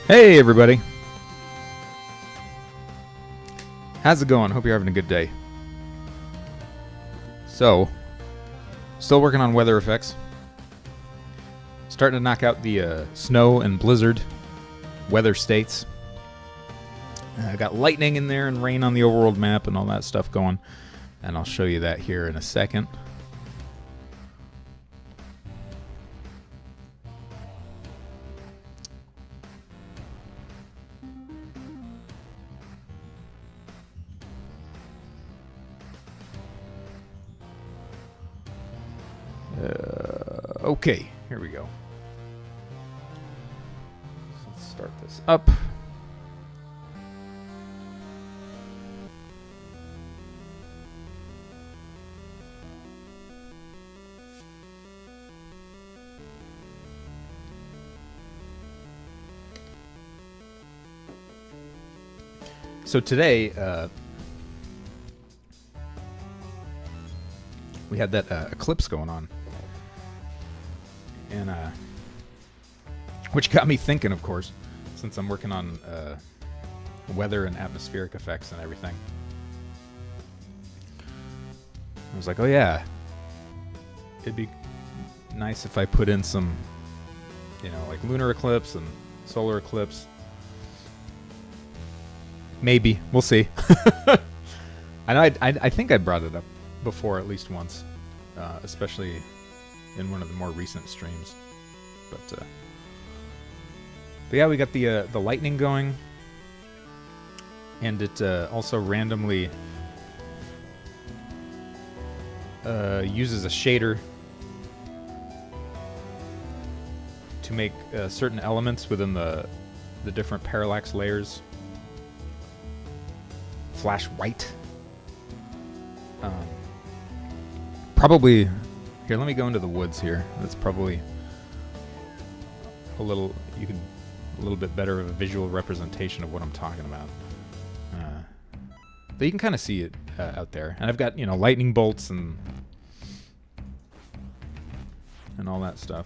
Hey everybody! How's it going? Hope you're having a good day. So, still working on weather effects. Starting to knock out the snow and blizzard weather states. I got lightning in there and rain on the overworld map and all that stuff going. And I'll show you that here in a second. Okay, here we go. So let's start this up. So today, we had that eclipse going on. And which got me thinking, of course, since I'm working on weather and atmospheric effects and everything. I was like, oh yeah, it'd be nice if I put in some, like lunar eclipse and solar eclipse. Maybe. We'll see. I know I think I brought it up before at least once, especially in one of the more recent streams. But yeah, we got the lightning going, and it also randomly uses a shader to make certain elements within the different parallax layers flash white. Probably here. Let me go into the woods here. That's probably a little bit better of a visual representation of what I'm talking about. But you can kind of see it out there, and I've got lightning bolts and all that stuff.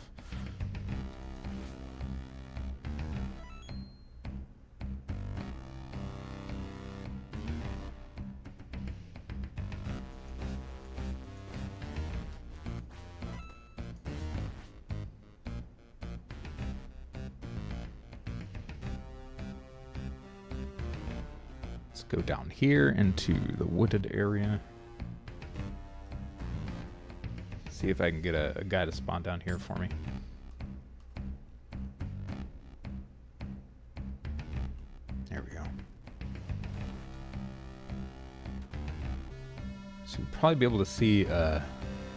Let's go down here into the wooded area. See if I can get a guy to spawn down here for me. There we go. So you'll probably be able to see the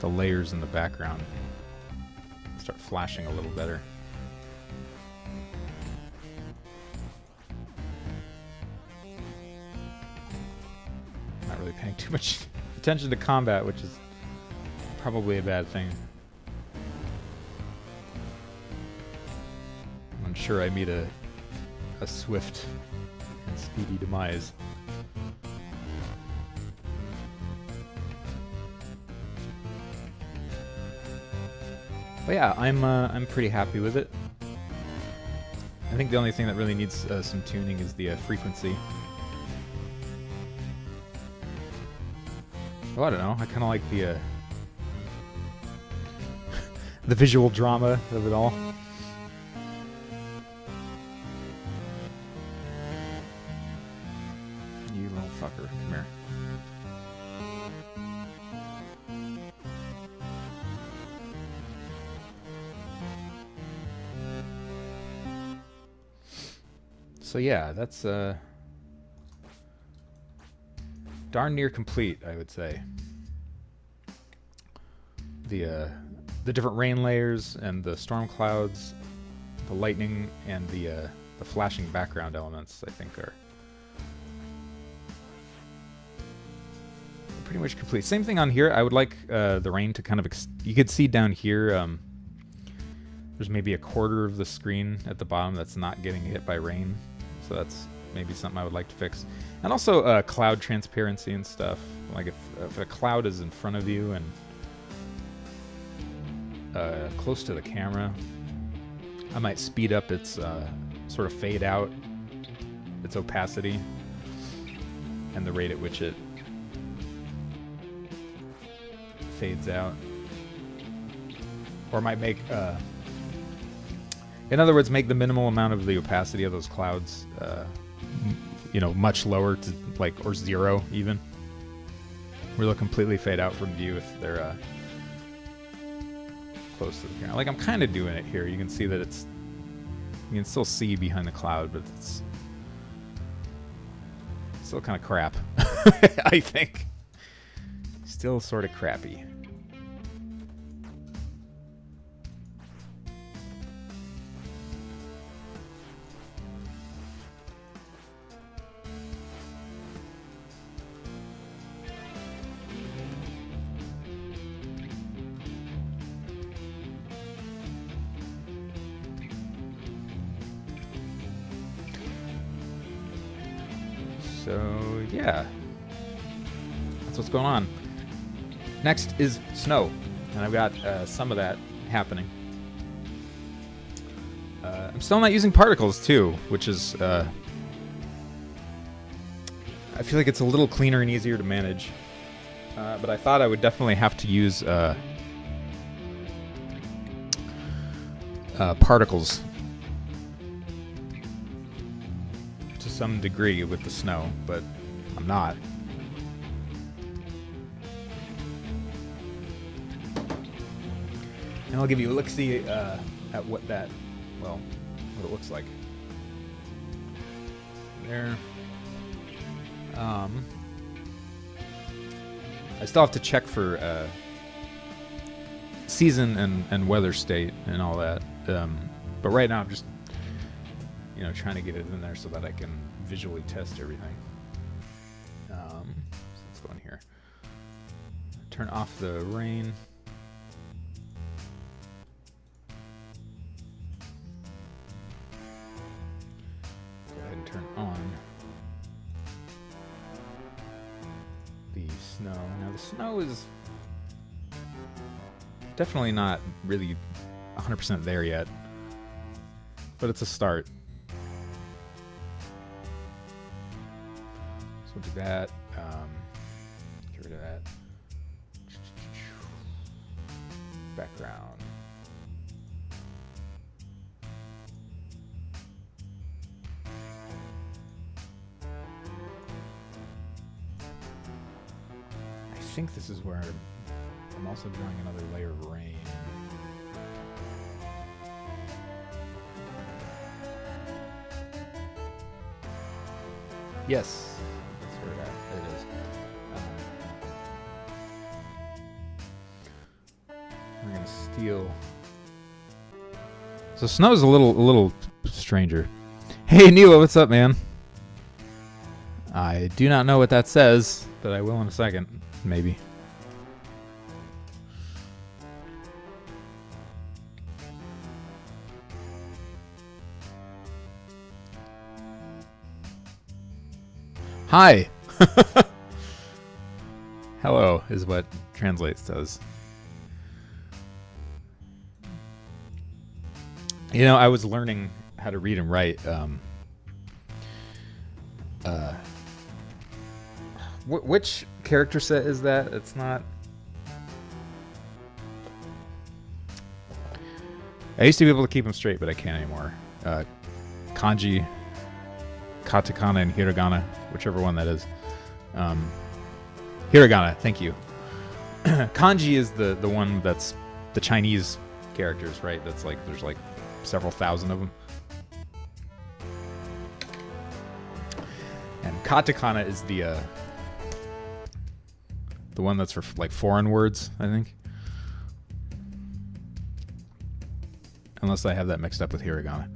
layers in the background start flashing a little better. Paying too much attention to combat, which is probably a bad thing. I'm sure I meet a swift and speedy demise. But yeah, I'm pretty happy with it. I think the only thing that really needs some tuning is the frequency. Well, I don't know. I kind of like the the visual drama of it all. You little fucker, come here. So yeah, that's darn near complete, I would say. The different rain layers and the storm clouds, the lightning, and the flashing background elements, I think, are pretty much complete. Same thing on here. I would like the rain to kind of... you could see down here, there's maybe a quarter of the screen at the bottom that's not getting hit by rain. So that's maybe something I would like to fix. And also cloud transparency and stuff. Like if a cloud is in front of you and close to the camera, I might speed up its sort of fade out its opacity and the rate at which it fades out. Or might make, in other words, make the minimal amount of the opacity of those clouds, much lower to like, or zero even. Where they'll completely fade out from view if they're close to the ground. Like I'm kind of doing it here. You can see that you can still see behind the cloud, but it's still kind of crap. I think. Still sort of crappy. So, yeah. That's what's going on. Next is snow. And I've got some of that happening. I'm still not using particles, too, which is... I feel like it's a little cleaner and easier to manage. But I thought I would definitely have to use particles to some degree with the snow, but I'm not. And I'll give you a look-see at what it looks like. There. I still have to check for season and weather state and all that. But right now I'm just trying to get it in there so that I can visually test everything. So let's go in here. Turn off the rain. Go ahead and turn on the snow. Now the snow is definitely not really 100% there yet, but it's a start. So we'll do that. Get rid of that. Background. I think this is where I'm also drawing another layer of rain. Yes, that's where it is. We're gonna steal. So snow's a little stranger. Hey Neil, what's up, man? I do not know what that says, but I will in a second, maybe. Hi. Hello is what translates does. I was learning how to read and write. Which character set is that? It's not. I used to be able to keep them straight, but I can't anymore. Kanji, katakana, and hiragana, whichever one that is. Hiragana, thank you. Kanji is the one that's the Chinese characters, right? That's like there's like several thousand of them. And katakana is the one that's for like foreign words, I think. Unless I have that mixed up with hiragana.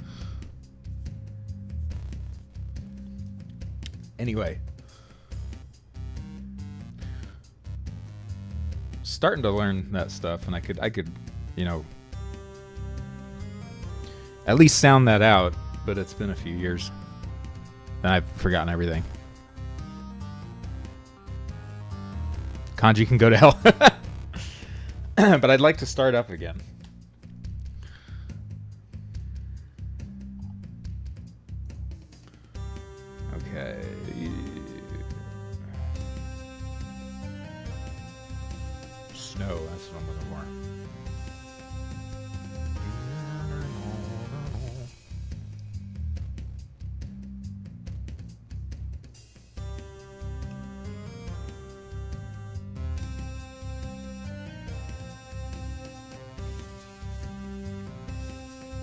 Anyway, starting to learn that stuff, and I could, at least sound that out. But it's been a few years, and I've forgotten everything. Kanji can go to hell. But I'd like to start up again. Okay. Snow, that's what I'm looking for.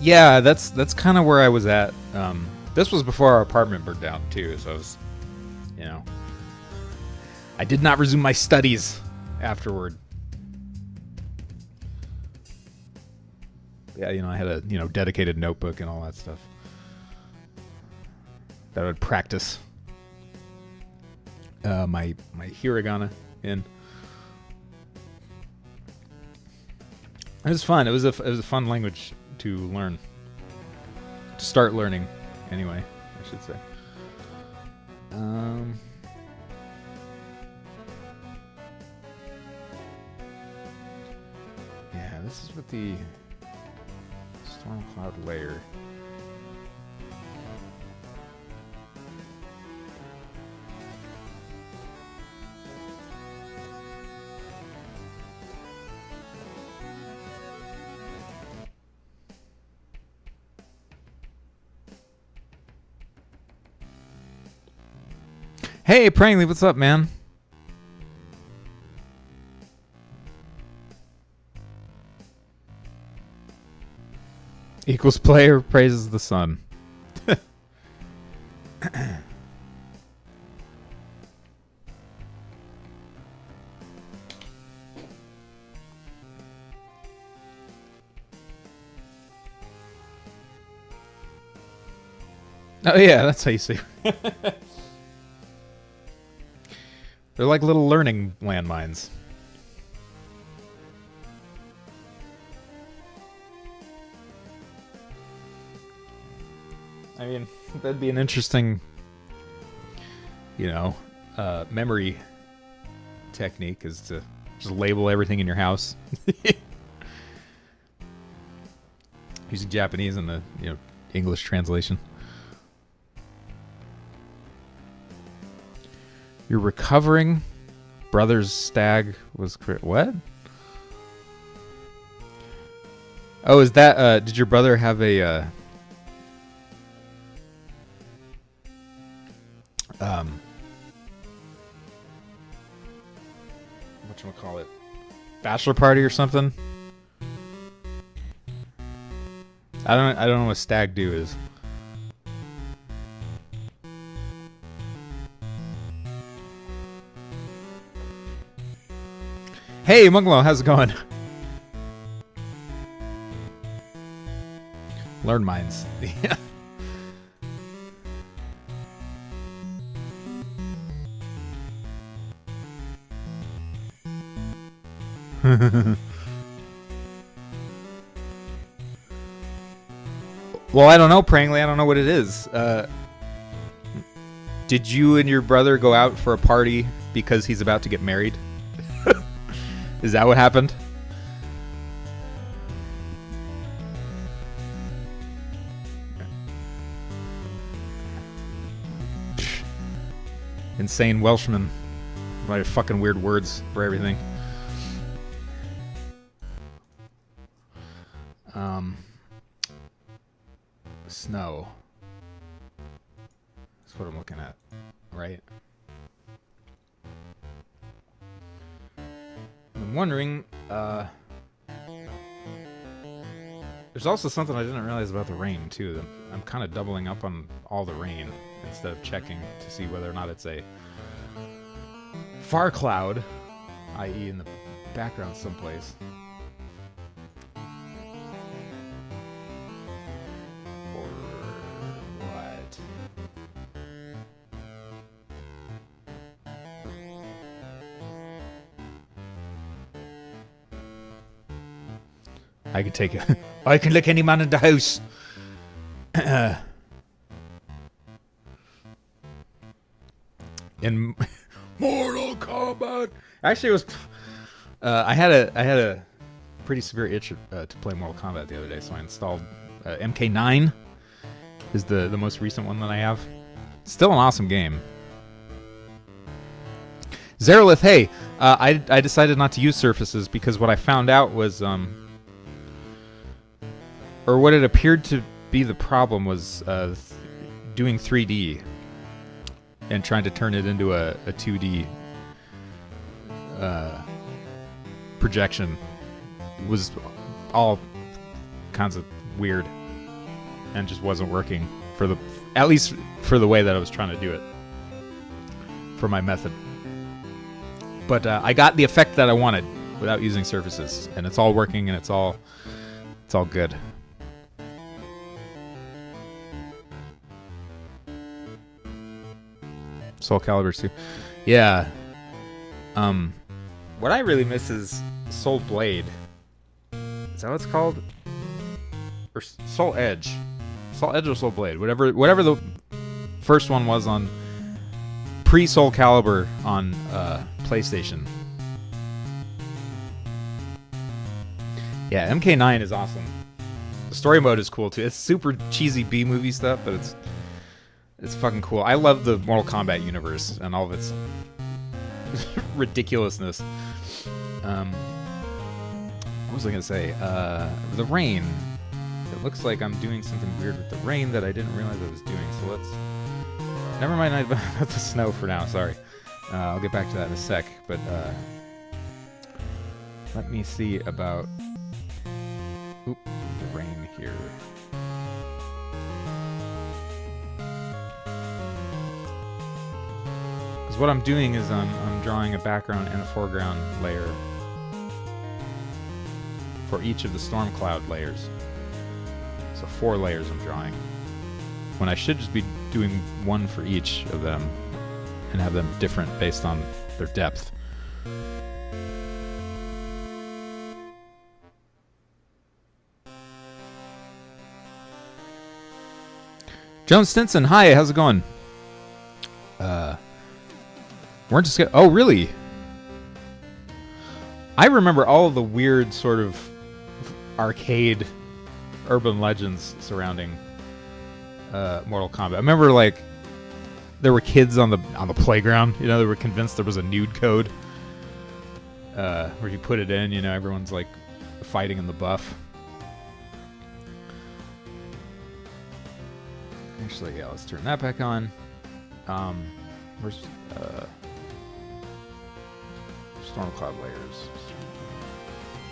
Yeah, that's kind of where I was at. This was before our apartment burned down too, so I was, you know, I did not resume my studies afterward. Yeah, you know, I had a dedicated notebook and all that stuff that I would practice my hiragana in. It was fun. It was a fun language to learn, to start learning. Anyway, I should say. Yeah, this is with the storm cloud layer. Hey, Prangley, what's up, man? Equals player praises the sun. Oh yeah, that's how you say. They're like little learning landmines. I mean, that'd be an interesting, memory technique, is to just label everything in your house. Using Japanese and the, English translation. You're recovering. Brother's stag was what? Oh, is that did your brother have a whatchamacallit, bachelor party or something? I don't know what stag do is. Hey, Munglo, how's it going? Learn minds. Yeah. Well, I don't know, Prangley. I don't know what it is. Did you and your brother go out for a party because he's about to get married? Is that what happened? Insane Welshman. Write fucking weird words for everything. Snow. That's what I'm looking at, right? I'm wondering, there's also something I didn't realize about the rain, too. That I'm kind of doubling up on all the rain instead of checking to see whether or not it's a far cloud, i.e. in the background someplace. Or what? I can take it. I can lick any man in the house. In Mortal Kombat. Actually, it was. I had a pretty severe itch to play Mortal Kombat the other day, so I installed MK9. Is the most recent one that I have. Still an awesome game. Zerolith, hey, I decided not to use surfaces because what I found out was, or what it appeared to be the problem was doing 3D and trying to turn it into a 2D projection was all kinds of weird and just wasn't working at least for the way that I was trying to do it for my method. But I got the effect that I wanted without using surfaces, and it's all working, and it's all good. Soul Calibur 2. Yeah. What I really miss is Soul Blade. Is that what it's called? Or Soul Edge. Soul Edge or Soul Blade. Whatever the first one was on pre-Soul Calibur on PlayStation. Yeah, MK9 is awesome. The story mode is cool too. It's super cheesy B-movie stuff, but it's fucking cool. I love the Mortal Kombat universe and all of its ridiculousness. What was I gonna say? The rain. It looks like I'm doing something weird with the rain that I didn't realize I was doing. So let's. Never mind about the snow for now. Sorry. I'll get back to that in a sec. But let me see about. Oop, the rain here. Because what I'm doing is I'm drawing a background and a foreground layer for each of the storm cloud layers. So 4 layers I'm drawing. When I should just be doing one for each of them and have them different based on their depth. Joan Stinson, hi, how's it going? Weren't just oh, really? I remember all of the weird sort of arcade urban legends surrounding Mortal Kombat. I remember like there were kids on the playground, you know, they were convinced there was a nude code where you put it in, you know, everyone's like fighting in the buff. Actually, yeah, let's turn that back on. Where's Storm Cloud layers?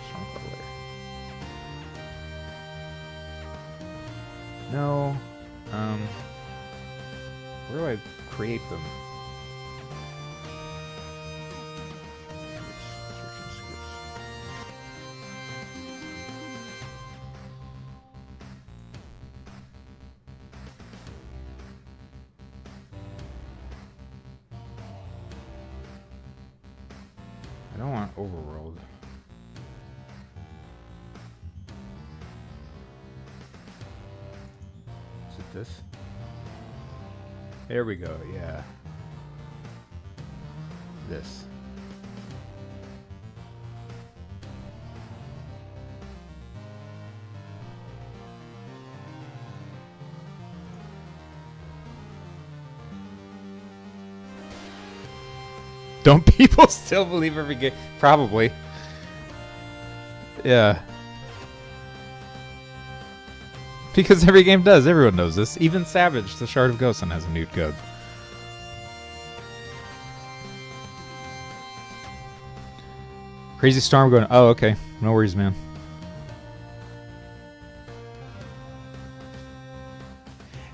Storm Cloud layer. No. Where do I create them? I don't want overworld. Is it this? There we go, yeah. This. Don't people still believe every game? Probably. Yeah. Because every game does. Everyone knows this. Even Savage, the Shard of Gosen, has a nude code. Crazy Storm going, oh, okay. No worries, man.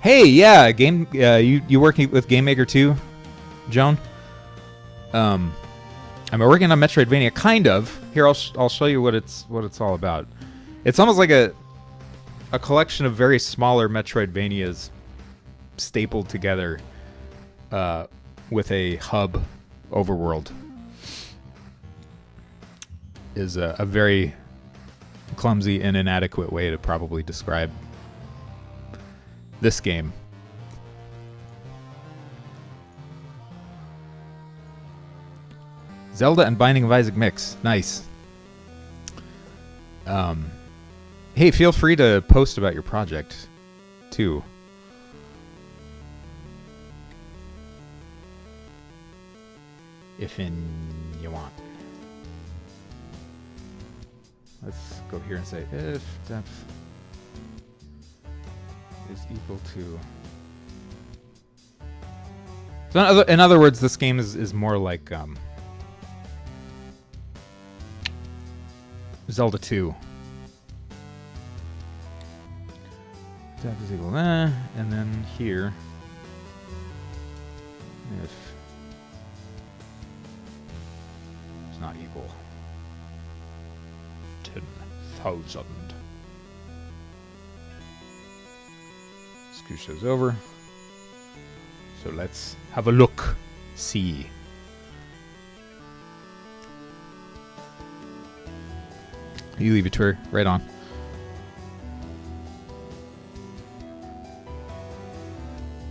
Hey, yeah, you working with Game Maker 2, Joan? I'm working on Metroidvania, kind of. Here, I'll show you what it's all about. It's almost like a collection of very smaller Metroidvanias stapled together with a hub overworld. Is a very clumsy and inadequate way to probably describe this game. Zelda and Binding of Isaac mix. Nice. Hey, feel free to post about your project, too. if you want. Let's go here and say if depth is equal to. So in other words, this game is more like Zelda 2. Depth is equal to that, and then here, if it's not equal 10,000. Scooch those over. So let's have a look. See. You leave it to her. Right on.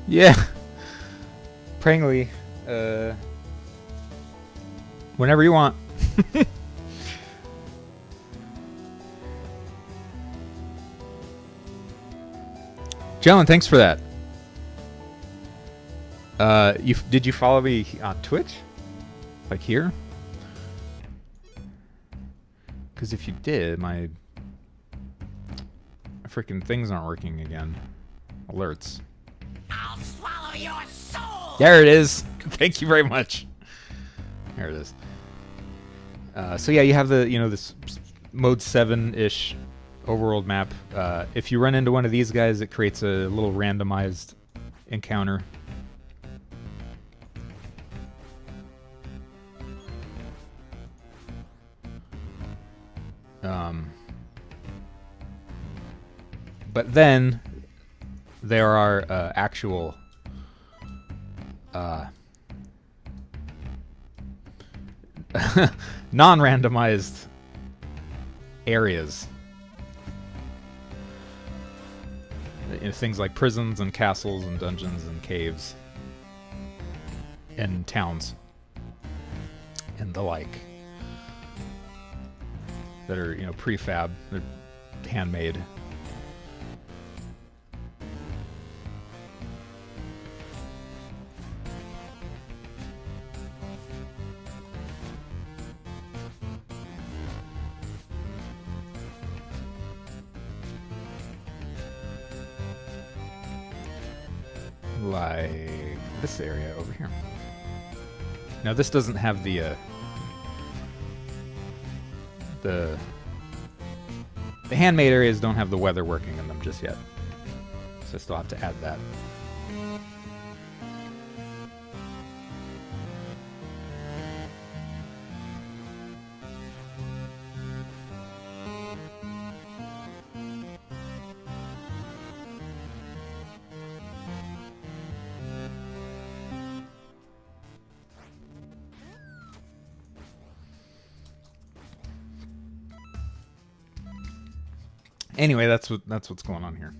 Yeah. Prangly. Whenever you want. Jalen, thanks for that. Did you follow me on Twitch? Like here? Because if you did, my freaking things aren't working again. Alerts. I'll swallow your soul. There it is. Thank you very much. There it is. So yeah, you have the this mode 7-ish overworld map. If you run into one of these guys, it creates a little randomized encounter. But then there are actual non-randomized areas. Things like prisons and castles and dungeons and caves and towns and the like that are prefab, they're handmade. Like this area over here. Now this doesn't have the handmade areas don't have the weather working in them just yet, so I still have to add that. Anyway, that's what's going on here.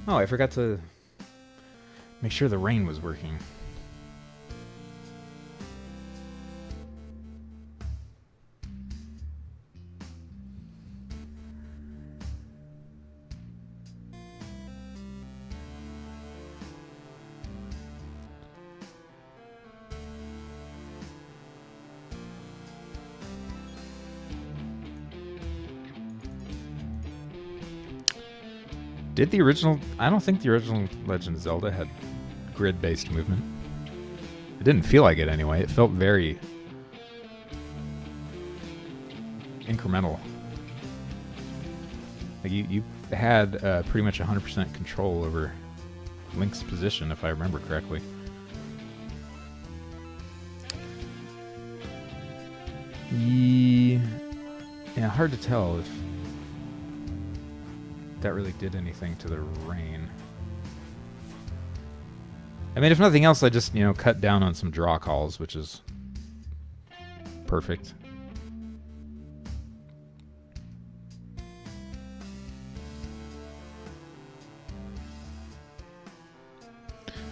Oh, I forgot to make sure the rain was working. Did the original... I don't think the original Legend of Zelda had grid-based movement. It didn't feel like it anyway. It felt very incremental. Like you had pretty much 100% control over Link's position, if I remember correctly. Yeah, hard to tell if that really did anything to the rain. I mean, if nothing else, I just, cut down on some draw calls, which is perfect.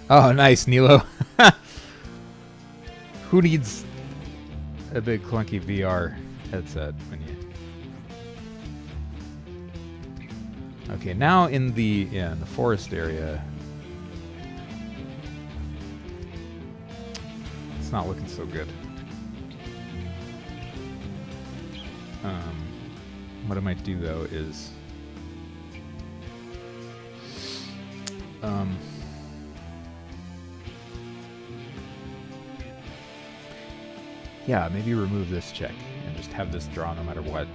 Oh, nice, Nilo. Who needs a big clunky VR headset when you... Okay, now in the forest area, It's not looking so good. What I might do though is yeah, maybe remove this check and just have this draw no matter what.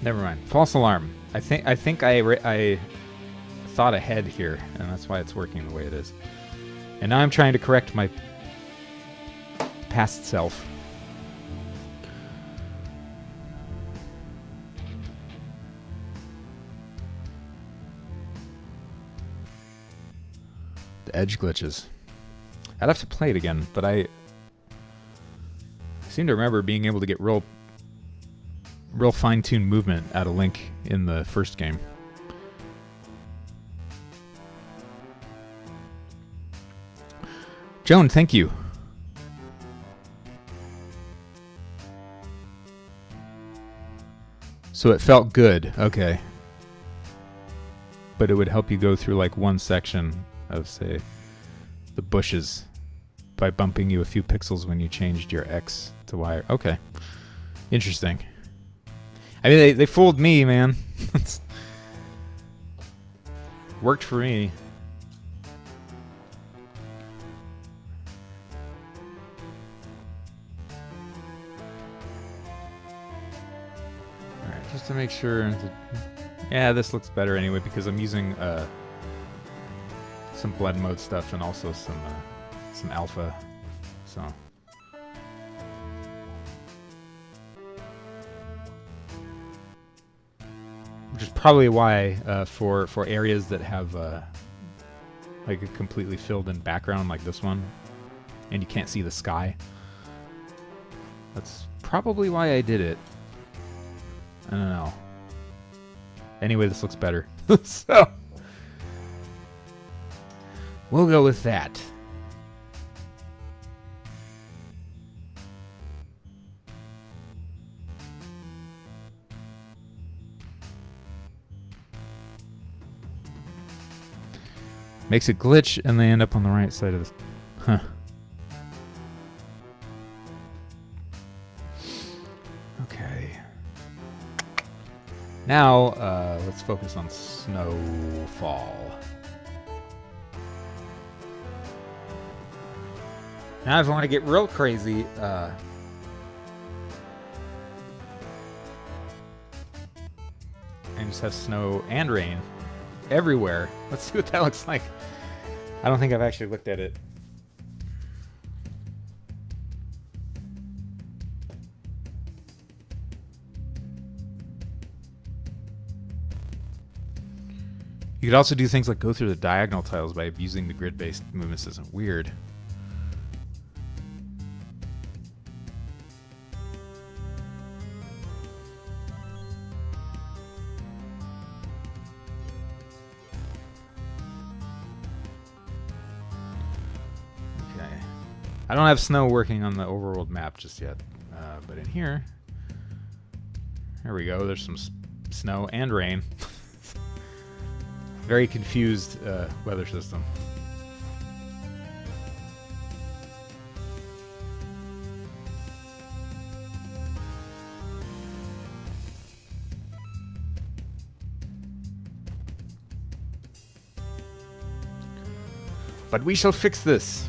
Never mind. False alarm. I think I thought ahead here, and that's why it's working the way it is. And now I'm trying to correct my past self. The edge glitches. I'd have to play it again, but I seem to remember being able to get real fine-tuned movement out of Link in the first game. Joan, thank you. So it felt good, okay. But it would help you go through like one section of, say, the bushes by bumping you a few pixels when you changed your X to Y. Okay. Interesting. I mean, they fooled me, man. Worked for me. Alright, just to make sure. Yeah, this looks better anyway because I'm using some blend mode stuff and also some alpha. So. Which is probably why for areas that have like a completely filled in background like this one, and you can't see the sky. That's probably why I did it. I don't know. Anyway, this looks better. So we'll go with that. Makes it glitch, and they end up on the right side of this. Huh. Okay. Now, let's focus on snowfall. Now if I want to get real crazy, and just have snow and rain everywhere. Let's see what that looks like. I don't think I've actually looked at it. You could also do things like go through the diagonal tiles by using the grid-based movement system. Weird. I don't have snow working on the overworld map just yet, but in here we go. There's some snow and rain. Very confused weather system. But we shall fix this.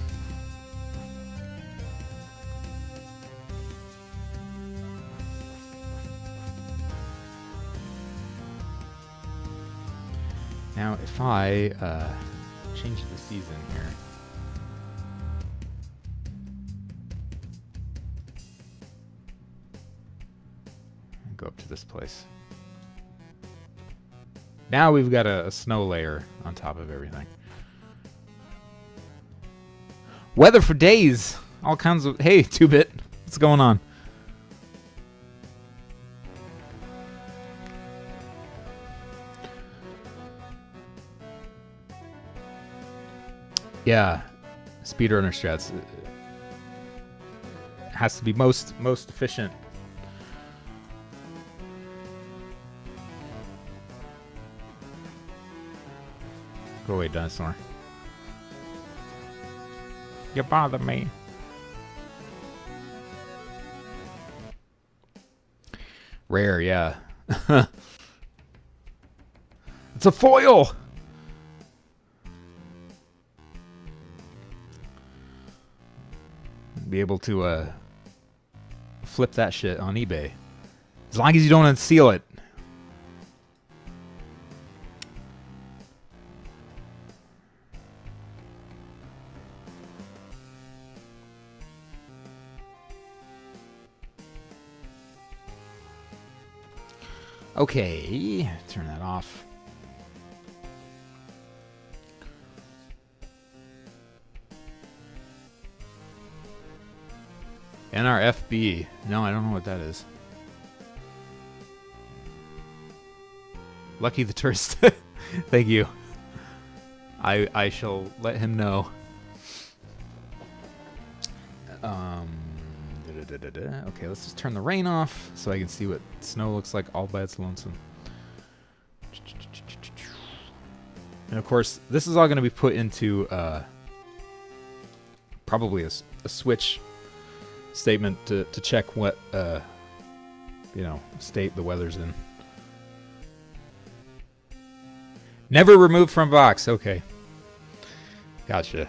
Now, if I change the season here, and go up to this place. Now we've got a snow layer on top of everything. Weather for days! All kinds of... Hey, 2-Bit, what's going on? Yeah, speedrunner strats has to be most efficient. Go away, dinosaur. You bother me. Rare, yeah. It's a foil! Be able to flip that shit on eBay. As long as you don't unseal it. Okay, turn that off. NRFB. No, I don't know what that is. Lucky the tourist. Thank you. I shall let him know. Okay, let's just turn the rain off so I can see what snow looks like all by its lonesome. And of course, this is all going to be put into probably a Switch statement to check what state the weather's in. Never removed from box. Okay, gotcha.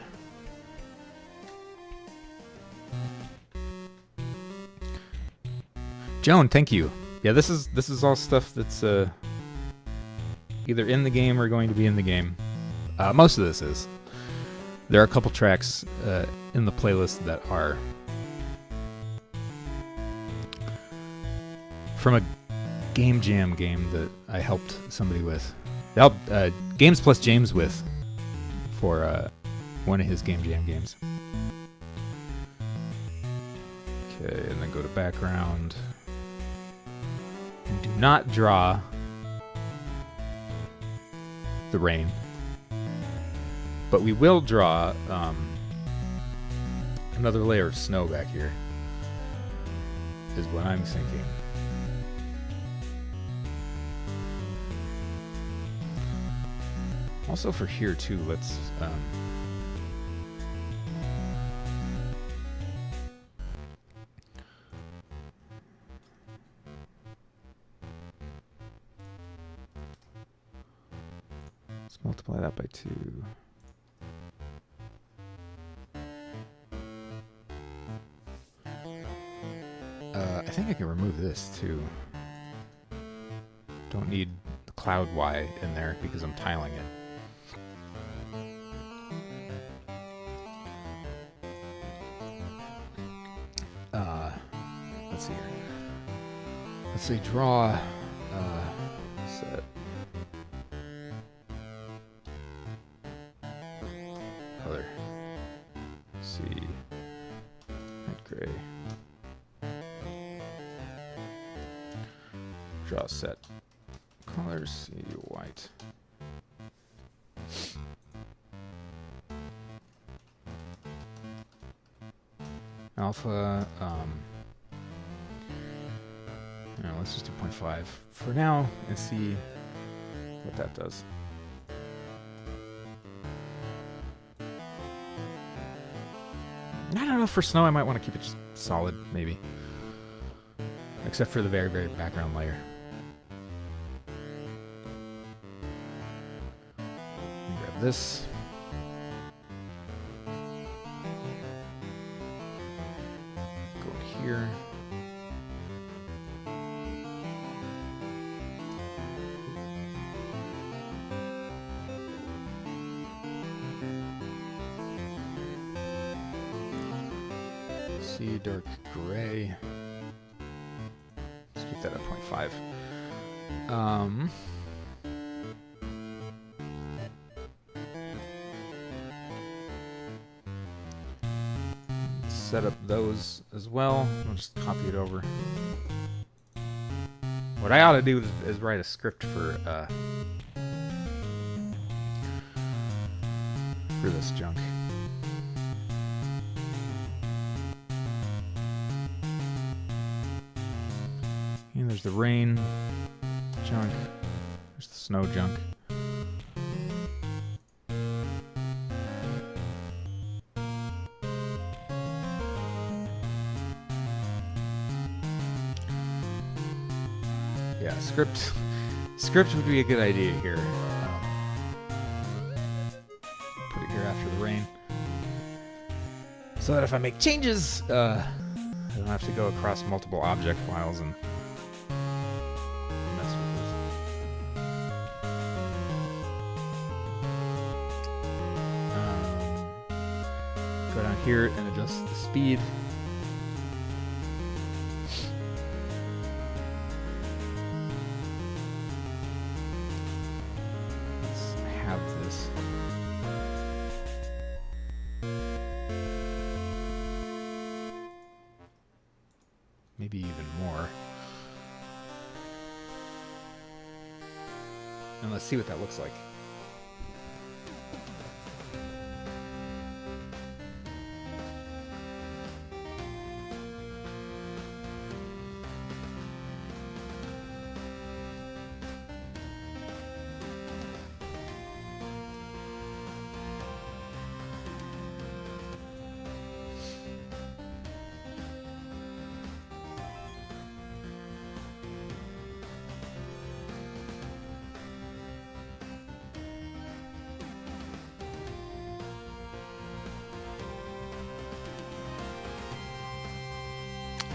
Joan, thank you. Yeah, this is all stuff that's either in the game or going to be in the game. Most of this is. There are a couple tracks in the playlist that are from a Game Jam game that I helped somebody with. I helped Games Plus James with for one of his Game Jam games. Okay, and then go to background. And do not draw the rain. But we will draw another layer of snow back here, is what I'm thinking. Also for here too, let's multiply that by 2. I think I can remove this too. Don't need the cloud Y in there because I'm tiling it. Let's see here. Let's say draw set. Color. C. Light gray. Draw set. Color C white. Alpha. Let's just do 0.5 for now and see what that does. I don't know, for snow I might want to keep it just solid, maybe. Except for the very, very background layer. Grab this. Go here. Dark gray. Let's keep that at 0.5. Set up those as well. I'll just copy it over. What I ought to do is write a script for this junk. There's the rain junk. There's the snow junk. Yeah, script would be a good idea here. Put it here after the rain, so that if I make changes, I don't have to go across multiple object files and mess with this. Go down here and adjust the speed. Let's have this. Maybe even more. And let's see what that looks like.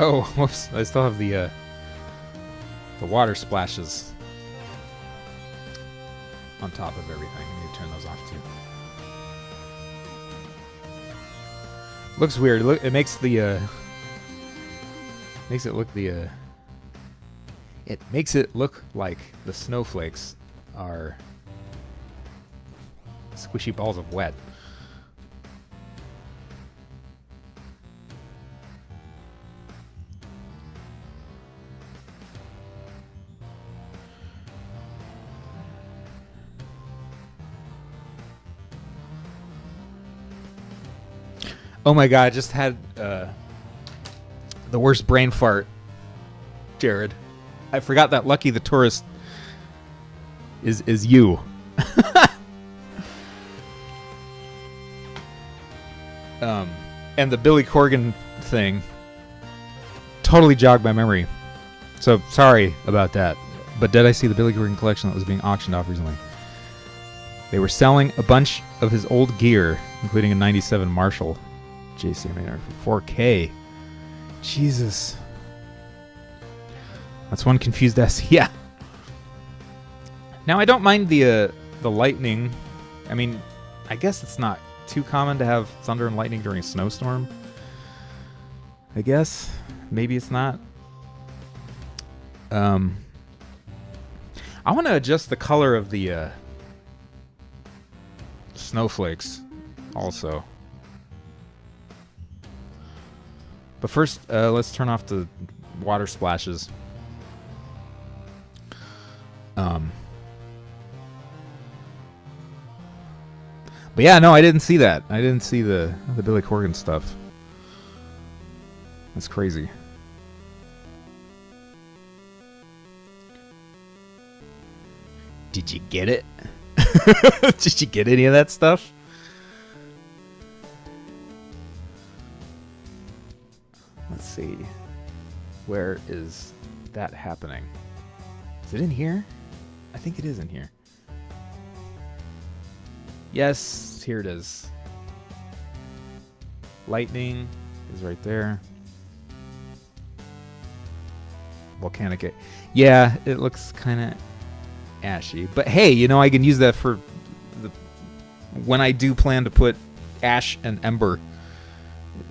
Oh, whoops! I still have the water splashes on top of everything. I need to turn those off too. Looks weird. Look, it makes the makes it look the it makes it look like the snowflakes are squishy balls of wet. Oh my god, I just had the worst brain fart, Jared. I forgot that Lucky the Tourist is you. And the Billy Corgan thing totally jogged my memory. So sorry about that. But did I see the Billy Corgan collection that was being auctioned off recently? They were selling a bunch of his old gear, including a 97 Marshall JCM for 4K. Jesus. That's one confused S. Yeah. Now I don't mind the lightning. I mean, I guess it's not too common to have thunder and lightning during a snowstorm. I guess maybe it's not. I want to adjust the color of the snowflakes also. But first, let's turn off the water splashes. But yeah, no, I didn't see that. I didn't see the Billy Corgan stuff. That's crazy. Did you get it? Did you get any of that stuff? Let's see. Where is that happening? Is it in here? I think it is in here. Yes, here it is. Lightning is right there. Volcanic. Yeah, it looks kind of ashy. But hey, you know, I can use that for when I do plan to put ash and ember,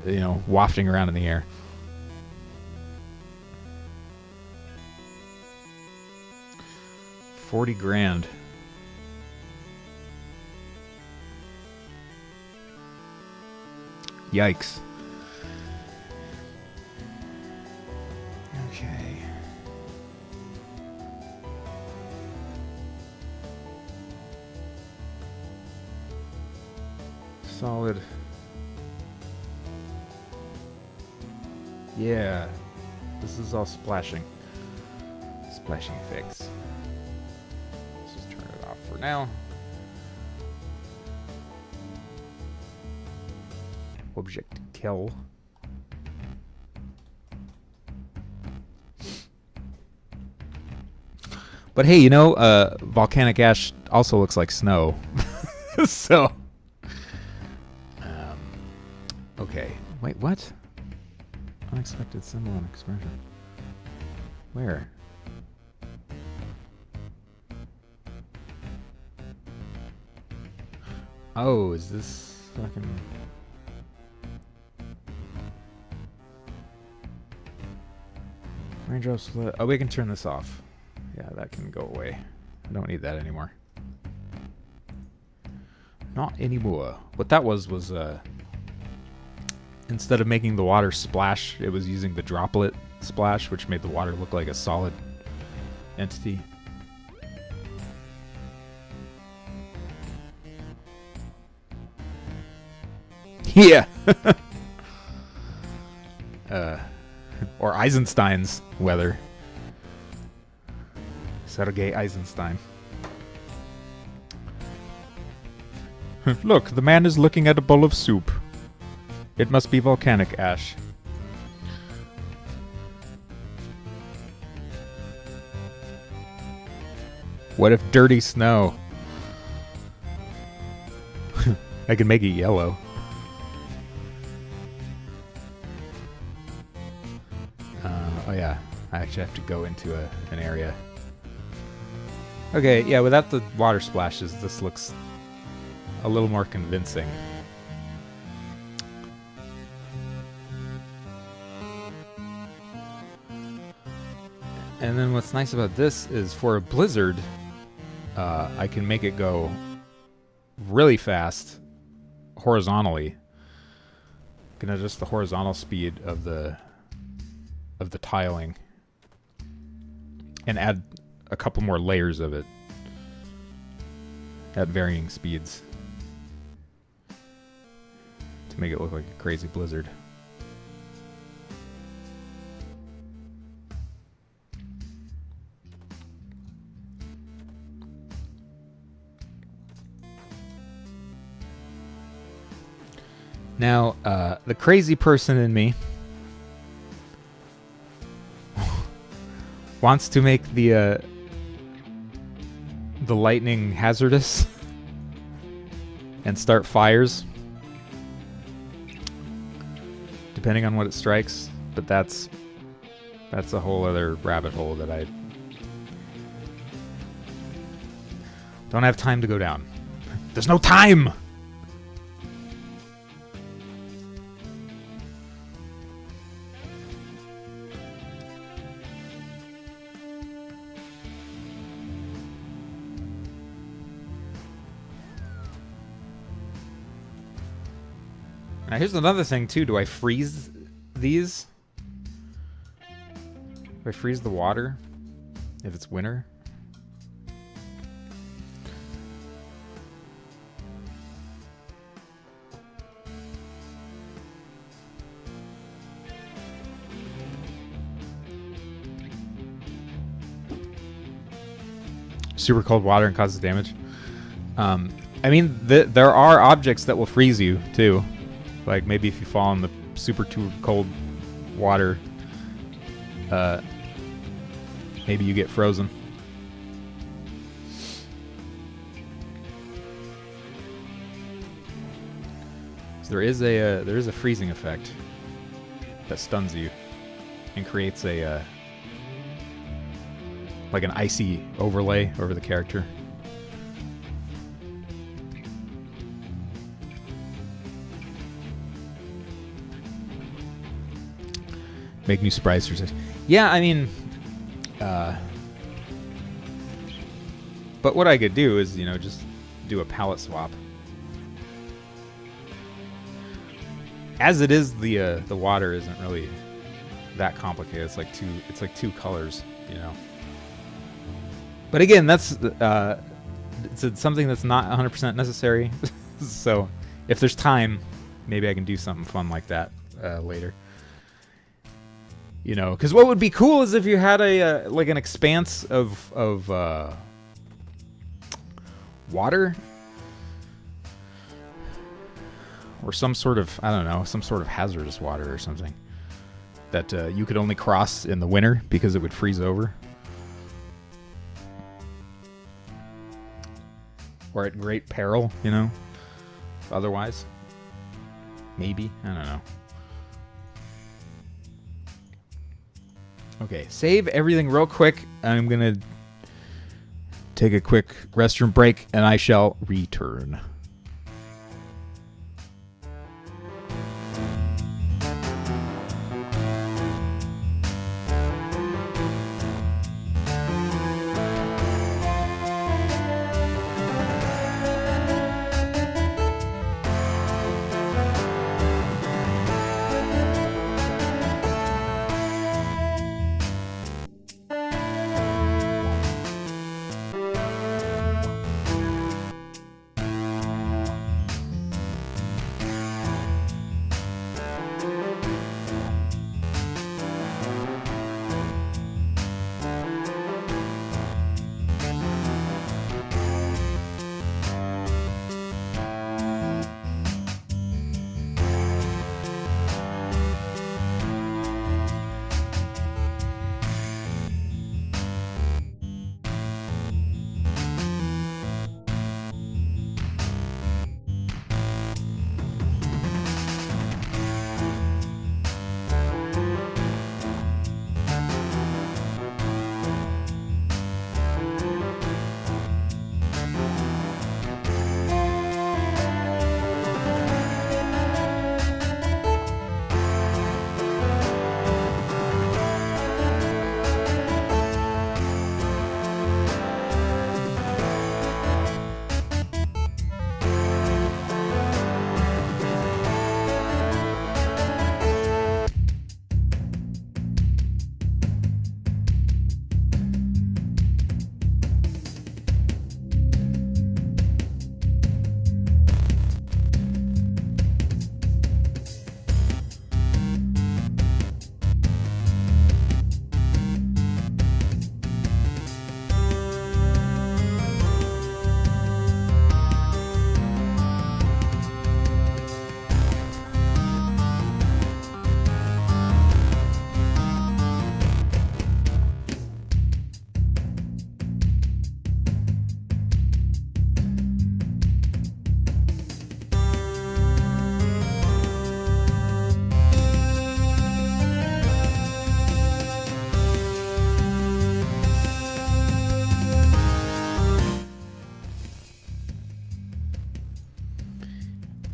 you know, wafting around in the air. $40,000. Yikes. Okay. Solid. Yeah. This is all splashing. Flashing effects. Let's just turn it off for now. Object kill. But hey, you know, volcanic ash also looks like snow. So, okay. Wait, what? Unexpected symbol and expression. Where? Oh, is this fucking... Raindrops... Oh, we can turn this off. Yeah, that can go away. I don't need that anymore. Not anymore. What that was instead of making the water splash, it was using the droplet splash, which made the water look like a solid entity. Yeah. Or Eisenstein's weather. Sergei Eisenstein. Look, the man is looking at a bowl of soup. It must be volcanic ash. What if dirty snow? I can make it yellow. Oh yeah, I actually have to go into an area. Okay, yeah, without the water splashes, this looks a little more convincing. And then what's nice about this is for a blizzard, I can make it go really fast horizontally. I can adjust the horizontal speed of the tiling and add a couple more layers of it at varying speeds to make it look like a crazy blizzard. Now, the crazy person in me wants to make the lightning hazardous and start fires, depending on what it strikes. But that's a whole other rabbit hole that I don't have time to go down. There's no time! Now here's another thing too. Do I freeze these? Do I freeze the water if it's winter? Super cold water and causes damage. I mean, there are objects that will freeze you too. Like maybe if you fall in the super too cold water, maybe you get frozen. So there is a freezing effect that stuns you and creates a like an icy overlay over the character. Make new sprites. Yeah, I mean, but what I could do is, just do a palette swap. As it is, the water isn't really that complicated. It's like two colors, But again, that's it's something that's not 100% necessary. So if there's time, maybe I can do something fun like that later. You know, because what would be cool is if you had a like an expanse of water or some sort of, I don't know, some sort of hazardous water or something that you could only cross in the winter because it would freeze over. Or at great peril, you know, otherwise. Maybe, I don't know. Okay, save everything real quick. I'm going to take a quick restroom break, and I shall return.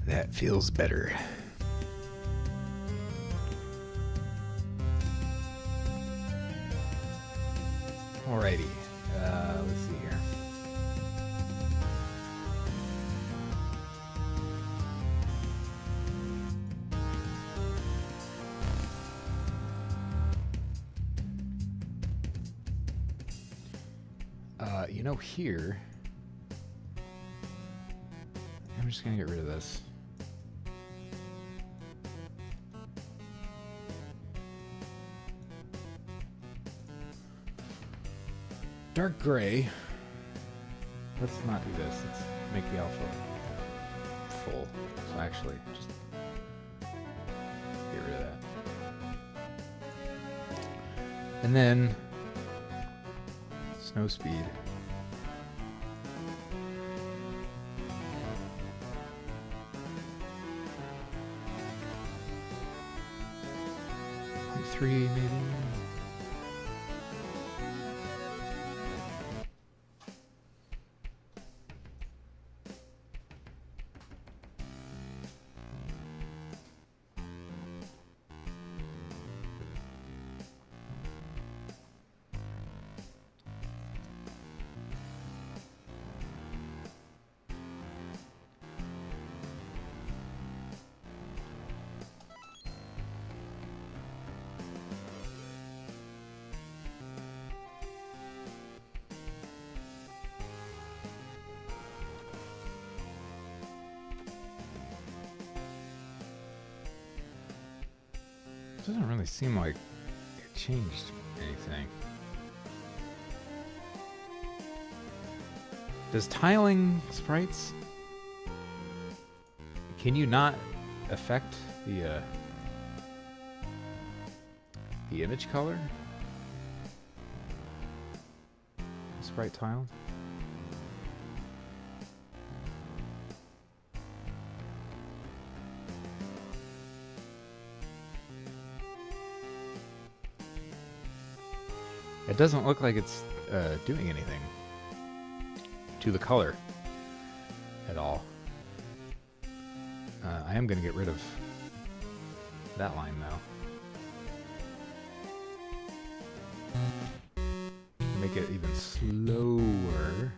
That feels better. Alrighty. Let's see here. You know, here, I'm just gonna get rid of this. Dark gray. Let's not do this. Let's make the alpha full. So actually, just get rid of that. And then snow speed. Like 3 maybe. Doesn't really seem like changed anything. Does tiling sprites... Can you not affect the image color? Sprite tiled? It doesn't look like it's doing anything to the color at all. I am going to get rid of that line though. Make it even slower.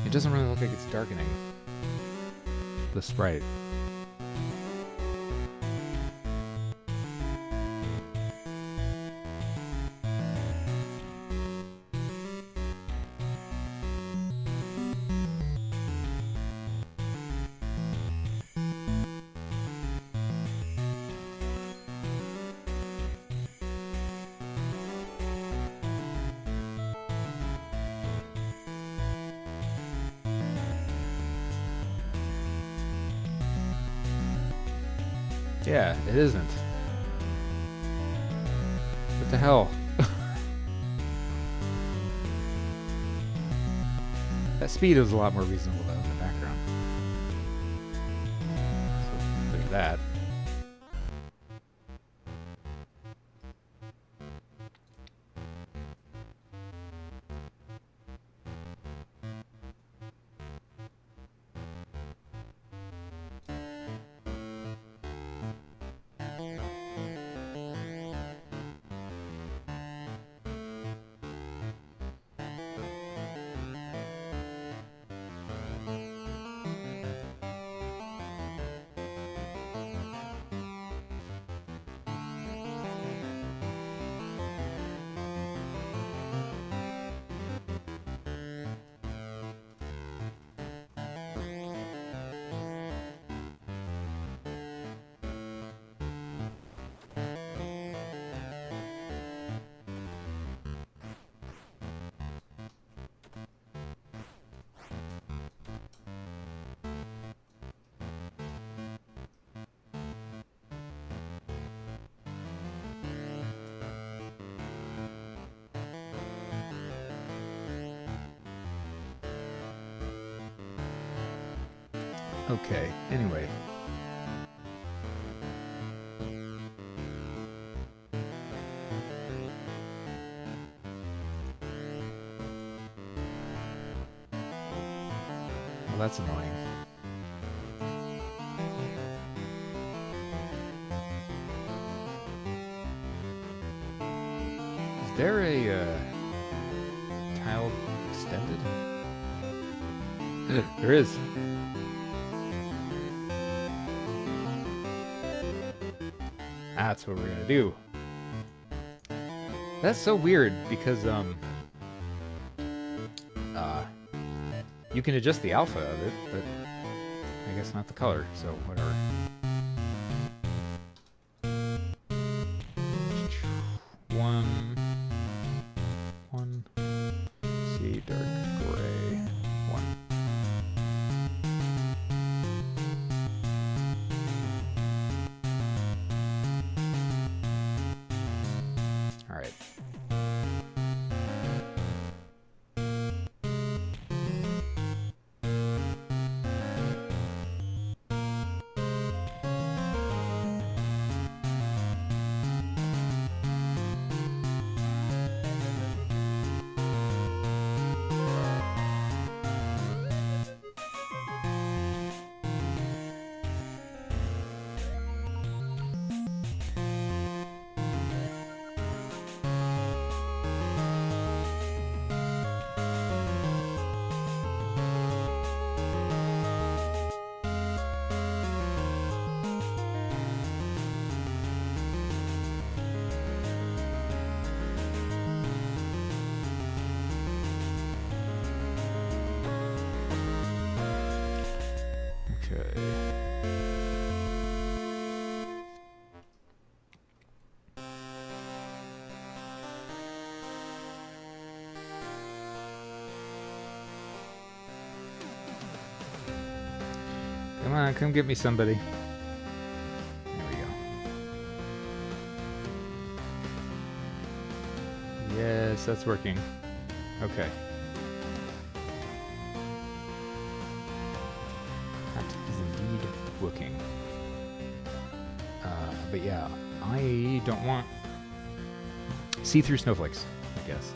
It doesn't really look like it's darkening the sprite. Yeah, it isn't. What the hell? That speed was a lot more reasonable though in the background. So there's that. Okay, anyway. Well, that's annoying. Is there a tile extended? There is. That's what we're gonna do. That's so weird because you can adjust the alpha of it, but I guess not the color, so whatever. One, see dark gray, 1. All right. on, come get me, somebody. There we go. Yes, that's working. Okay. That is indeed working. But yeah, I don't want see-through snowflakes, I guess.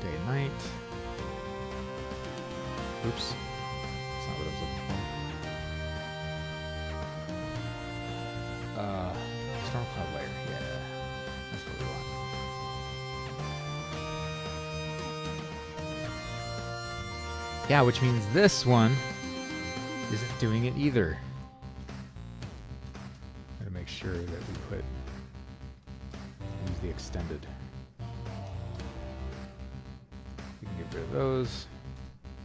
Day and night. Oops. That's not what I was looking for. Storm cloud layer. Yeah. That's what we want. Yeah, which means this one isn't doing it either. Gotta make sure that we use the extended. We can get rid of those,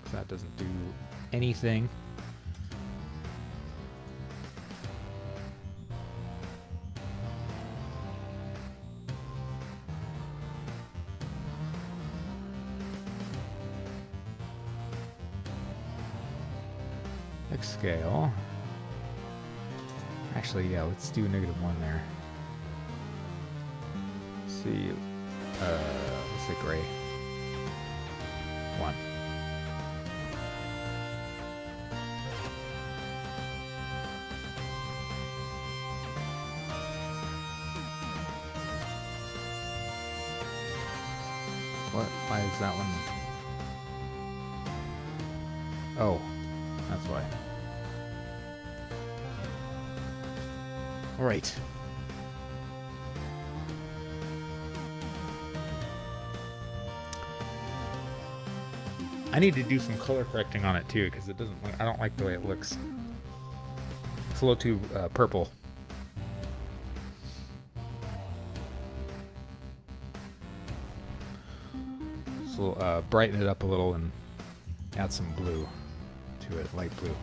because that doesn't do anything. Scale. Actually, yeah, let's do -1 there. Let's see, let's say gray. 1. What? Why is that one? Oh, that's why. All right. I need to do some color correcting on it too, because it doesn't. I don't like the way it looks. It's a little too purple. So brighten it up a little and add some blue to it, light blue,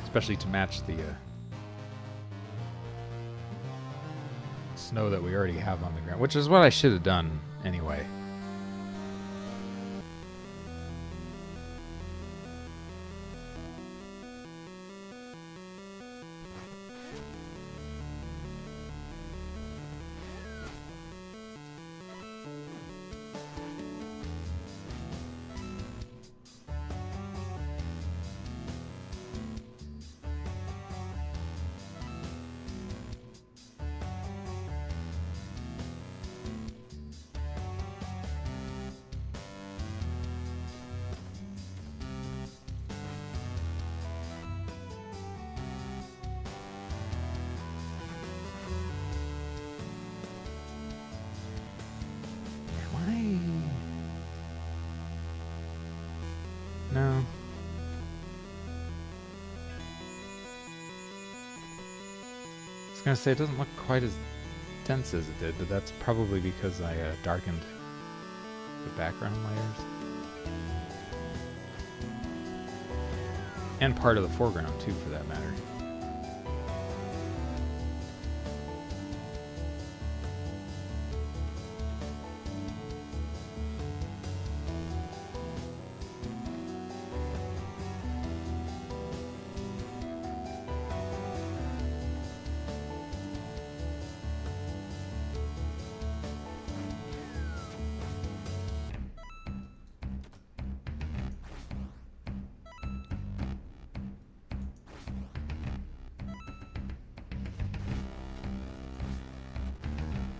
especially to match the snow that we already have on the ground, which is what I should have done anyway. No. I was gonna say it doesn't look quite as dense as it did, but that's probably because I darkened the background layers. And part of the foreground too, for that matter.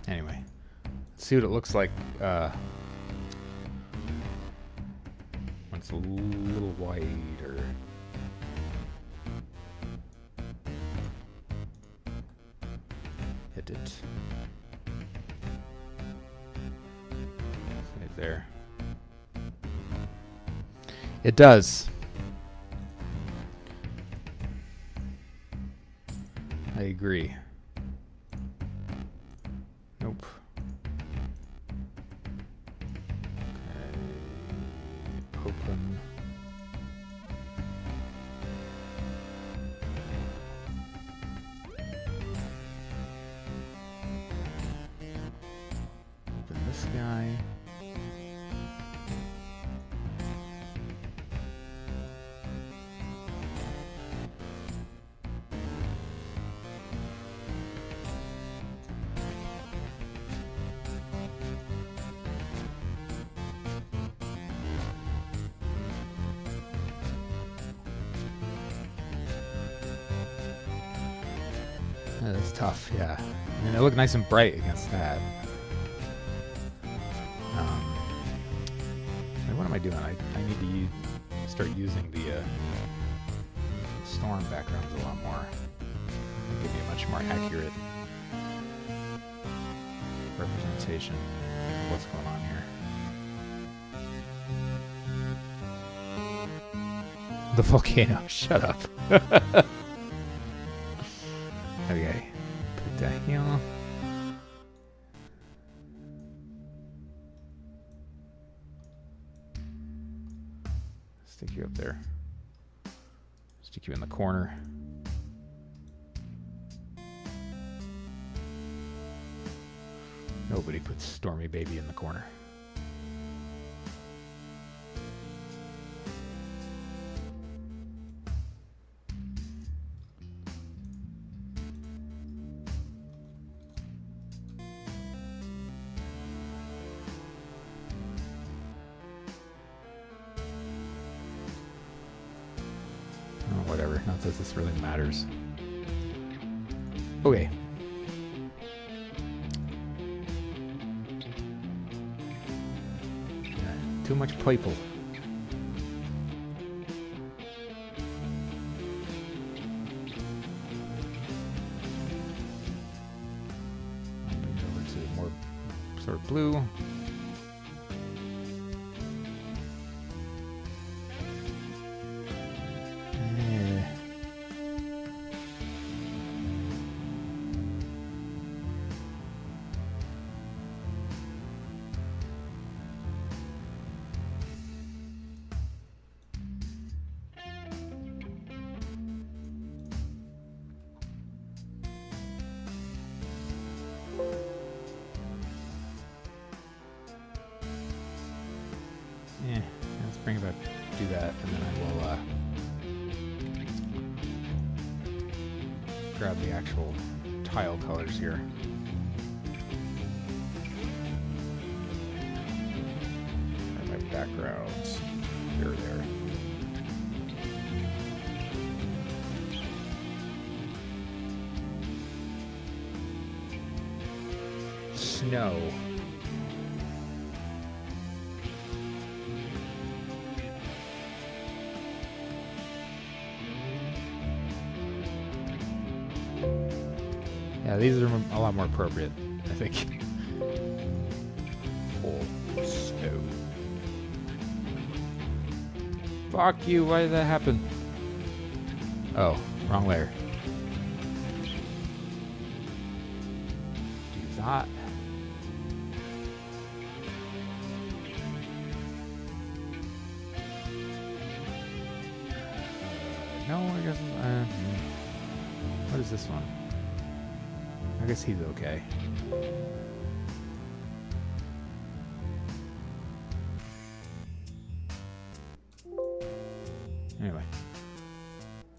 Anyway, let's see what it looks like when it's a little wider. Hit it. Right there. It does. I agree. Nope. Okay. Open. Open this guy. That's tough, yeah. I mean, they look nice and bright against that. What am I doing? I need to start using the storm backgrounds a lot more. It'll give me a much more accurate representation of what's going on here. The volcano, shut up. Okay, put that here. Stick you up there. Stick you in the corner. Nobody puts Stormy Baby in the corner. Whatever, not that this really matters. Okay. Too much purple. Bring it over to more sort of blue. Let's bring it back, do that, and then I will grab the actual tile colors here. And my backgrounds, here or there. Snow. Yeah, these are a lot more appropriate, I think. Full snow. Fuck you, why did that happen? Oh, wrong layer. Do that. No, I guess. What is this one? I guess he's okay. Anyway,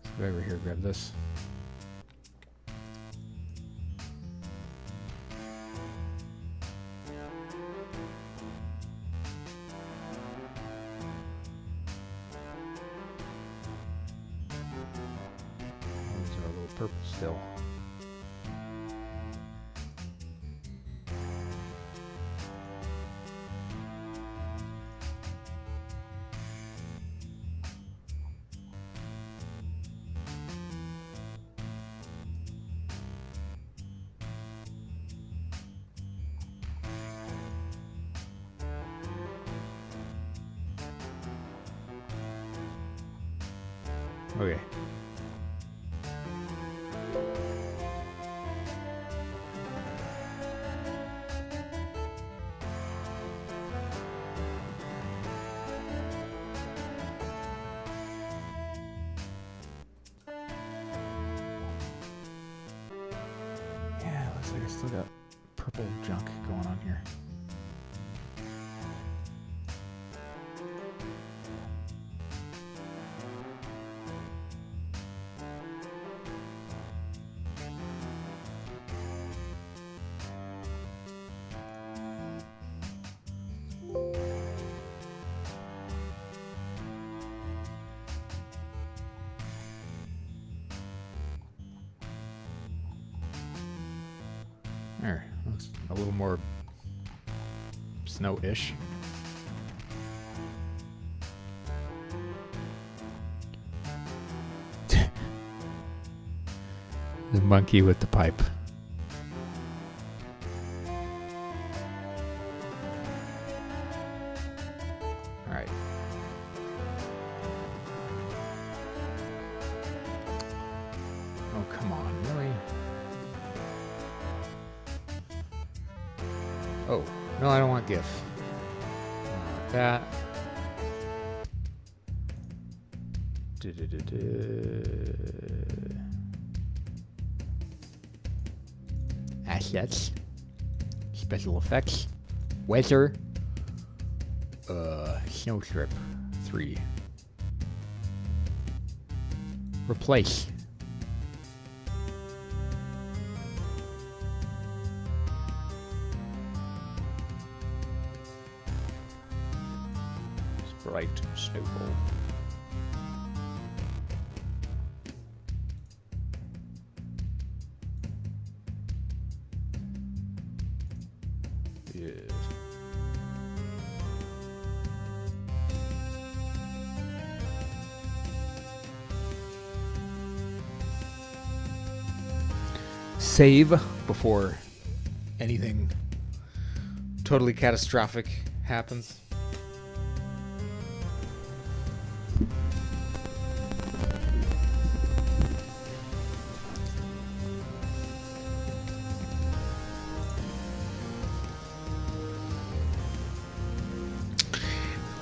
let's go over here, grab this. These are a little purple still. Okay. Yeah, looks like I still got purple junk going on here. There, looks a little more snow-ish. The monkey with the pipe. Alright. Oh, come on, really? Oh, no, I don't want GIF. I don't want that. Assets. Special effects. Weather. Snow strip. 3. Replace. Sprite snowball. Yes. Save before anything totally catastrophic happens.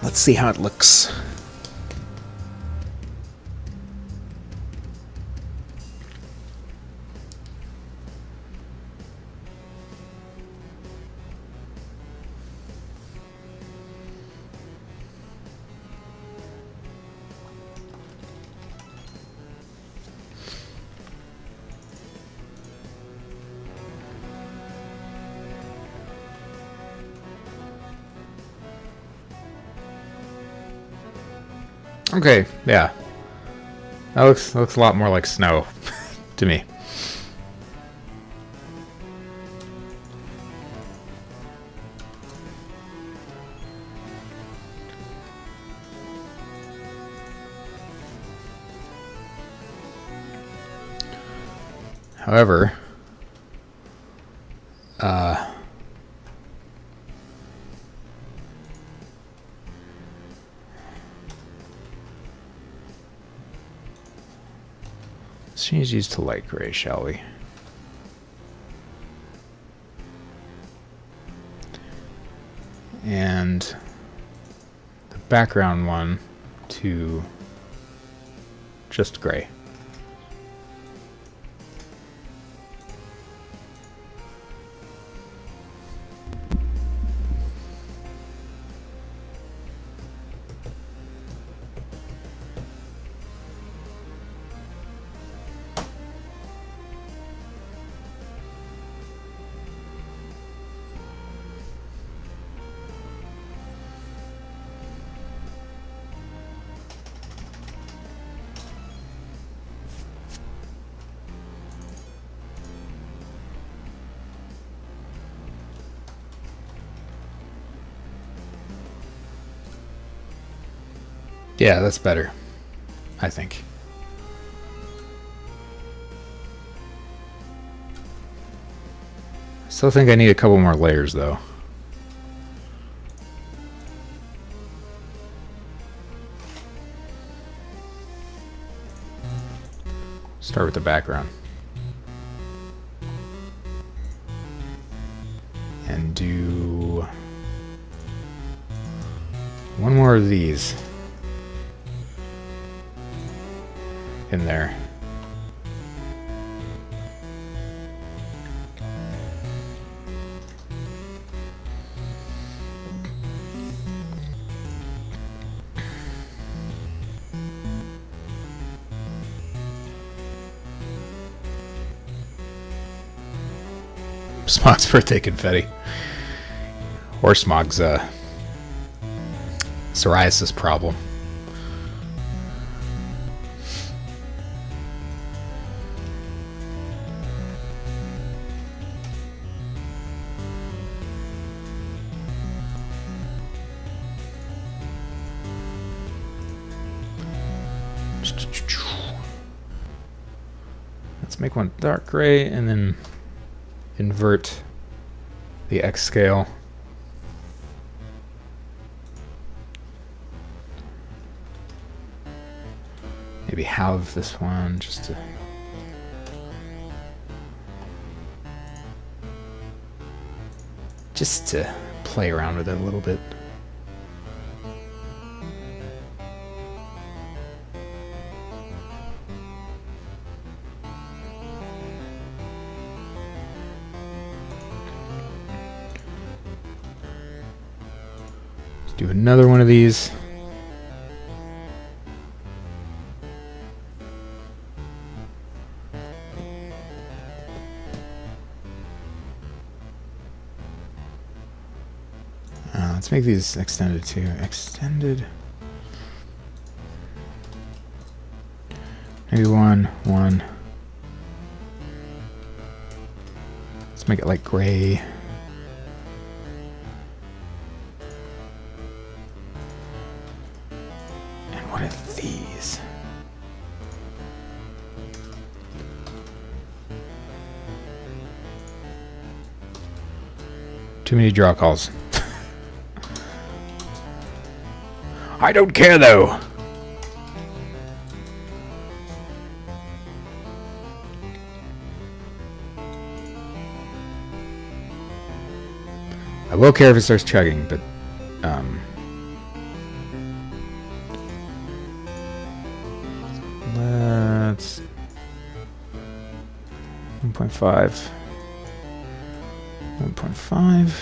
Let's see how it looks. Okay, yeah. That looks a lot more like snow to me. However, let's change these to light gray, shall we? And the background one to just gray. Yeah, that's better, I think. I still think I need a couple more layers, though. Start with the background. And do one more of these in there. Smog's birthday confetti. Or Smog's psoriasis problem. Let's make one dark gray and then invert the X scale. Maybe halve this one just to... play around with it a little bit. Let's do another one of these. Let's make these extended too. Extended. Maybe one. Let's make it like gray. And what are these? Too many draw calls. I don't care though. I will care if it starts chugging, but let's 1.5. 1.5.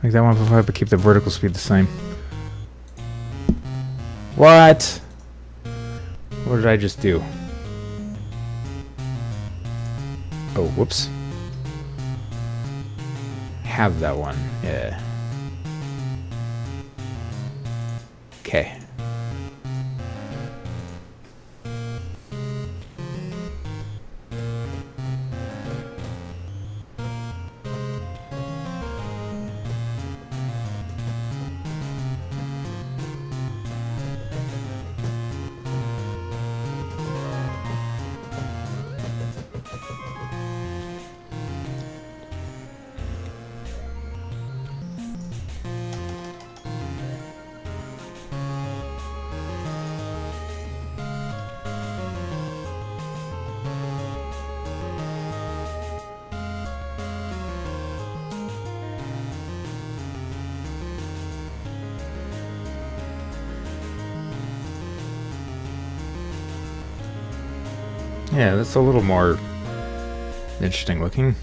Make that 1.5, but keep the vertical speed the same. What? What did I just do? Oh, whoops. Have that one. Yeah. Okay. Yeah, that's a little more interesting looking.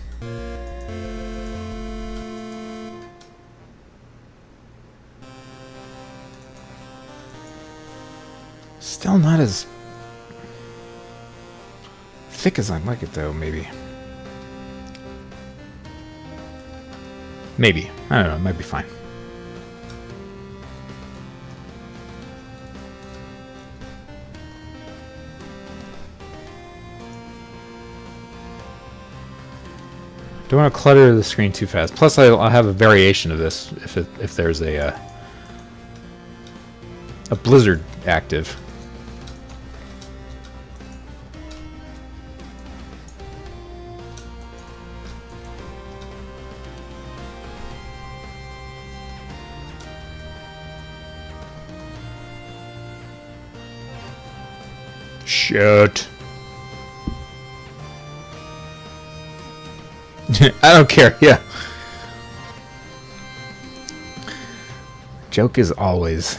Still not as thick as I'd like it though, maybe. Maybe. I don't know, it might be fine. Don't want to clutter the screen too fast. Plus, I'll have a variation of this if there's a blizzard active. Shit. I don't care, yeah. Joke is always.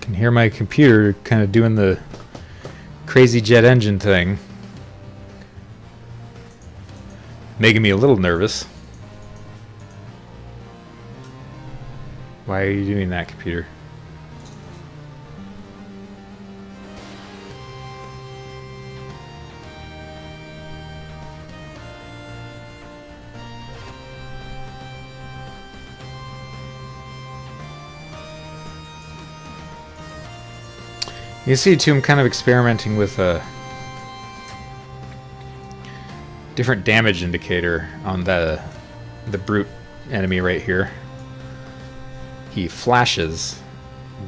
Can hear my computer kind of doing the crazy jet engine thing. Making me a little nervous. Why are you doing that, computer? You see too, I'm kind of experimenting with a different damage indicator on the brute enemy right here. He flashes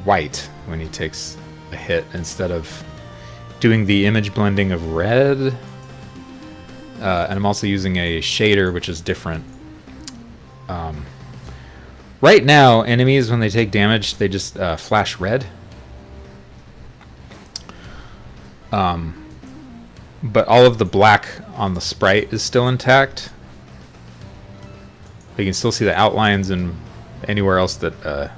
white when he takes a hit instead of doing the image blending of red. And I'm also using a shader which is different. Right now, enemies, when they take damage, they just flash red. But all of the black on the sprite is still intact. You can still see the outlines and anywhere else that...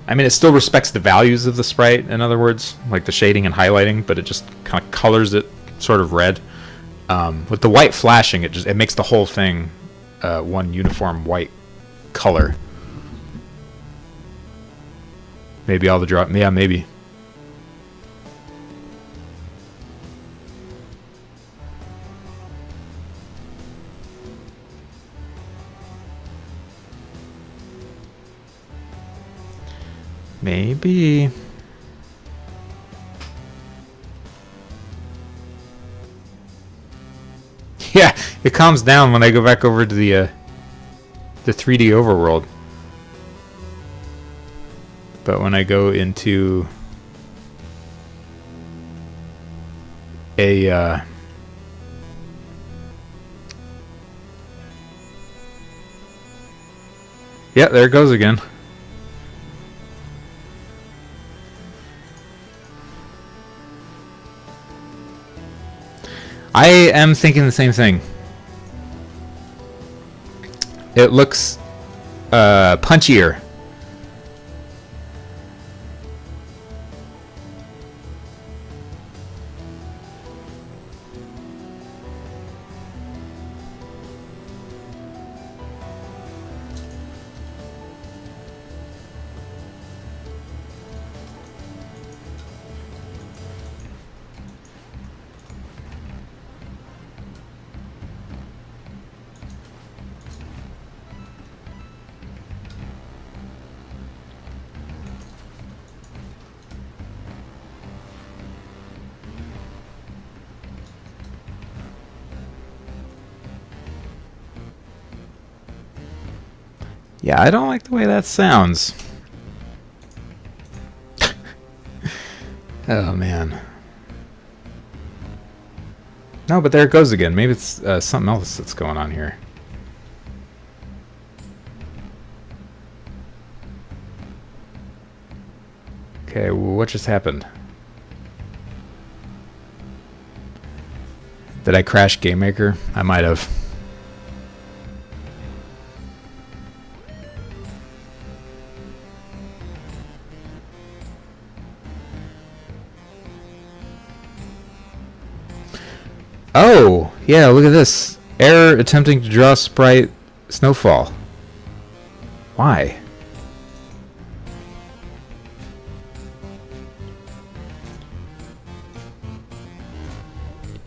I mean, it still respects the values of the sprite, in other words, like the shading and highlighting, but it just kind of colors it sort of red. With the white flashing, it makes the whole thing one uniform white color. Maybe all the drop... Yeah, maybe. Maybe. Yeah, it calms down when I go back over to the 3D overworld. But when I go into a yeah, there it goes again. I am thinking the same thing. It looks punchier. Yeah, I don't like the way that sounds. Oh, man. No, but there it goes again. Maybe it's something else that's going on here. Okay, well, what just happened? Did I crash GameMaker? I might have. Oh, yeah, look at this. Error attempting to draw sprite snowfall. Why?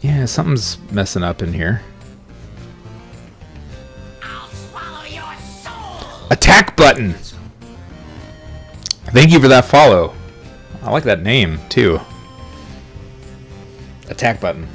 Yeah, something's messing up in here. I'll swallow your soul. Attack button! Thank you for that follow. I like that name, too. Attack button.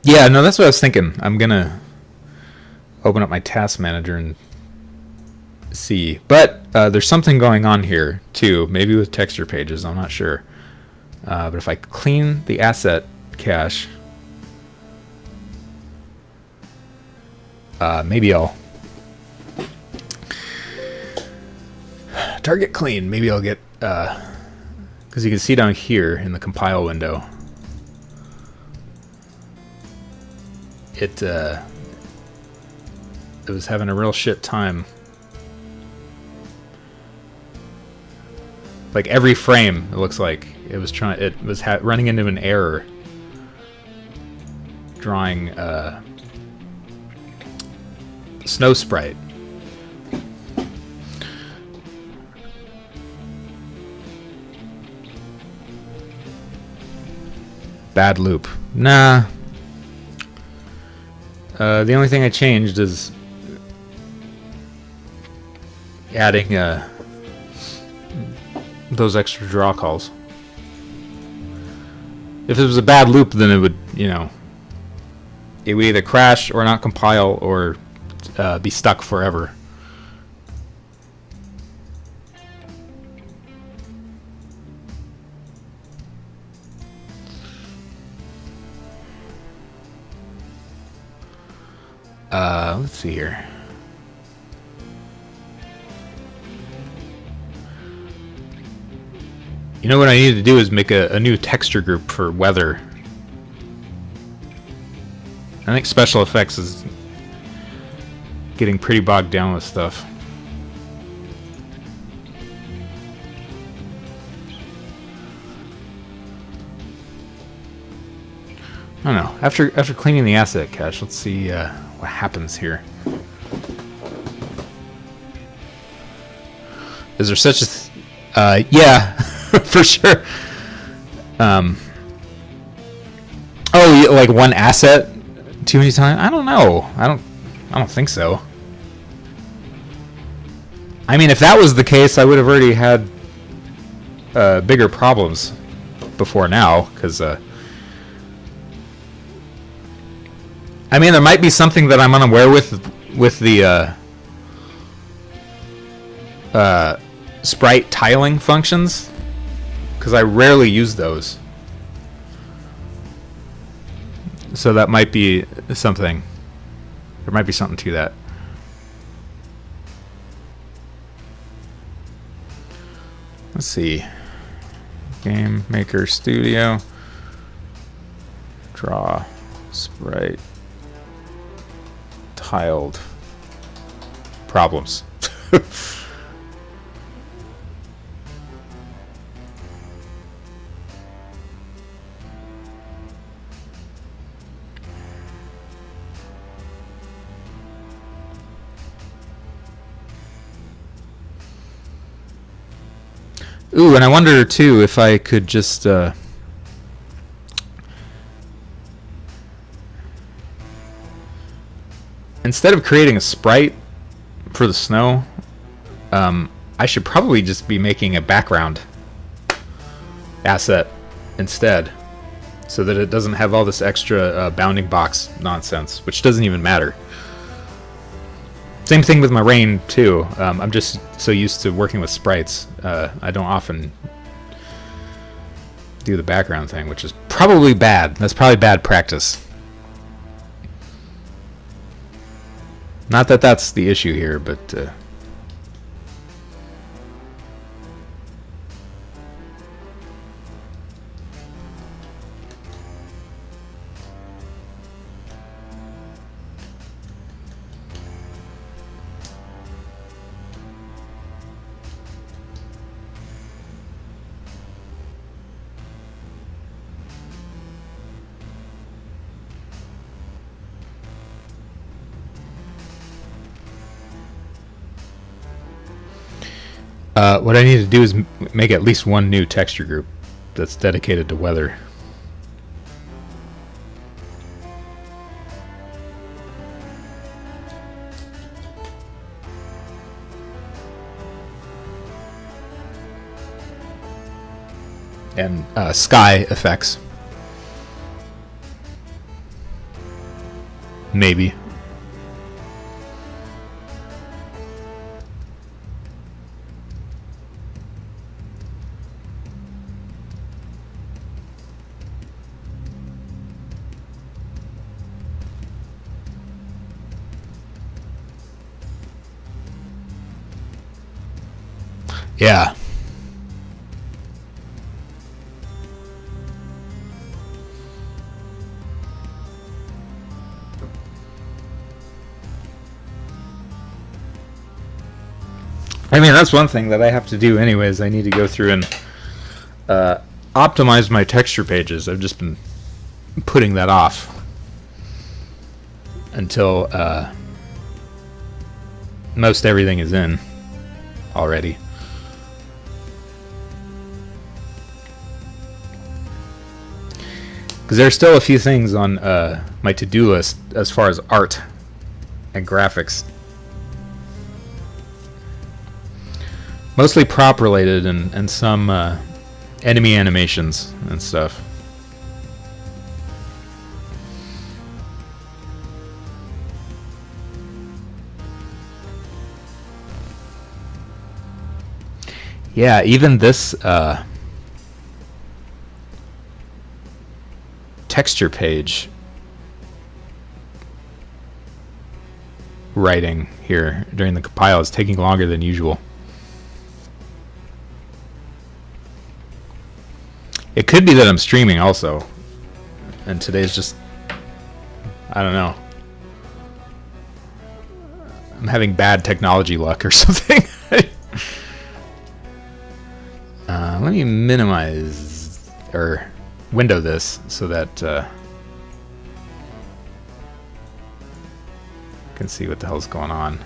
Yeah, no, that's what I was thinking. I'm gonna open up my task manager and see. But there's something going on here, too. Maybe with texture pages, I'm not sure. But if I clean the asset cache, maybe I'll... Target clean. Maybe I'll get... because you can see down here in the compile window, it was having a real shit time. Like every frame, it looks like it was running into an error. drawing Snow Sprite. Bad loop. Nah. The only thing I changed is adding those extra draw calls. If it was a bad loop, then it would, it would either crash or not compile or be stuck forever. Let's see here. What I need to do is make a new texture group for weather. I think special effects is getting pretty bogged down with stuff. I don't know. After cleaning the asset cache, let's see what happens here. Is there such a yeah, for sure. Oh, like one asset too many times? I don't know. I don't think so. I mean, if that was the case, I would have already had bigger problems before now, because I mean, there might be something that I'm unaware with the sprite tiling functions, because I rarely use those. So that might be something. There might be something to that. Let's see. Game Maker Studio. Draw sprite tiled problems. Ooh, and I wonder too if I could just instead of creating a sprite for the snow, I should probably just be making a background asset instead, so that it doesn't have all this extra bounding box nonsense, which doesn't even matter. Same thing with my rain too. I'm just so used to working with sprites. I don't often do the background thing, which is probably bad. That's probably bad practice. Not that that's the issue here, but what I need to do is make at least one new texture group that's dedicated to weather. And sky effects. Maybe. Yeah. I mean, that's one thing that I have to do anyways. I need to go through and optimize my texture pages. I've just been putting that off. until most everything is in already. Because there are still a few things on my to-do list as far as art and graphics. Mostly prop related and some enemy animations and stuff. Yeah, even this texture page writing here during the compile is taking longer than usual. It could be that I'm streaming also, and today's just, I don't know, I'm having bad technology luck or something. Let me minimize or window this so that I can see what the hell's going on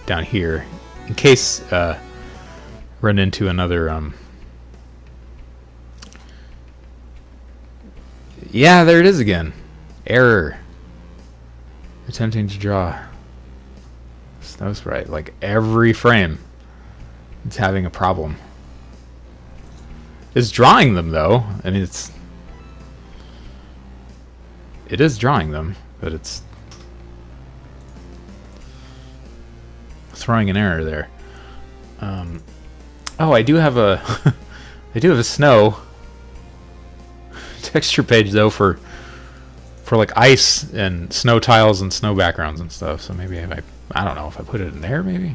down here, in case run into another yeah, there it is again. Error. Attempting to draw. That was right. Like every frame, it's having a problem. It's drawing them though, and it is drawing them, but it's throwing an error there. Oh, I do have a I do have a snow texture page though for like ice and snow tiles and snow backgrounds and stuff. So maybe I don't know if I put it in there, maybe.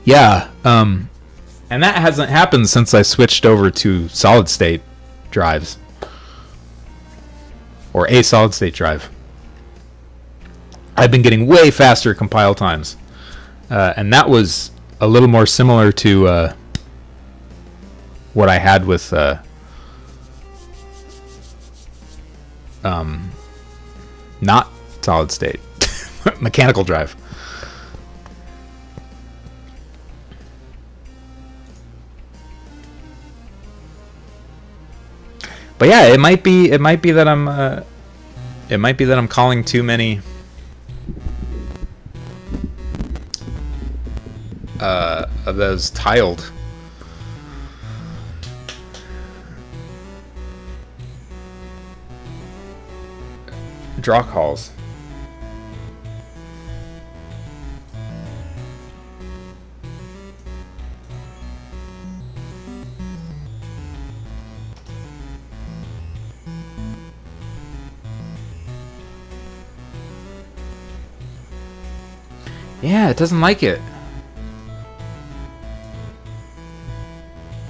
Yeah, and that hasn't happened since I switched over to solid state drives, or a solid state drive. I've been getting way faster compile times, and that was a little more similar to what I had with not solid state mechanical drive. But yeah, it might be that I'm calling too many of those tiled draw calls. Yeah, it doesn't like it.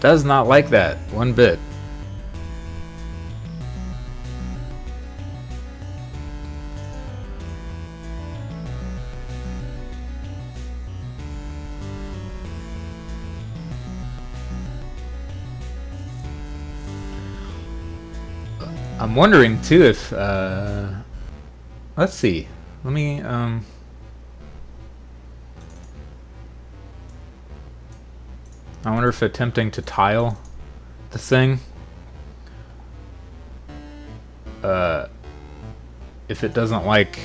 Does not like that one bit. I'm wondering too if let's see. Let me I wonder if attempting to tile the thing, if it doesn't like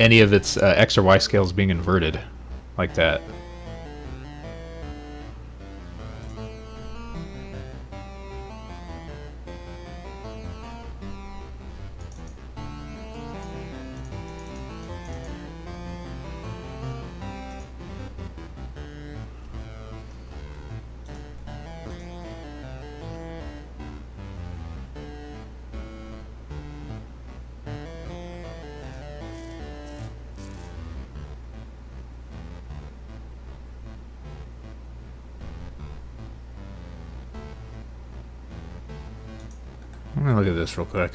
any of its X or Y scales being inverted like that. I'm gonna look at this real quick.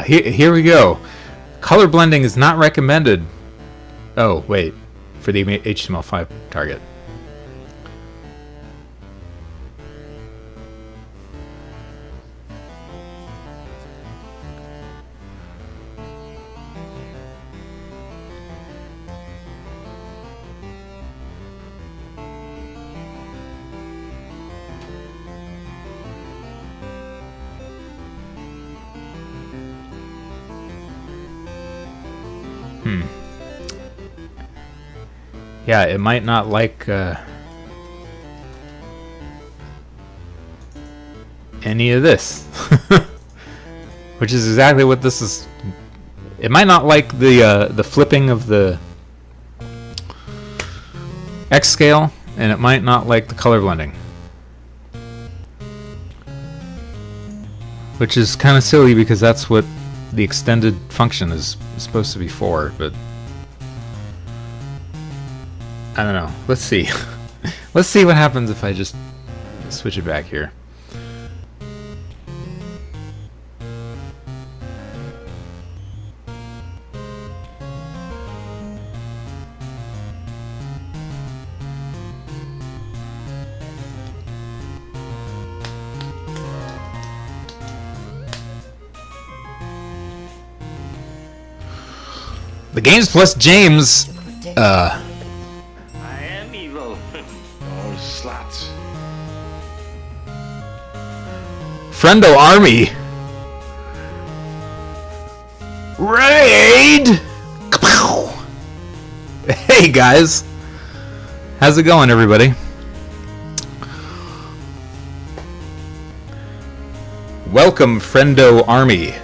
Here we go. Color blending is not recommended. Oh, wait. For the HTML5 target. Yeah, it might not like any of this. Which is exactly what this is. It might not like the flipping of the X scale, and it might not like the color blending. Which is kind of silly because that's what the extended function is supposed to be for, but I don't know. Let's see. Let's see what happens if I just switch it back here. The Games Plus James, I am evil. Oh, slats. Friendo Army, Raid! Kapow! Hey guys, how's it going, everybody? Welcome, Friendo Army.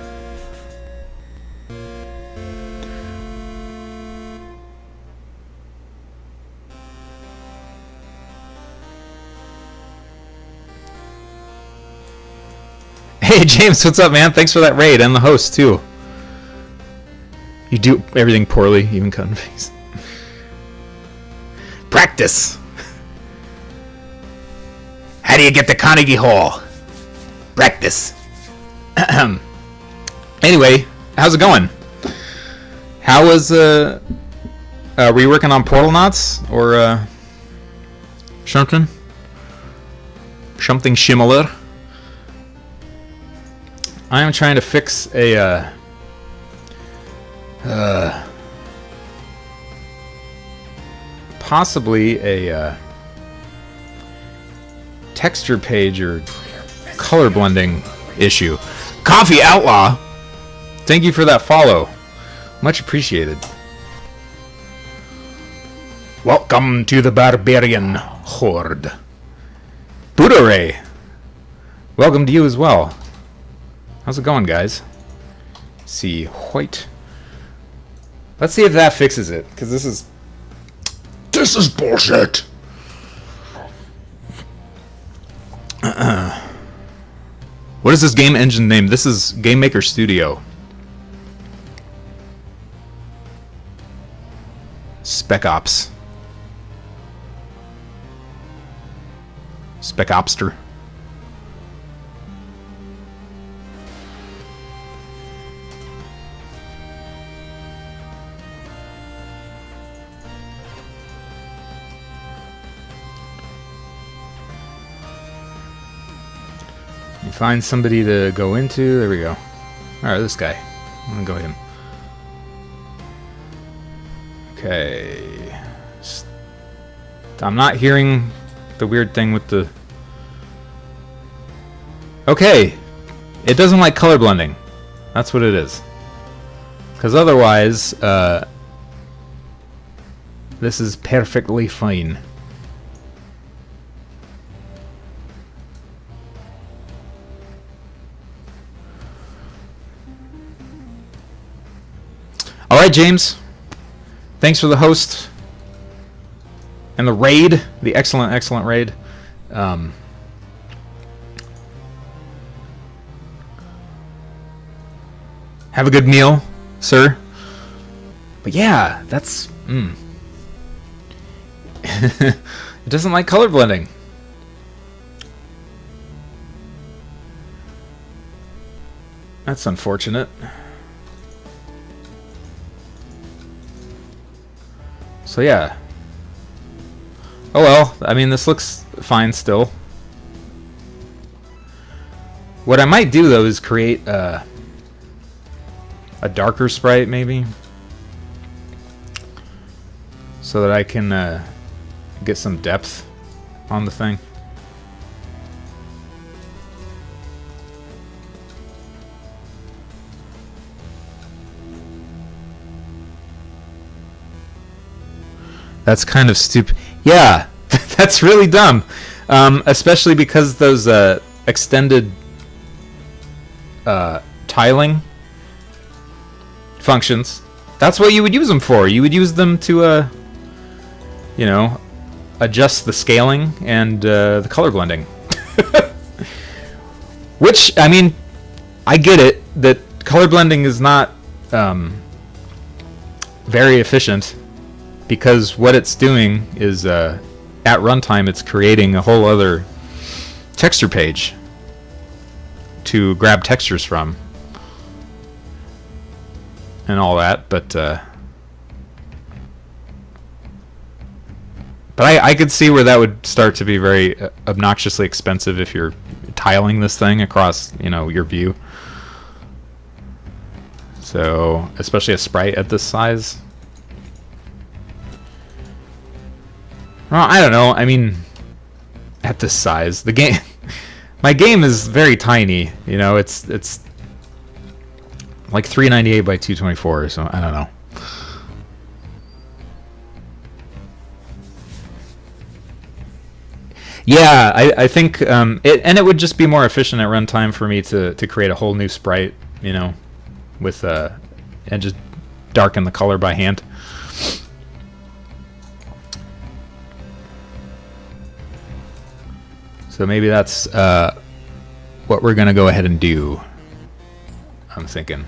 Hey James, what's up, man? Thanks for that raid and the host too. You do everything poorly, even cutting face. Practice. How do you get to Carnegie Hall? Practice. Anyway, how's it going? How was were you working on Portal Knots or something? Something similar? I am trying to fix a possibly a texture page or color blending issue. Coffee Outlaw, thank you for that follow. Much appreciated. Welcome to the Barbarian Horde. Buddha welcome to you as well. How's it going, guys? See, white. Let's see if that fixes it, because this is bullshit. What is this game engine name? This is Game Maker Studio. Spec Ops. Spec Opster. Find somebody to go into. There we go. Alright, this guy. I'm gonna go him. Okay. I'm not hearing the weird thing with the... Okay. It doesn't like color blending. That's what it is. Because otherwise, this is perfectly fine. Alright, James. Thanks for the host. And the raid. The excellent, excellent raid. Have a good meal, sir. But yeah, that's... It doesn't like color blending. That's unfortunate. So yeah. Oh well, I mean, this looks fine still. What I might do though is create a darker sprite maybe, so that I can get some depth on the thing. That's kind of stupid. Yeah, that's really dumb. Especially because those extended tiling functions, that's what you would use them for. You would use them to, you know, adjust the scaling and the color blending. Which, I mean, I get it that color blending is not very efficient, because what it's doing is at runtime it's creating a whole other texture page to grab textures from and all that, but I could see where that would start to be very obnoxiously expensive if you're tiling this thing across, you know, your view. So, especially a sprite at this size. Well, I don't know. I mean, at this size, the game, my game is very tiny. You know, it's like 398 by 224. So I don't know. Yeah, I think it would just be more efficient at runtime for me to create a whole new sprite. You know, with and just darken the color by hand. So maybe that's what we're gonna go ahead and do, I'm thinking.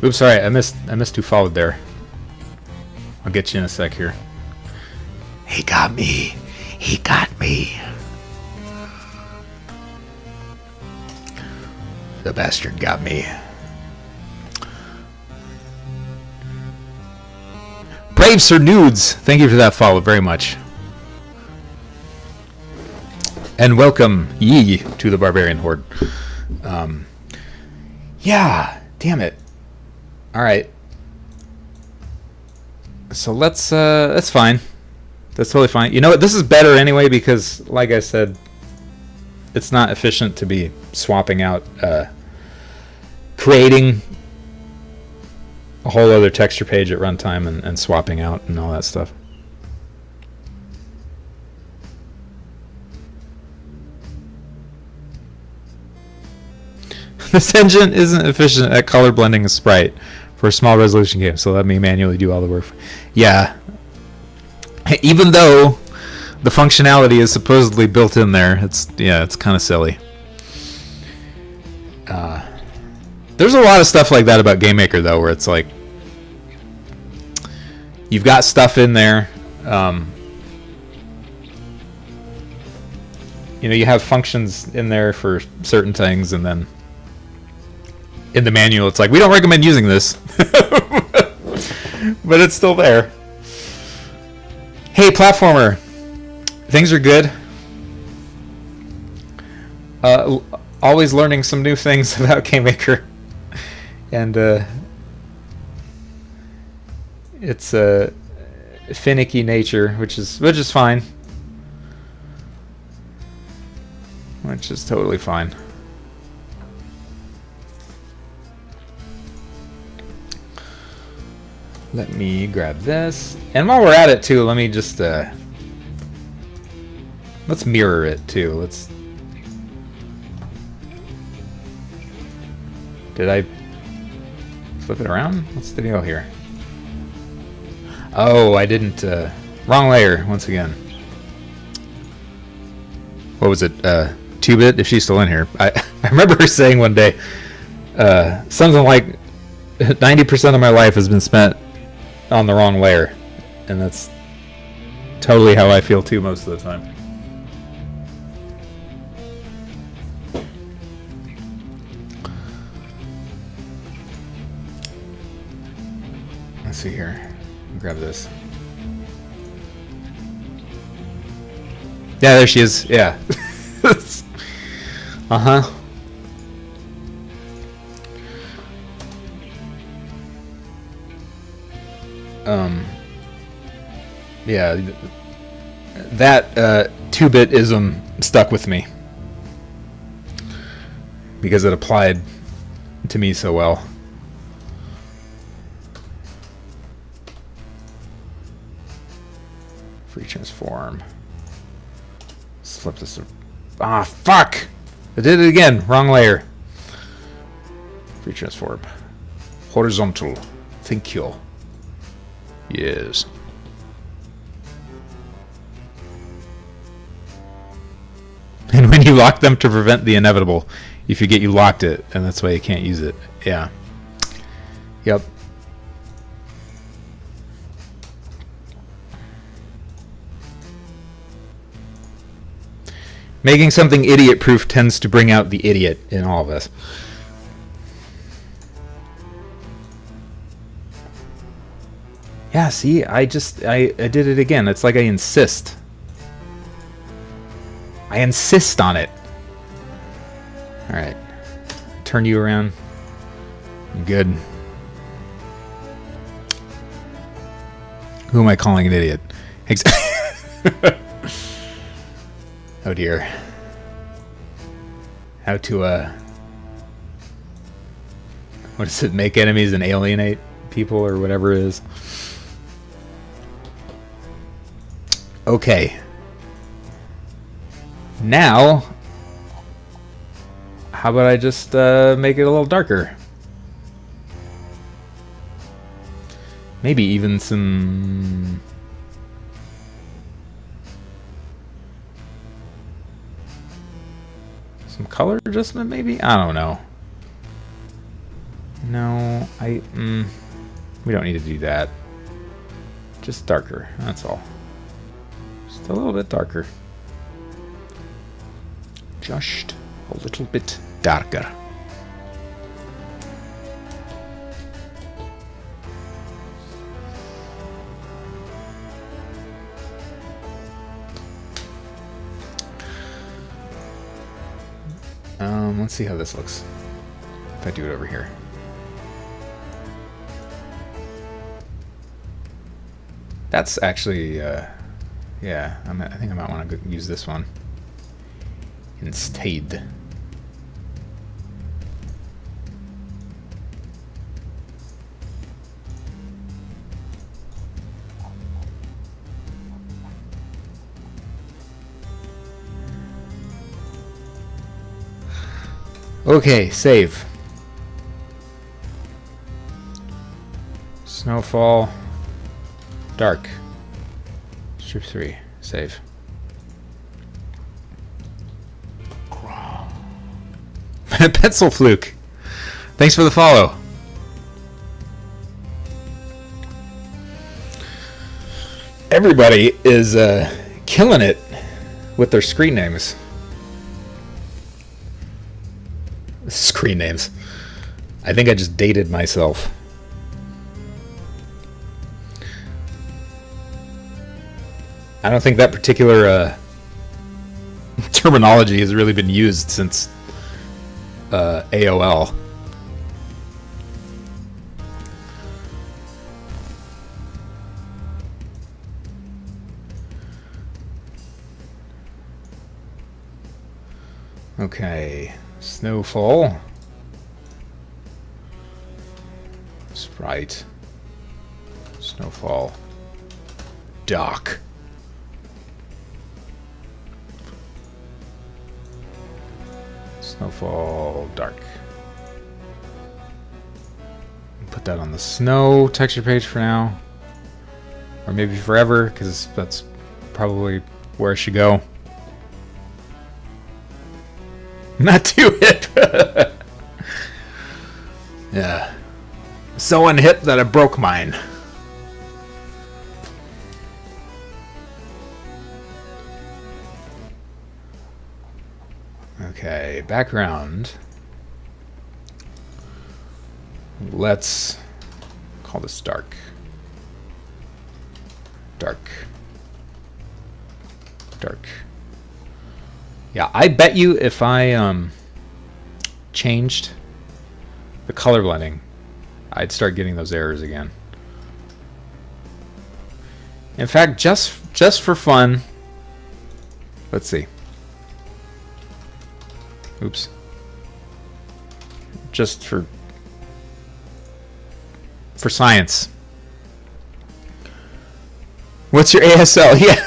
Oops, sorry, I missed who followed there. I'll get you in a sec here. He got me. He got me. The bastard got me. Brave Sir Nudes, thank you for that follow very much. And welcome ye to the Barbarian Horde. Yeah, damn it. All right. So that's fine. That's totally fine. You know what? This is better anyway because, like I said, it's not efficient to be swapping out, creating a whole other texture page at runtime and swapping out and all that stuff. This engine isn't efficient at color blending a sprite for a small resolution game, so let me manually do all the work. Yeah. Even though the functionality is supposedly built in there, it's kind of silly. There's a lot of stuff like that about GameMaker though, where it's like you've got stuff in there. You know, you have functions in there for certain things, and then in the manual it's like, we don't recommend using this. But it's still there. Hey, platformer. Things are good. Always learning some new things about GameMaker. And it's a finicky nature, which is fine. Which is totally fine. Let me grab this. And while we're at it too, let me just let's mirror it too. Did I flip it around? What's the deal here? Oh, I didn't. Wrong layer once again. What was it? 2-bit? If she's still in here. I remember her saying one day something like 90% of my life has been spent on the wrong layer. And that's totally how I feel too most of the time. Let's see here. Grab this. Yeah, there she is. Yeah. Uh-huh. Yeah, that 2-bit-ism stuck with me because it applied to me so well. Free transform. Let's flip this. Ah, fuck! I did it again. Wrong layer. Free transform. Horizontal. Thank you. Yes. And when you lock them to prevent the inevitable, you forget you locked it, and that's why you can't use it. Yeah. Yep. Making something idiot-proof tends to bring out the idiot in all of us. Yeah, see, I did it again. It's like I insist. I insist on it. Alright. Turn you around. Good. Who am I calling an idiot? Oh dear. How to, what is it? Make enemies and alienate people or whatever it is. Okay. Now, how about I just make it a little darker? Maybe even some... some color adjustment, maybe? I don't know. No, we don't need to do that. Just darker, that's all. Just a little bit darker. Just a little bit darker. Let's see how this looks. If I do it over here. That's actually, yeah, I think I might want to use this one instead. Okay, save. Snowfall. Dark. Strip 3. Save. Pencil Fluke. Thanks for the follow. Everybody is killing it with their screen names. Screen names. I think I just dated myself. I don't think that particular terminology has really been used since AOL. Okay, Snowfall. Sprite. Snowfall. Dark. Snowfall. Dark. that on the snow texture page for now. Or maybe forever, because that's probably where I should go. Not too hip. Yeah. So unhip that I broke mine. Okay, background. Let's call this dark. Dark. Dark. Yeah, I bet you if I changed the color blending, I'd start getting those errors again. In fact, just for fun, let's see. Oops. Just for science. What's your ASL? Yeah.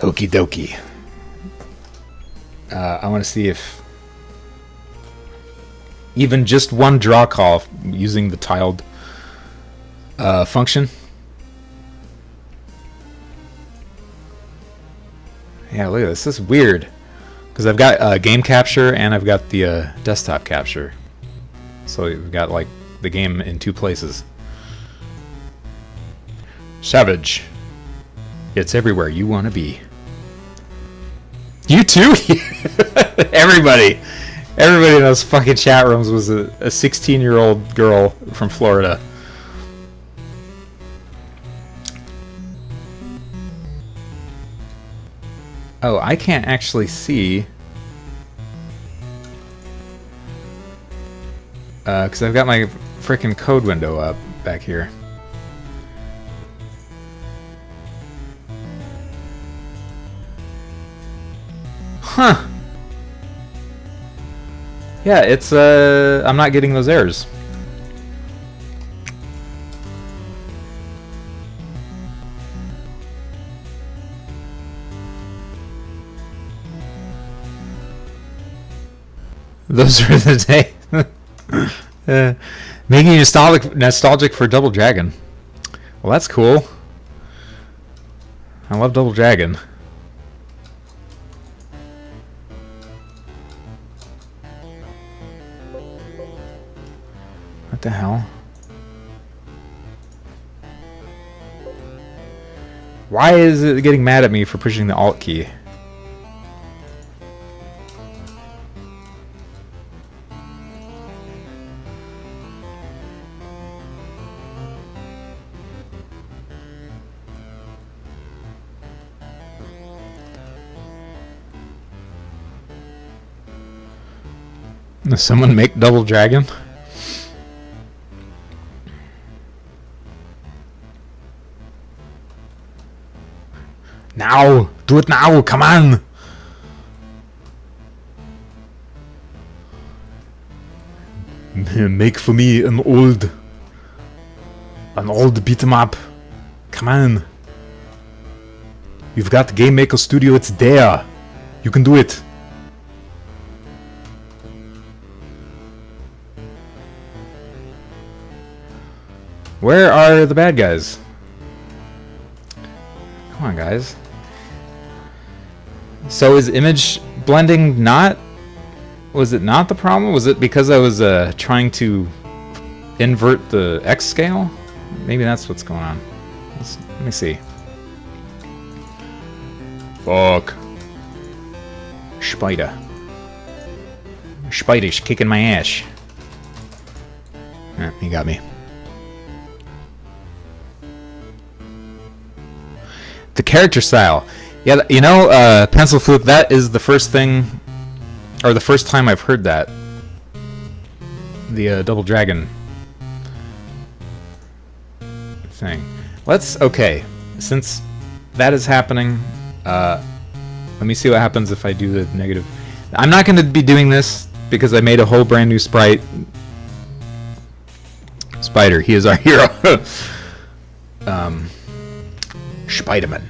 Okie dokie. I want to see if even just one draw call using the tiled function. Yeah, look at this. This is weird because I've got game capture and I've got the desktop capture. So we've got like the game in two places. Savage. It's everywhere you want to be. You too? Everybody in those fucking chat rooms was a 16-year-old girl from Florida. Oh, I can't actually see. Because I've got my frickin' code window up back here. Huh. Yeah, it's I'm not getting those errors. Those are the days. Making you nostalgic for Double Dragon. Well, that's cool. I love Double Dragon. What the hell? Why is it getting mad at me for pushing the Alt key? Does someone make Double Dragon? Now! Do it now! Come on! Make for me an old beat 'em up. Come on! You've got Game Maker Studio, it's there! You can do it! Where are the bad guys? Come on, guys. So is image blending not... Was it not the problem? Was it because I was trying to invert the X scale? Maybe that's what's going on. Let me see. Fuck. Spider. Spider's kicking my ass. He got me. The character style. Yeah, you know, Pencil Flute, that is the first thing, or the first time I've heard that. The Double Dragon thing. Okay, since that is happening. Let me see what happens if I do the negative. I'm not going to be doing this because I made a whole brand new sprite. Spider, he is our hero. Spiderman.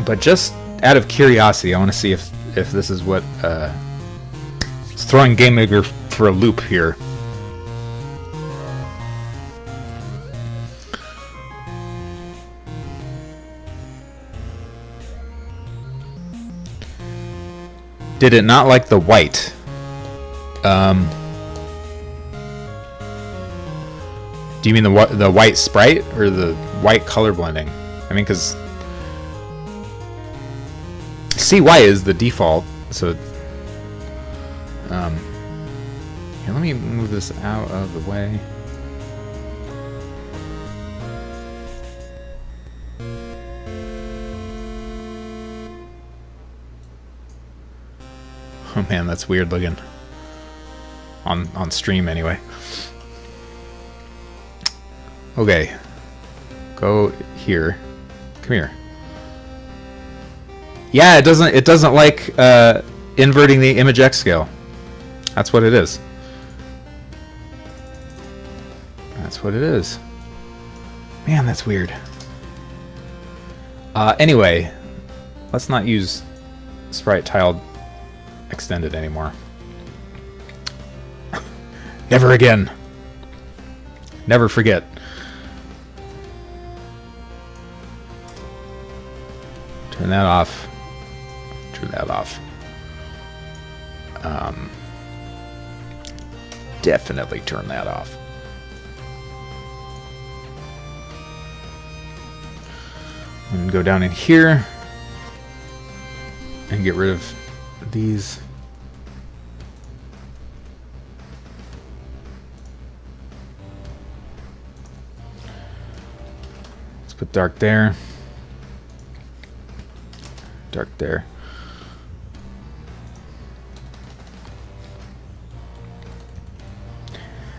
But just out of curiosity, I want to see if this is what it's throwing GameMaker for a loop here. Did it not like the white? Do you mean the white sprite or the white color blending? I mean, because CY is the default, so here, let me move this out of the way. Oh man, that's weird looking. On stream anyway. Okay. Go here. Come here. Yeah, it doesn't like inverting the image X scale. That's what it is. That's what it is. Man, that's weird. Anyway, let's not use sprite tiled extended anymore. Never again. Never forget. Turn that off. Turn that off. Definitely turn that off. And go down in here and get rid of these. Let's put dark there. Dark there.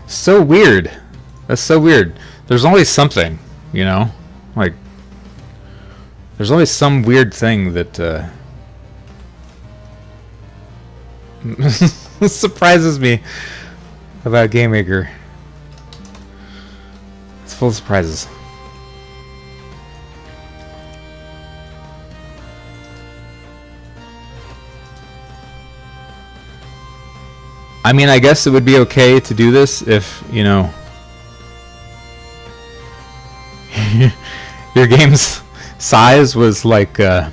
So weird. That's so weird. There's always something, you know? Like, there's always some weird thing that surprises me about GameMaker. It's full of surprises. I mean, I guess it would be okay to do this if, you know, your game's size was like, you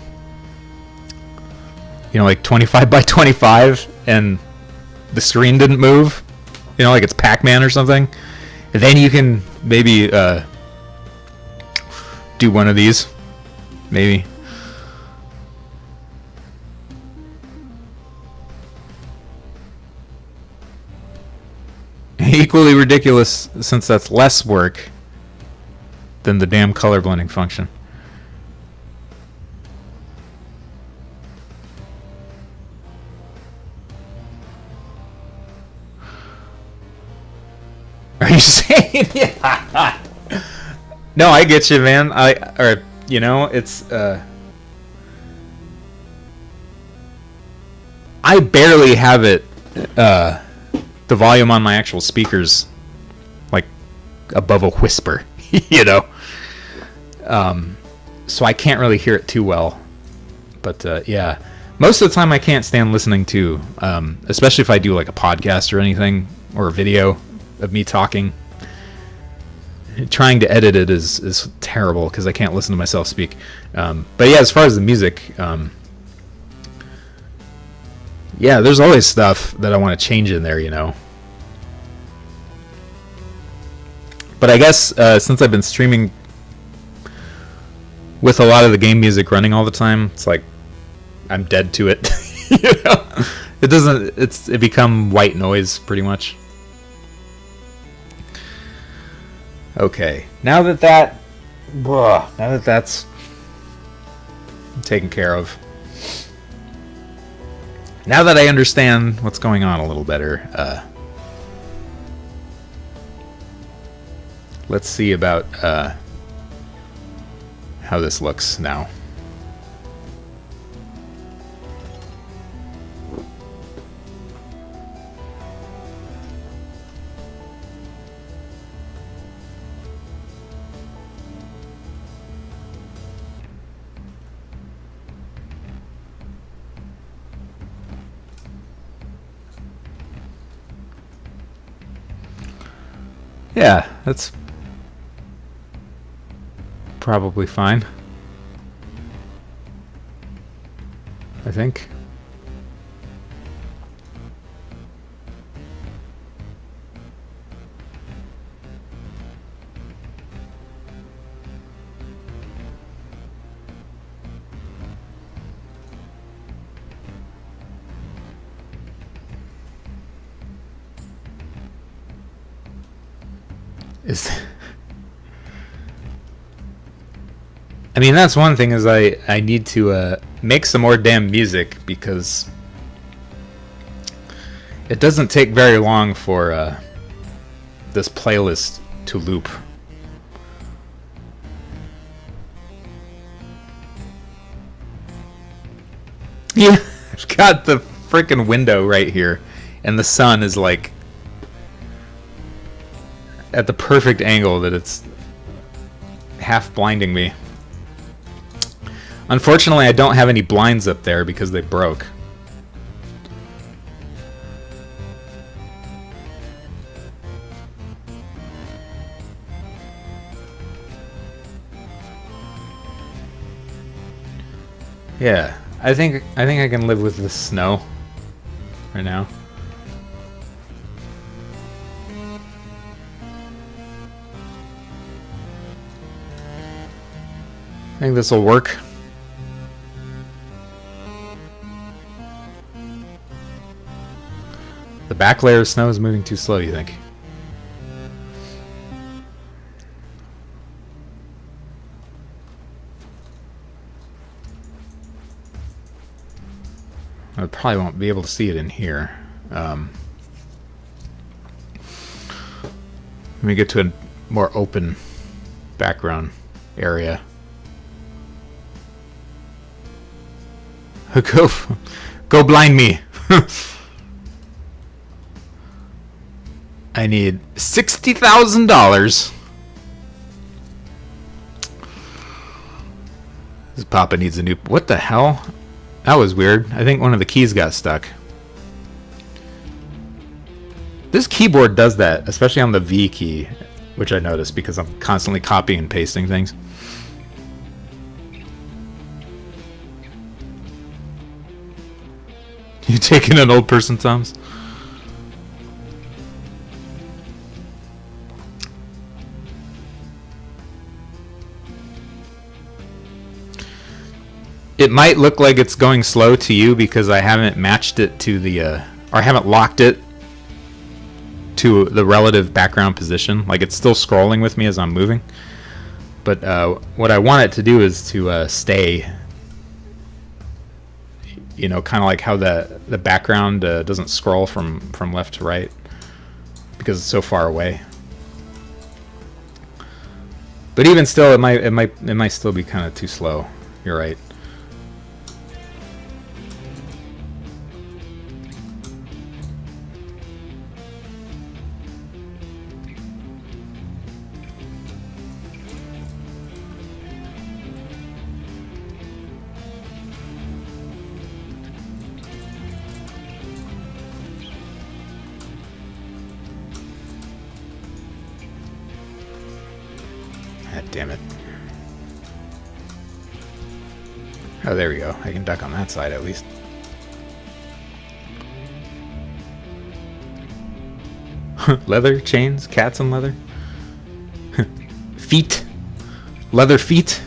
know, like 25 by 25 and the screen didn't move, you know, like it's Pac-Man or something. And then you can maybe do one of these, maybe. Equally ridiculous, since that's less work than the damn color blending function. Are you saying? Yeah. No, I get you, man. You know, it's I barely have it the volume on my actual speakers like above a whisper, you know. So I can't really hear it too well. But yeah, most of the time I can't stand listening to, especially if I do like a podcast or anything, or a video of me talking. Trying to edit it is terrible because I can't listen to myself speak. But yeah, as far as the music, yeah, there's always stuff that I want to change in there, you know. But I guess since I've been streaming with a lot of the game music running all the time, it's like I'm dead to it. You know? It become white noise pretty much. Okay, now that that's taken care of. Now that I understand what's going on a little better, Let's see about how this looks now. Yeah, that's probably fine. I think. I mean, that's one thing, is I need to make some more damn music, because it doesn't take very long for this playlist to loop. Yeah, I've got the freaking window right here, and the sun is like at the perfect angle that it's half blinding me. Unfortunately, I don't have any blinds up there because they broke. Yeah, I think I can live with the snow right now. I think this will work. The back layer of snow is moving too slow, you think? I probably won't be able to see it in here. Let me get to a more open background area. Go blind me. I need $60,000. This Papa needs a new... What the hell? That was weird. I think one of the keys got stuck. This keyboard does that, especially on the V key, which I noticed because I'm constantly copying and pasting things. You taking an old person, thumbs? It might look like it's going slow to you because I haven't matched it to the, or I haven't locked it to the relative background position. Like, it's still scrolling with me as I'm moving. But what I want it to do is to stay, you know, kind of like how the background doesn't scroll from left to right because it's so far away. But even still, it might still be kind of too slow. You're right. Damn it. Oh, there we go. I can duck on that side at least. Leather, chains, cats and leather. Feet. Leather feet.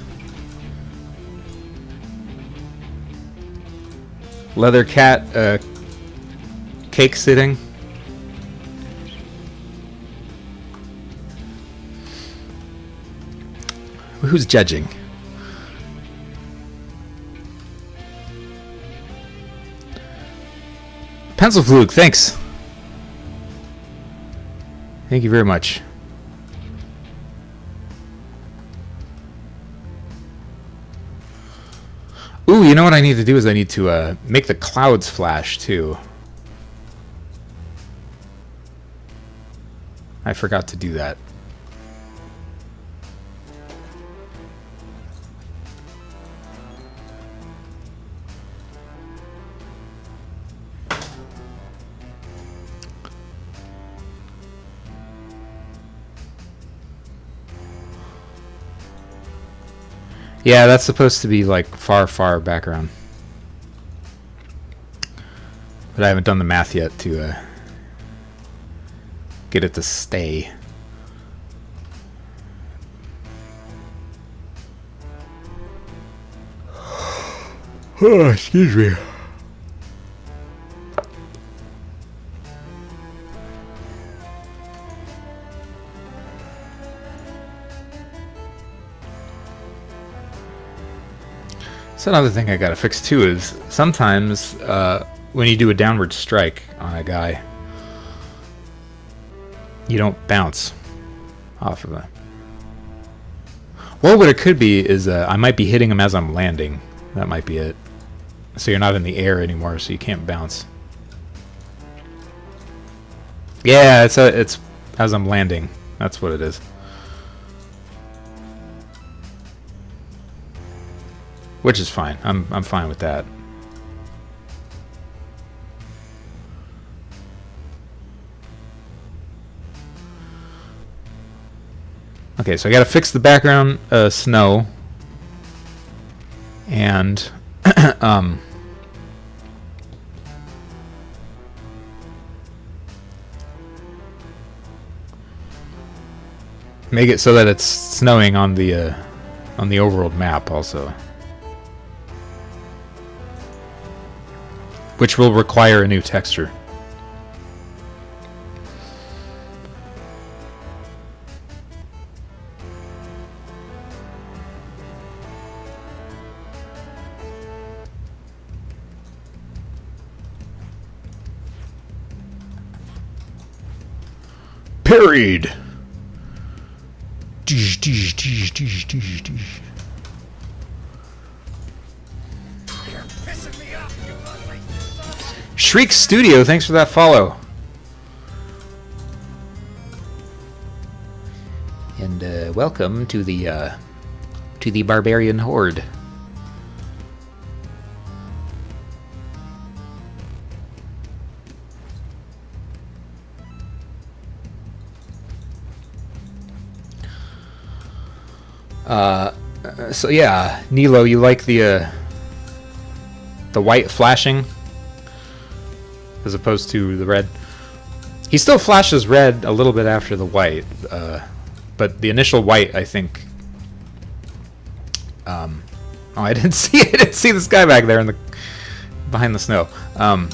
Leather cat, cake sitting. Who's judging? Pencil Fluke, thanks. Thank you very much. Ooh, you know what I need to do is I need to make the clouds flash too. I forgot to do that. Yeah, that's supposed to be like far, far background. But I haven't done the math yet to get it to stay. Oh, excuse me. So another thing I gotta fix too is sometimes when you do a downward strike on a guy, you don't bounce off of it. Well, what it could be is I might be hitting him as I'm landing. That might be it. So you're not in the air anymore, so you can't bounce. Yeah, it's as I'm landing. That's what it is. Which is fine. I'm fine with that. Okay, so I gotta fix the background snow and make it so that it's snowing on the overworld map also. Which will require a new texture. Parried. Shriek Studio, thanks for that follow. And welcome to the Barbarian Horde. So yeah, Nilo, you like the white flashing as opposed to the red? He still flashes red a little bit after the white, but the initial white, I think. Oh, I didn't see this guy back there behind the snow. Yeah,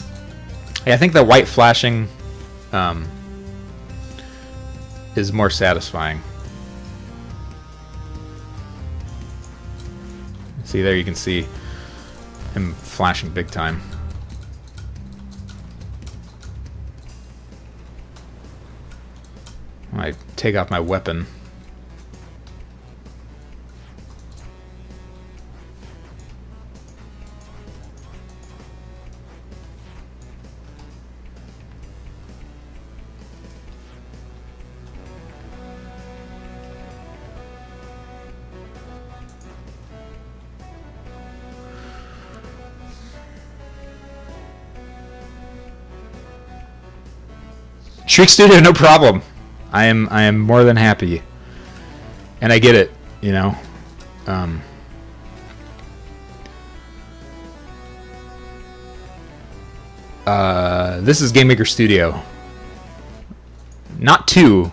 I think the white flashing is more satisfying. See, there you can see him flashing big time. I take off my weapon. Shriek Studio, no problem. I am more than happy, and I get it, you know. This is Game Maker Studio, not 2.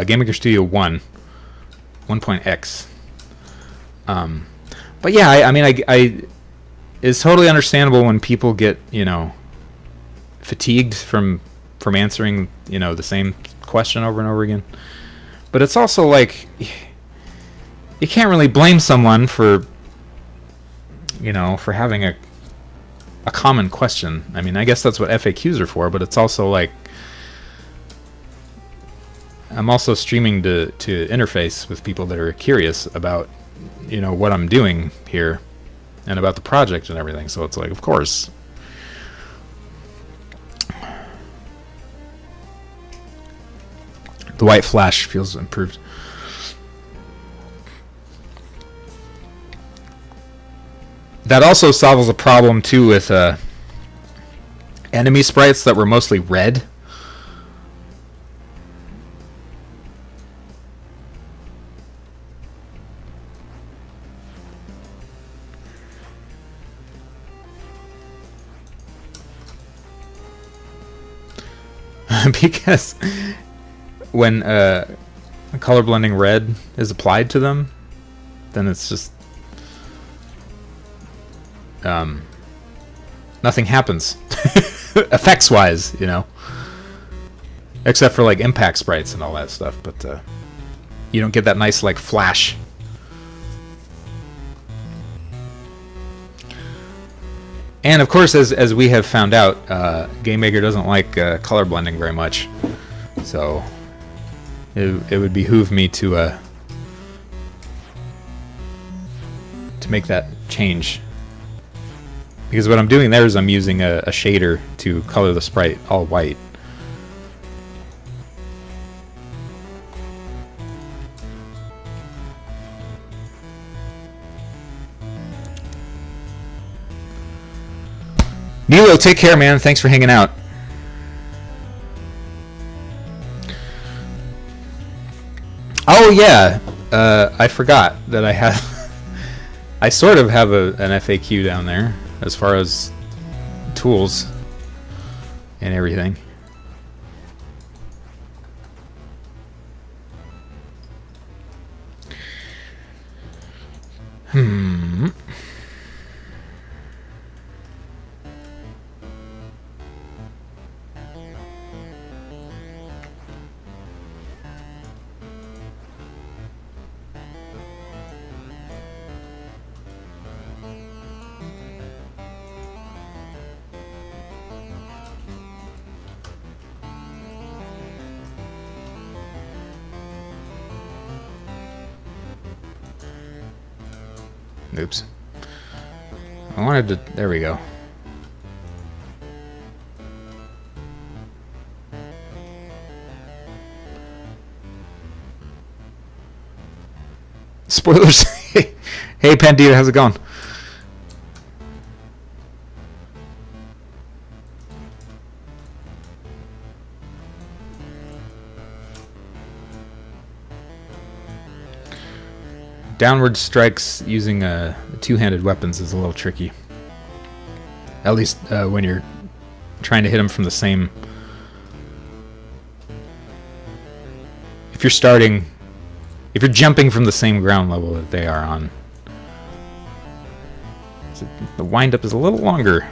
Game Maker Studio 1, 1.x. But yeah, I mean, I it's totally understandable when people get, you know, fatigued from answering, you know, the same question over and over again. But it's also like, you can't really blame someone for, you know, for having a common question. I mean, I guess that's what FAQs are for, but it's also like, I'm also streaming to interface with people that are curious about, you know, what I'm doing here. and about the project and everything. So it's like, of course. The white flash feels improved. That also solves a problem too with enemy sprites that were mostly red. Because when color blending red is applied to them, then it's just nothing happens effects wise, you know, except for like impact sprites and all that stuff, but you don't get that nice like flash. And of course, as we have found out, GameMaker doesn't like color blending very much, so it would behoove me to make that change. Because what I'm doing there is I'm using a shader to color the sprite all white. Nilo, take care, man. Thanks for hanging out. Oh yeah, I forgot that I have. I sort of have an FAQ down there as far as tools and everything. Oops. I wanted to... There we go. Spoilers. Hey, Pandita, how's it going? Downward strikes using two-handed weapons is a little tricky. At least when you're trying to hit them from the same... If you're jumping from the same ground level that they are on. So the wind-up is a little longer.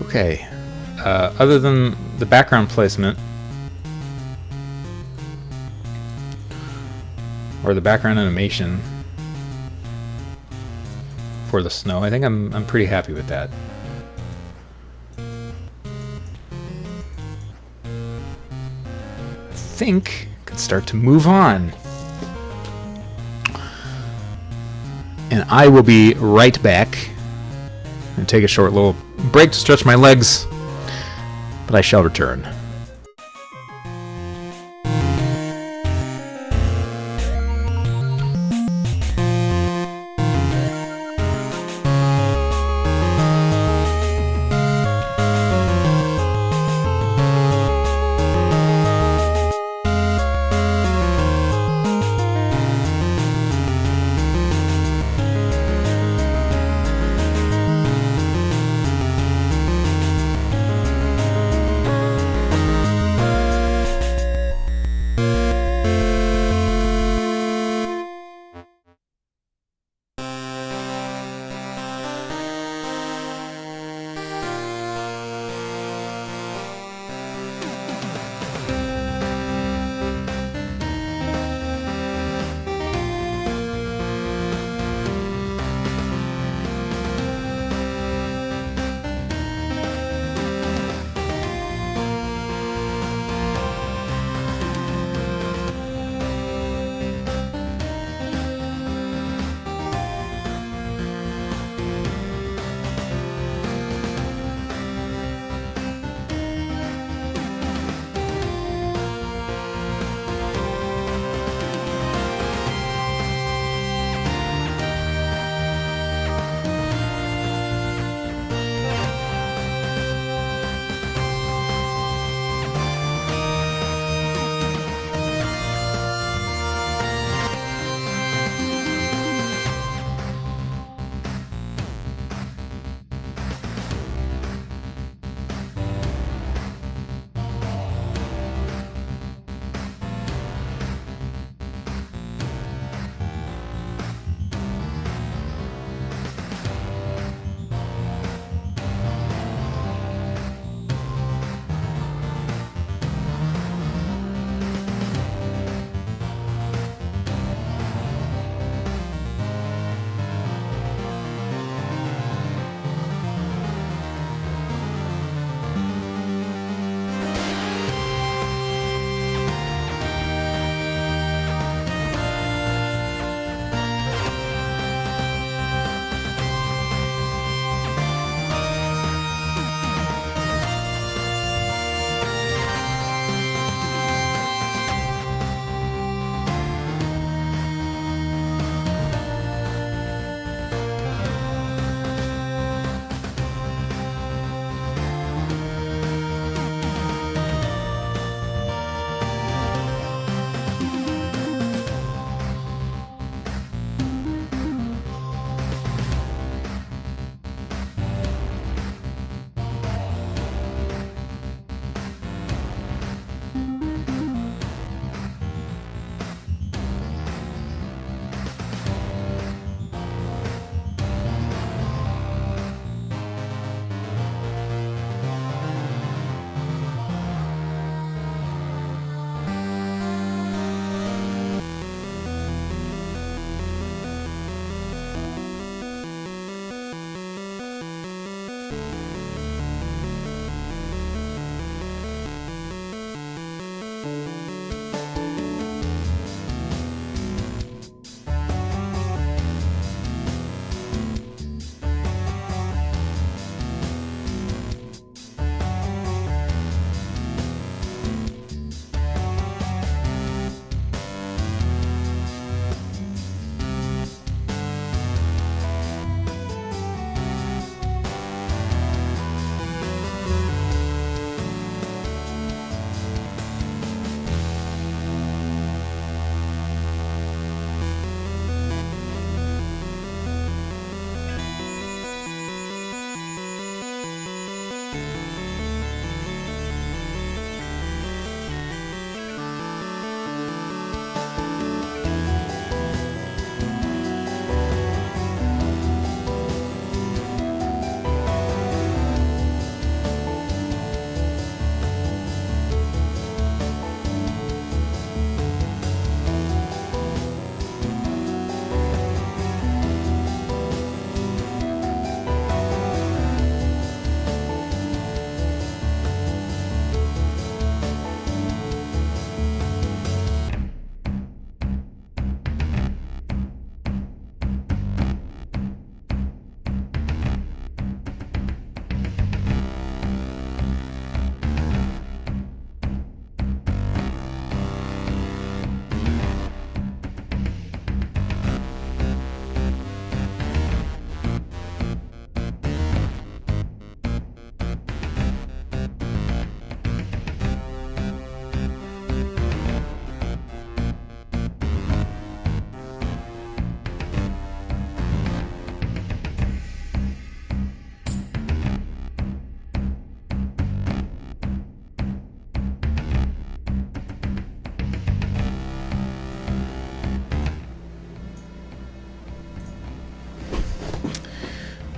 Okay, other than the background placement or the background animation for the snow, I think I'm pretty happy with that. I think I could start to move on. And I will be right back and take a short little break to stretch my legs, but I shall return.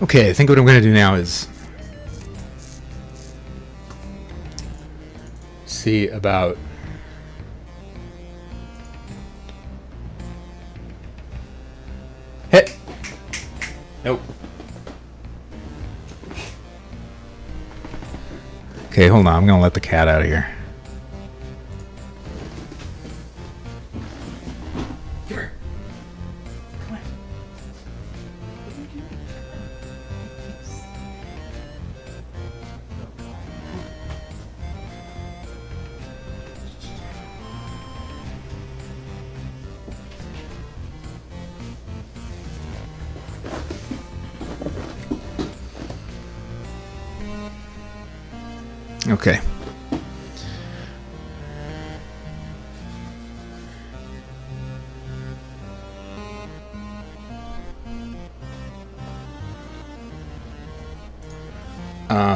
Okay, I think what I'm going to do now is see about hey. Nope. Okay, hold on. I'm going to let the cat out of here. Come here. Come on. Okay.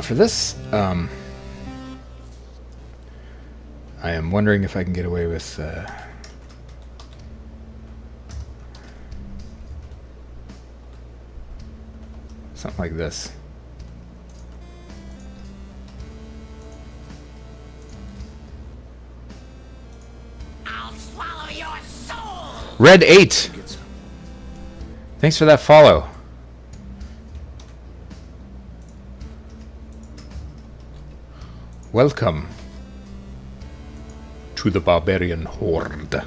For this, I am wondering if I can get away with something like this. I'll swallow your soul. Red 8. Thanks for that follow. Welcome to the Barbarian Horde.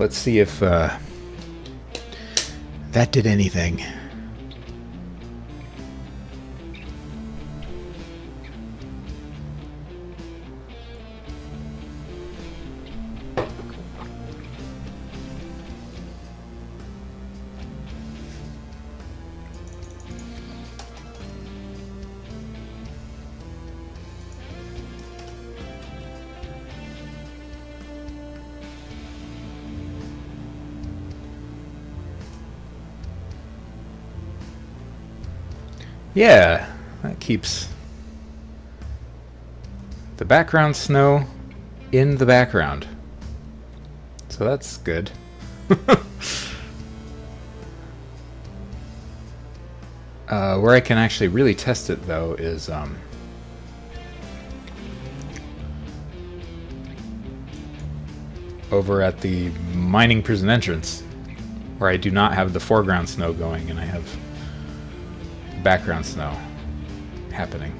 Let's see if that did anything. Yeah, that keeps the background snow in the background. So that's good. Where I can actually really test it though is over at the mining prison entrance, where I do not have the foreground snow going and I have background snow happening.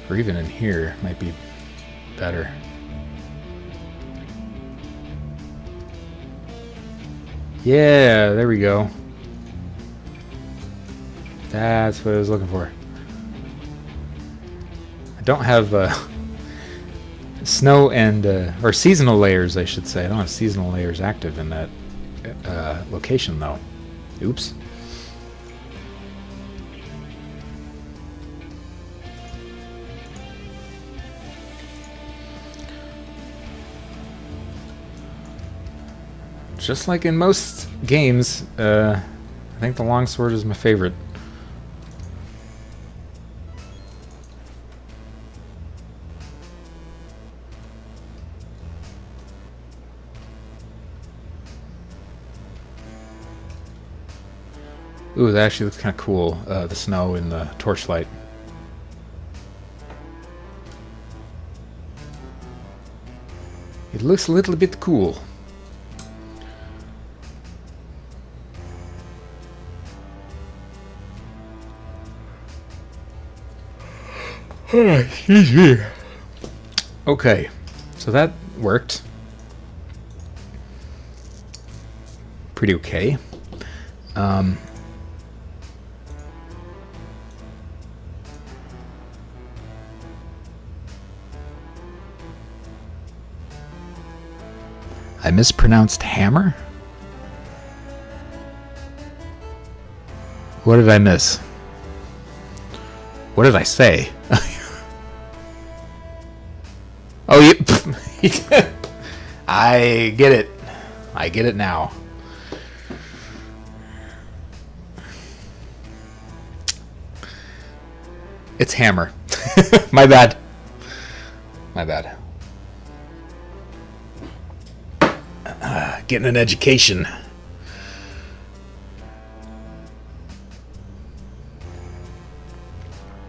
Or even in here might be better. Yeah, there we go. That's what I was looking for. I don't have snow and or seasonal layers, I should say. I don't have seasonal layers active in that location though. Oops. Just like in most games, I think the longsword is my favorite. Ooh, that actually looks kind of cool, the snow in the torchlight. It looks a little bit cool. Excuse me. Okay, so that worked. Pretty okay. I mispronounced hammer? What did I miss? What did I say? Oh, you... I get it. I get it now. It's hammer. My bad. My bad. Getting an education.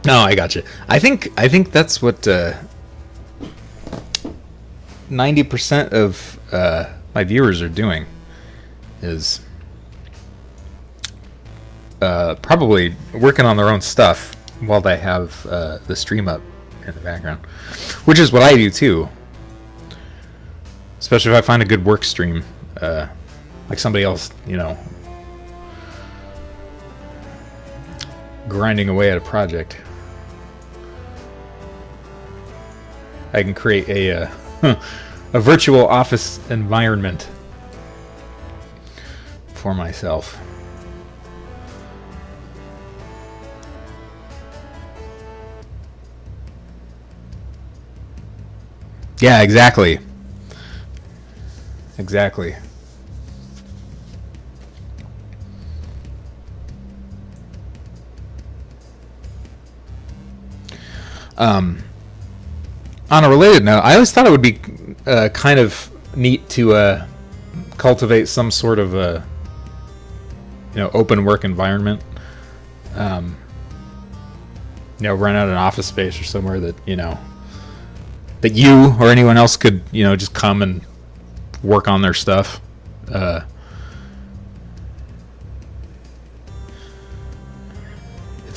No, I got you. I think that's what 90% of my viewers are doing is probably working on their own stuff while they have the stream up in the background, which is what I do too. Especially if I find a good work stream, like somebody else, you know, grinding away at a project. I can create a virtual office environment for myself. Yeah, exactly. Exactly. On a related note, I always thought it would be kind of neat to cultivate some sort of a, you know, open work environment. You know, rent out an office space or somewhere that, you know, that you or anyone else could, you know, just come and work on their stuff. If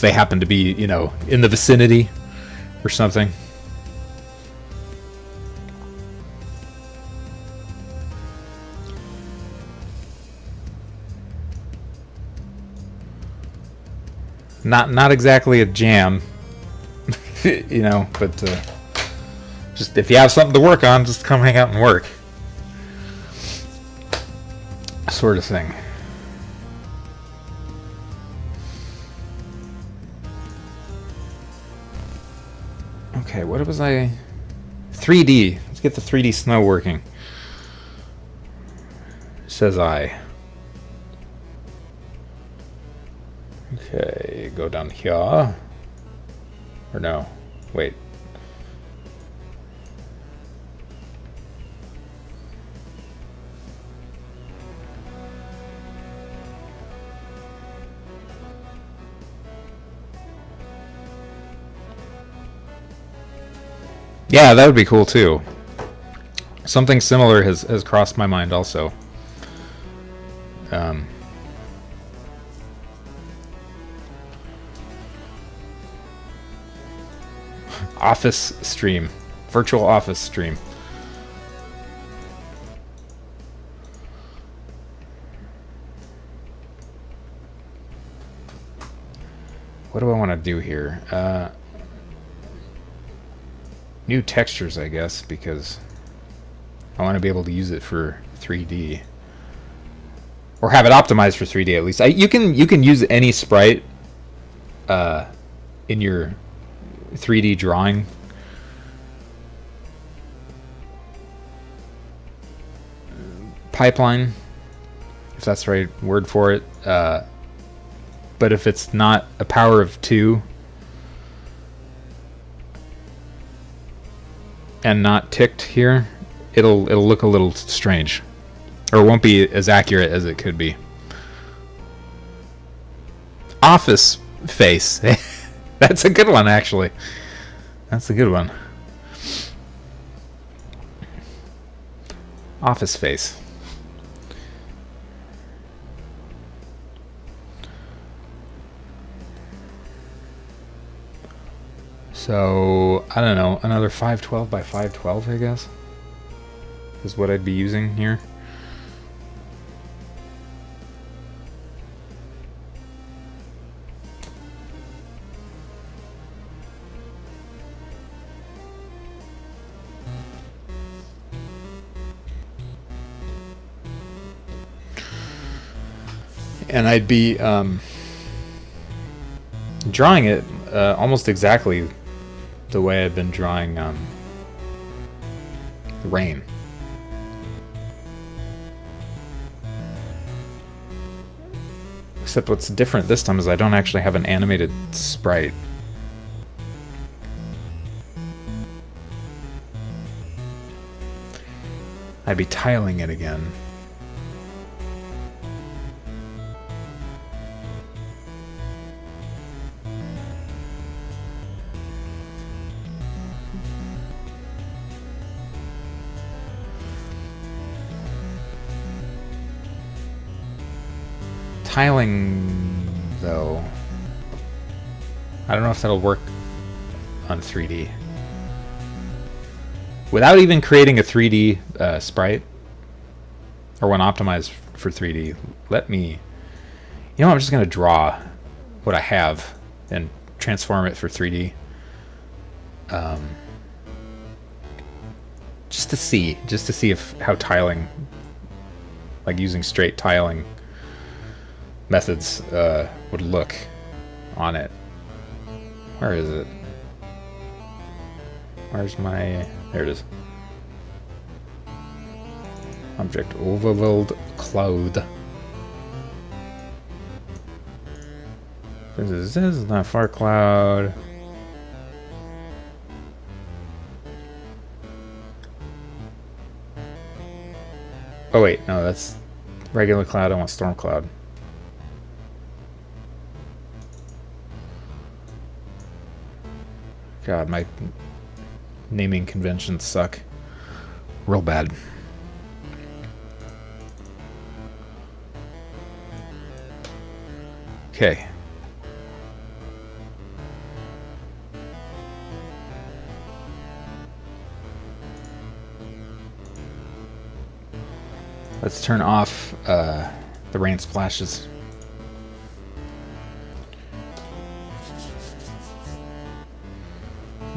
they happen to be, you know, in the vicinity or something. Not exactly a jam, you know, but just if you have something to work on, just come hang out and work. Sort of thing. Okay, what was I... 3D. Let's get the 3D snow working. Says I. Okay, go down here. Or no, wait. Yeah, that would be cool too. Something similar has crossed my mind also. Office stream. Virtual office stream. What do I want to do here? New textures, I guess, because I want to be able to use it for 3D. Or have it optimized for 3D at least. You can use any sprite in your 3D drawing. Pipeline, if that's the right word for it. But if it's not a power of 2 and not ticked here, it'll look a little strange, or won't be as accurate as it could be. Office face. That's a good one, actually. That's a good one. Office face. So, I don't know, another 512 by 512, I guess, is what I'd be using here. And I'd be drawing it almost exactly the way I've been drawing rain. Except what's different this time is I don't actually have an animated sprite. I'd be tiling it again. Tiling, though, I don't know if that'll work on 3D. Without even creating a 3D sprite, or one optimized for 3D, let me... You know, I'm just going to draw what I have and transform it for 3D. Just to see if how tiling, like using straight tiling methods would look on it. Where is it? Where's my... There it is. Object overworld cloud. This is not far cloud. Oh wait, no, that's regular cloud. I want storm cloud. God, my naming conventions suck. Real bad. Okay. Let's turn off the rain splashes.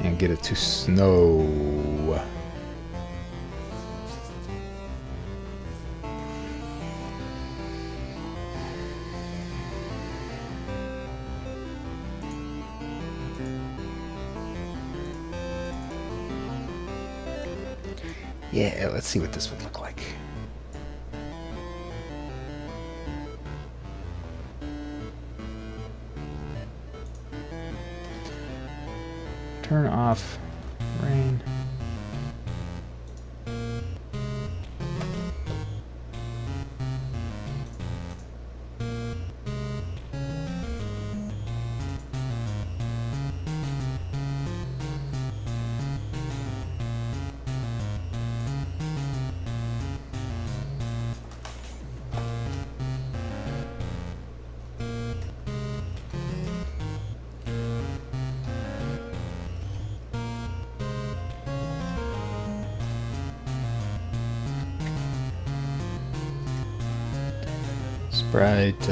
And get it to snow. Yeah, let's see what this would look like. Turn off rain. Sprite,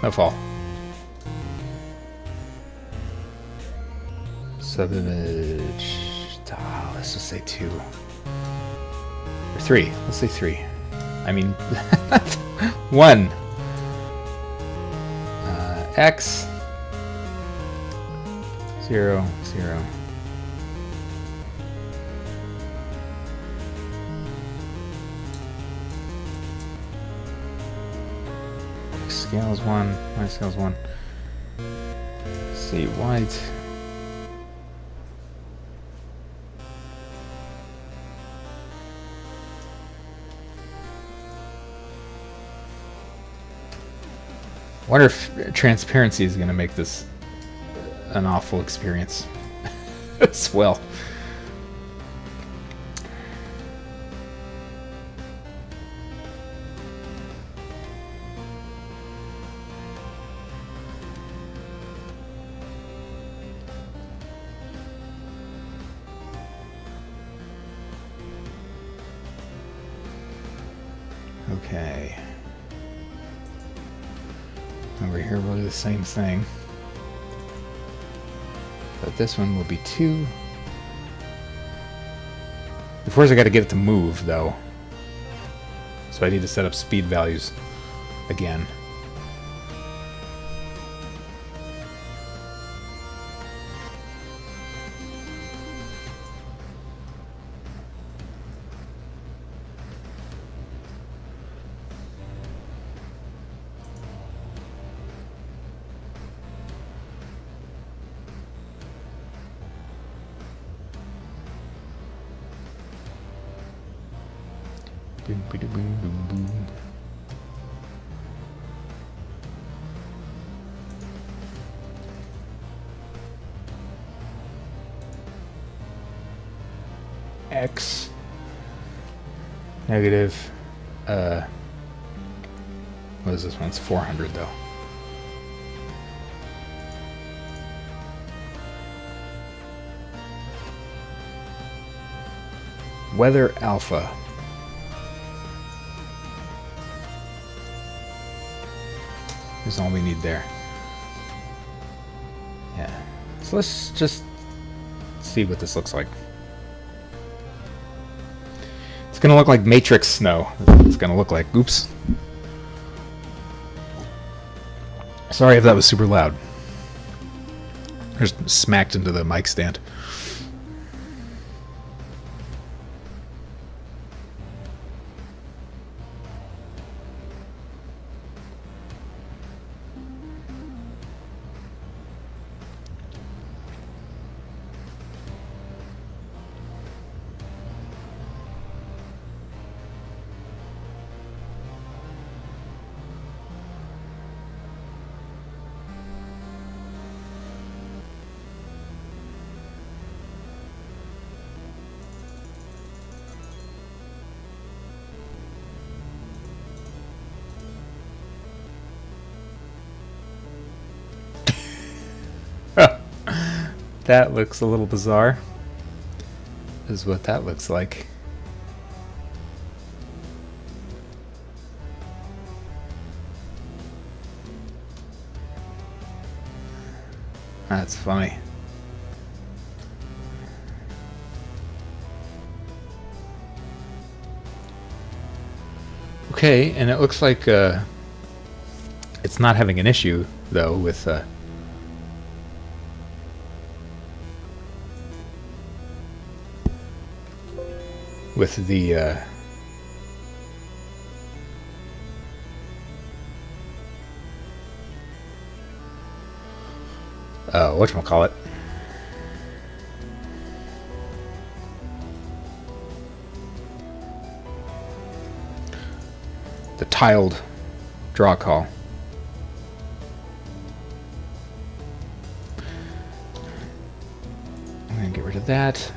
Snowfall. Subimage. Let's just say 2. Or 3. Let's say 3. I mean, 1. X. 0, 0. Scale is 1. My scale is 1. See white. I wonder if transparency is going to make this an awful experience as well. Okay. Over here we'll do the same thing. But this one will be 2. Of course I gotta get it to move though. So I need to set up speed values again. Boom, boom, boom, boom, boom. X negative what is this one? It's 400 though. Weather alpha. Is all we need there. Yeah. So let's just see what this looks like. It's gonna look like Matrix snow. It's gonna look like. Oops. Sorry if that was super loud. I just smacked into the mic stand. That looks a little bizarre. Is what that looks like. That's funny. Okay, and it looks like it's not having an issue though with the whatchamacallit. The tiled draw call. I'm gonna get rid of that.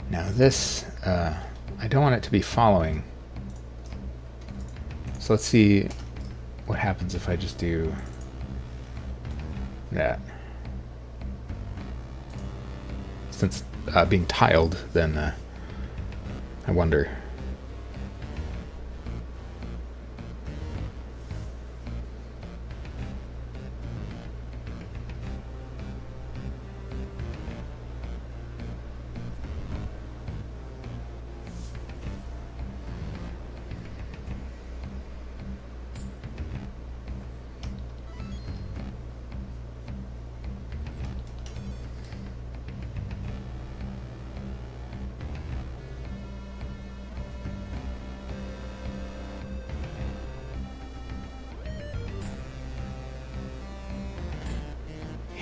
Now this, I don't want it to be following. So let's see what happens if I just do that. Since being tiled, then I wonder.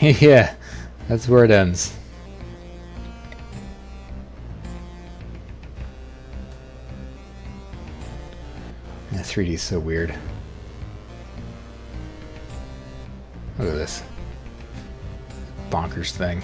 Yeah, that's where it ends. Yeah, 3D is so weird. Look at this bonkers thing.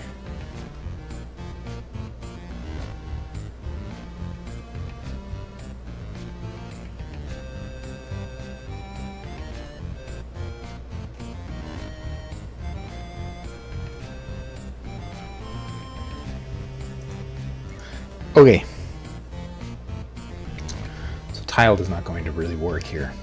Okay. So tiled is not going to really work here.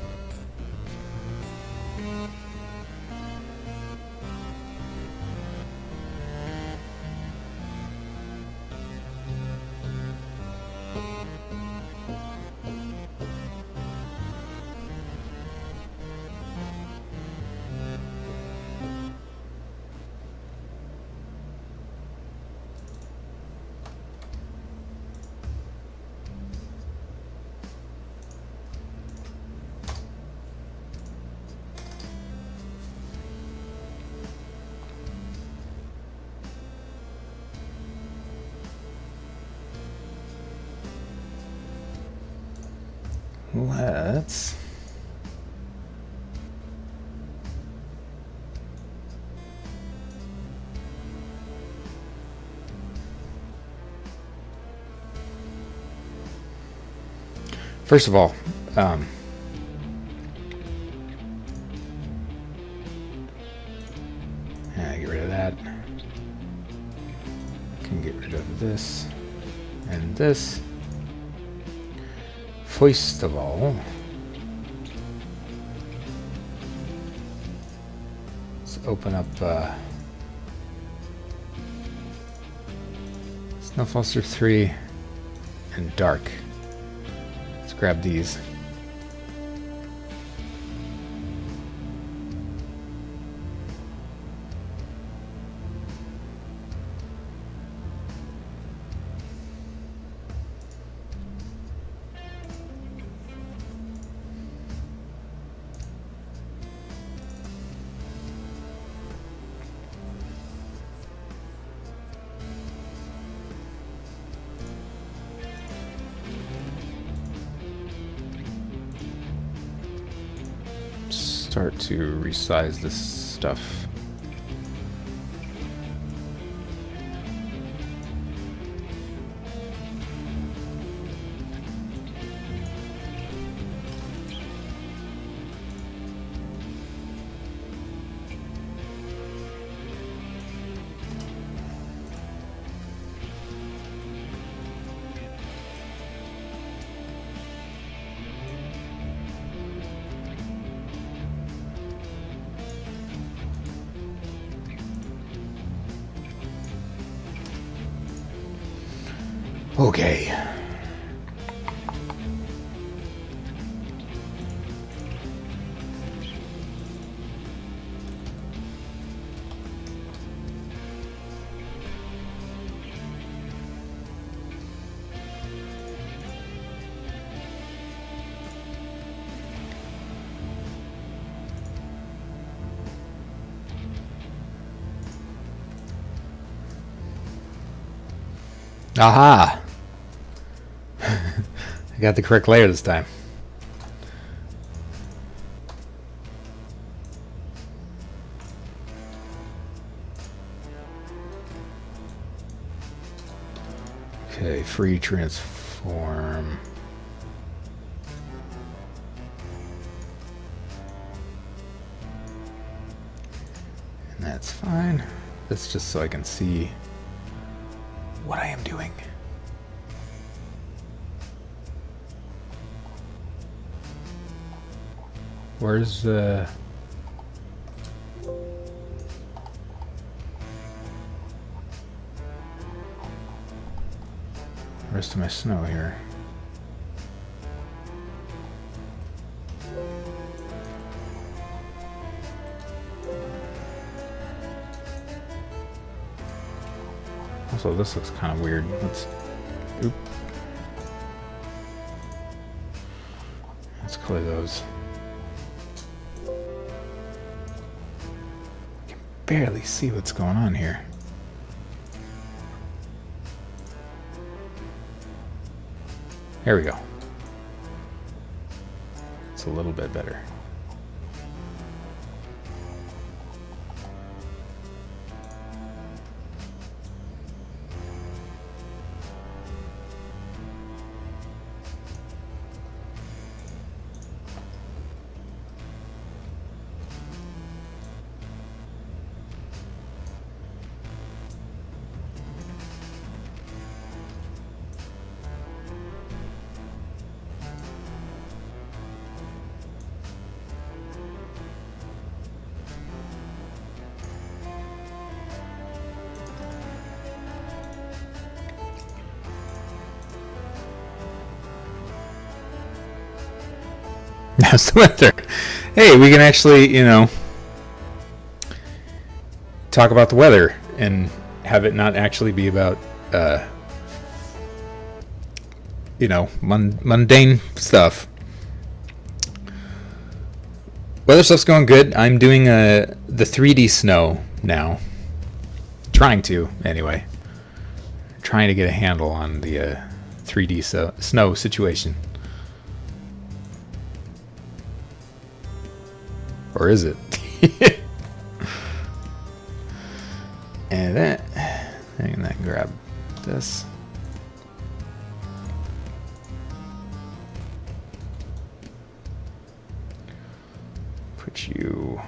Let's first of all, get rid of that. Can get rid of this and this. First of all, let's open up Snowfall Surf 3 and Dark. Let's grab these. Start to resize this stuff. Okay. Aha! I got the correct layer this time. Okay, free transform. That's fine. That's just so I can see what I am doing. Where's the rest of my snow here? Also, this looks kind of weird. Oop. Let's color those. I can barely see what's going on here. There we go. It's a little bit better. That's the weather. Hey, we can actually, you know, talk about the weather and have it not actually be about, you know, mundane stuff. Weather stuff's going good. I'm doing the 3D snow now. Trying to, anyway. Trying to get a handle on the 3D snow situation. Or is it? And then grab this. Put you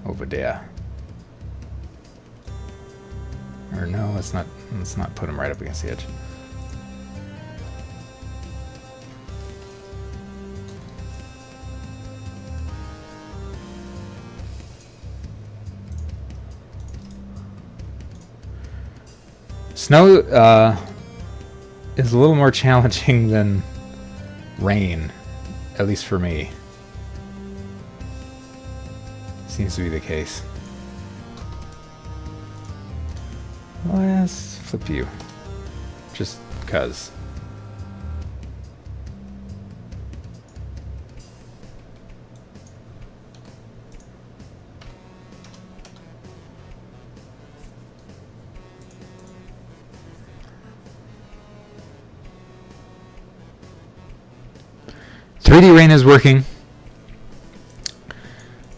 over there. Or no, let's not put him right up against the edge. Snow is a little more challenging than rain, at least for me. Seems to be the case. Let's flip you. Just cuz. .3D rain is working.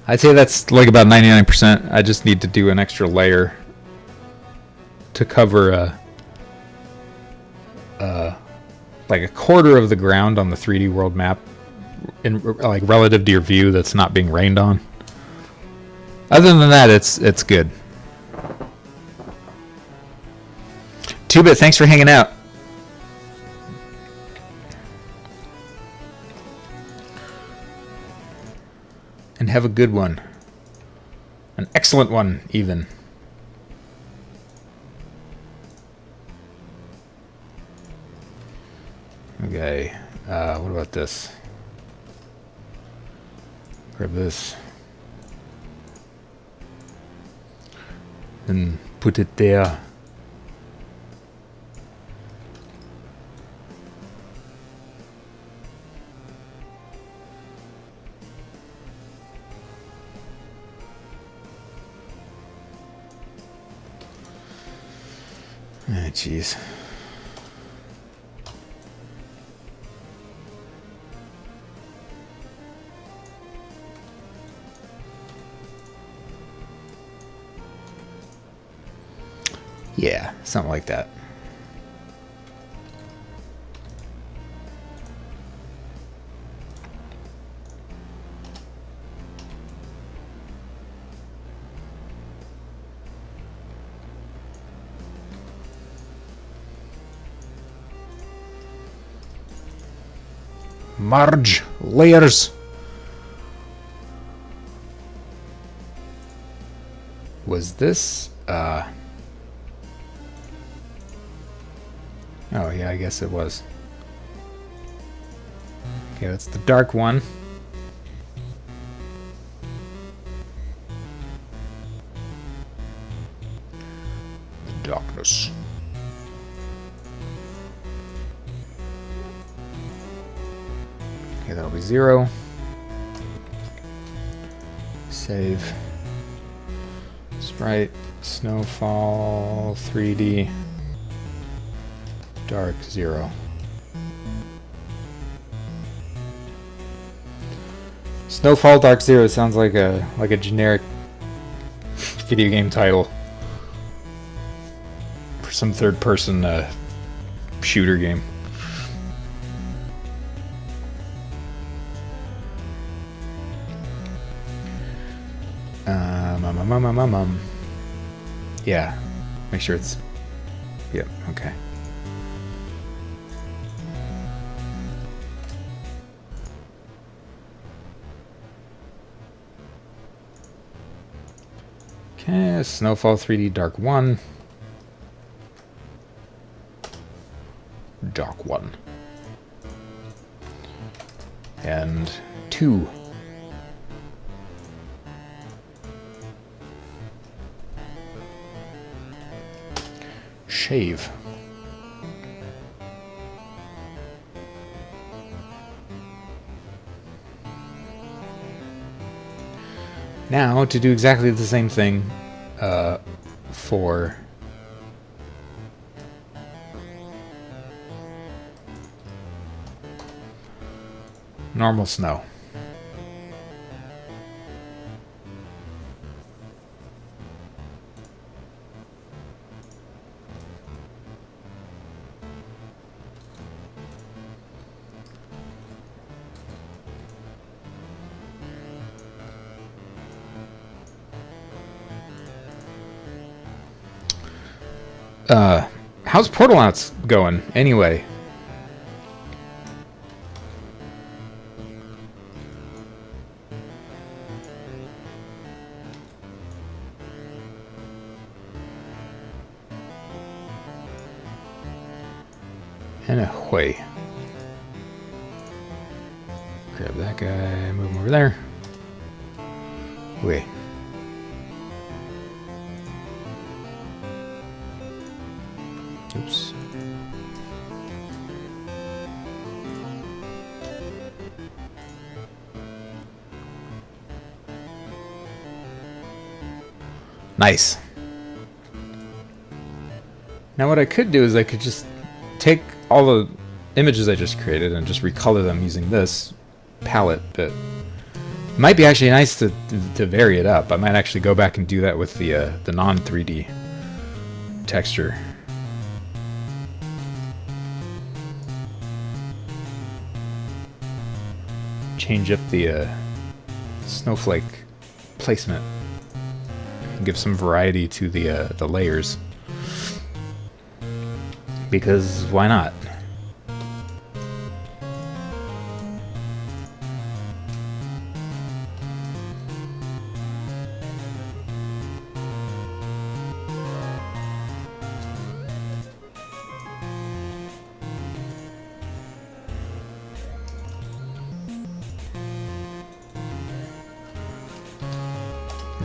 I'd say that's like about 99%. I just need to do an extra layer to cover like a quarter of the ground on the 3D world map, in like relative to your view that's not being rained on. Other than that, it's good. 2-Bit, thanks for hanging out. And have a good one. An excellent one, even. Okay, what about this? Grab this. And put it there. Ah, jeez. Yeah, something like that. Marge, layers. Was this, oh yeah, I guess it was. Okay, that's the dark one. The darkness. Okay, that'll be 0. Save. Sprite, snowfall, 3D, dark, 0. Snowfall, dark, 0 sounds like a generic video game title for some third-person shooter game. Yeah, make sure it's, yep, okay. Okay, Snowfall 3D Dark 1. Dark 1. And 2. Shave. Now, to do exactly the same thing for normal snow. How's Portalouts going, anyway? Anyway. Grab that guy, move him over there. Wait. Oops. Nice. Now what I could do is I could just take all the images I just created and just recolor them using this palette, but it might be actually nice to vary it up. I might actually go back and do that with the non-3D texture. Change up the snowflake placement and give some variety to the layers, because why not?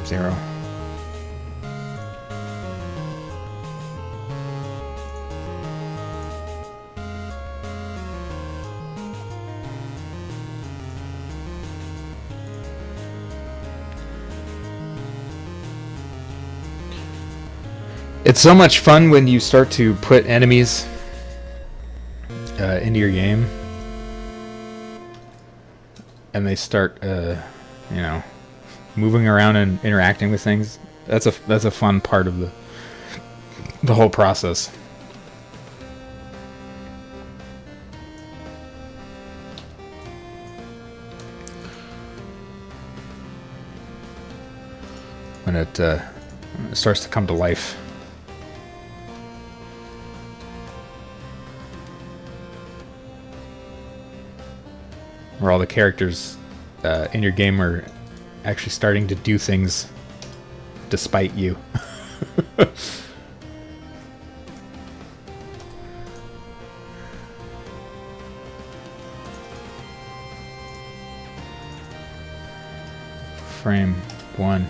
Zero. It's so much fun when you start to put enemies into your game and they start, you know, moving around and interacting with things. That's a fun part of the whole process. When it starts to come to life. where all the characters in your game are actually starting to do things despite you. Frame 1.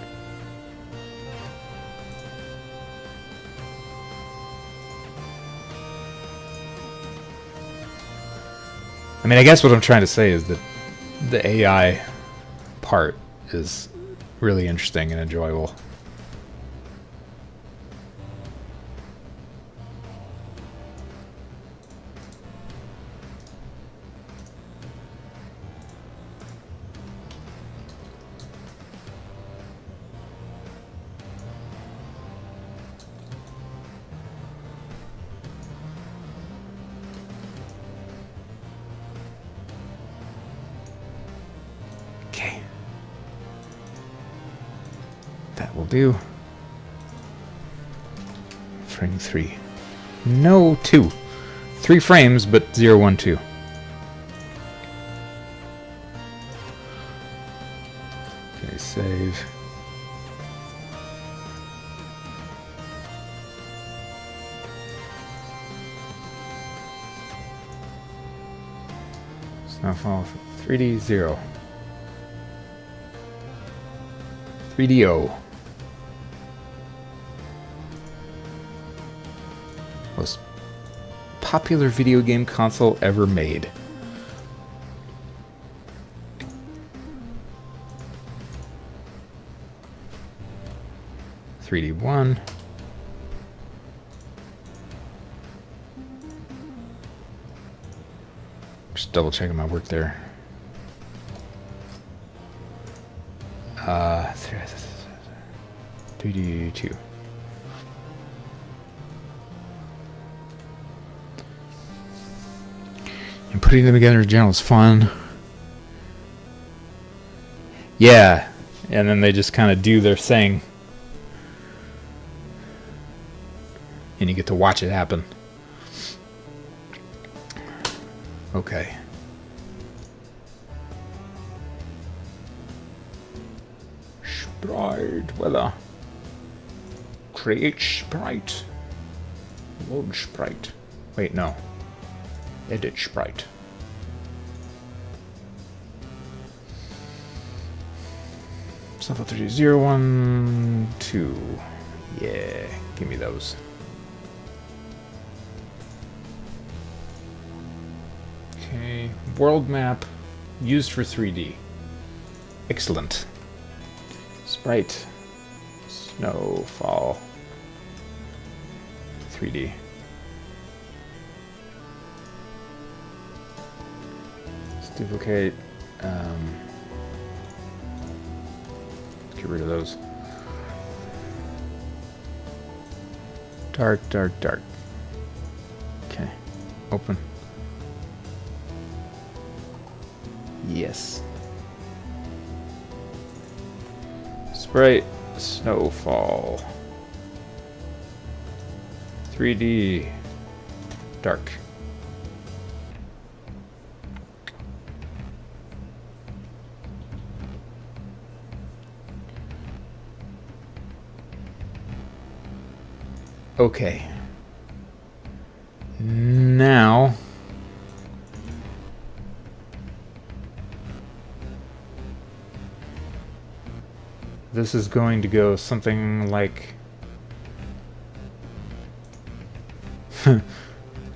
I mean, I guess what I'm trying to say is that the AI part is really interesting and enjoyable. Okay. That will do. Frame 3. No, 2. 3 frames, but 0, 1, 2. Okay, save. Snowfall 3D 0. 3DO. Most popular video game console ever made. (3D1). Just double checking my work there. 3D2. And putting them together in general is fun. Yeah, and then they just kind of do their thing. And you get to watch it happen. Okay. Sprite weather. Create sprite. Load sprite. Wait, no. Edit sprite. Snowfall 3D 0, 1, 2. Yeah, give me those. Okay, world map used for 3D. Excellent. Sprite. Snowfall 3D. Let's duplicate. Get rid of those. Dark, dark, dark. Okay. Open. Yes. Sprite. Snowfall 3D dark. Okay. Now this is going to go something like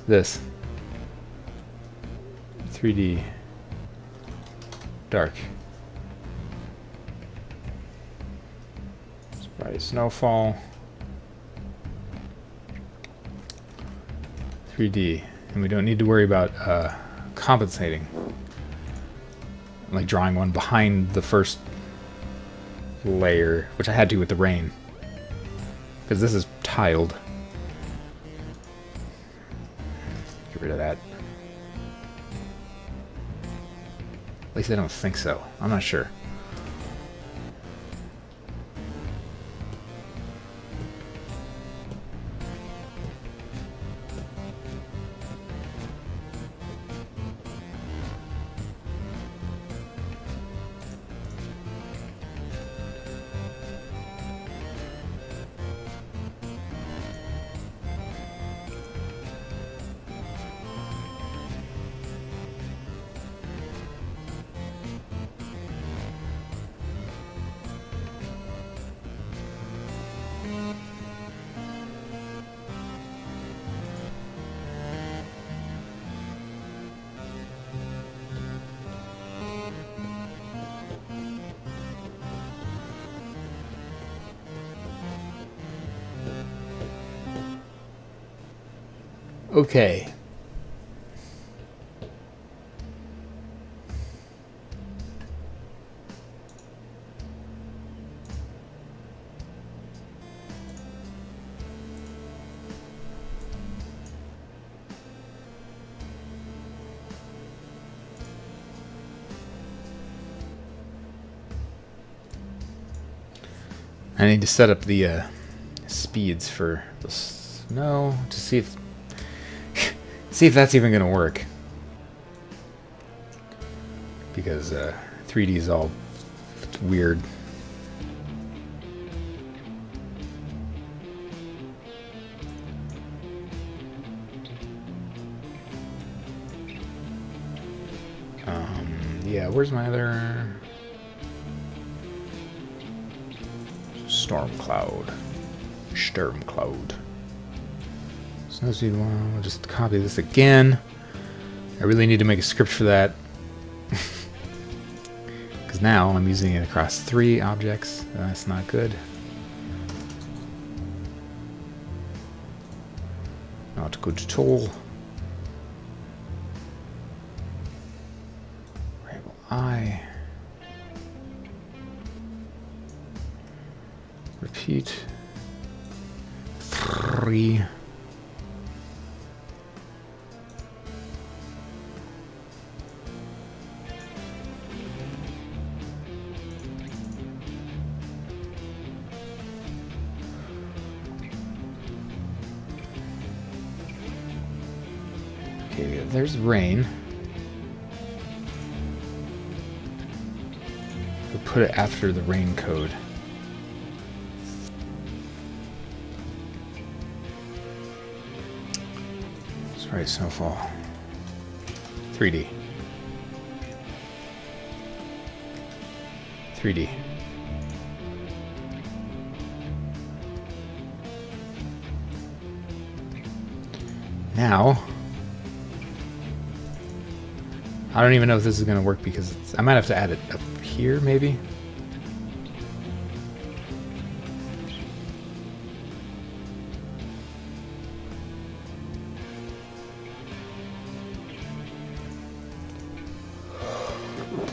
this. 3D dark. Sprite snowfall 3D, and we don't need to worry about compensating, like drawing one behind the first layer, which I had to with the rain, because this is tiled. Get rid of that. At least I don't think so. I'm not sure. Okay. I need to set up the speeds for the snow to see if that's even gonna work. Because 3D is all weird. Yeah, where's my other storm cloud? Storm cloud. Snowspeed one. I'll just copy this again. I really need to make a script for that. Because now I'm using it across 3 objects. That's not good. Not good at all. Variable I. Repeat. 3. Okay, there's rain. We'll put it after the rain code. Let's write snowfall. 3D. 3D. Now, I don't even know if this is going to work because I might have to add it up here, maybe.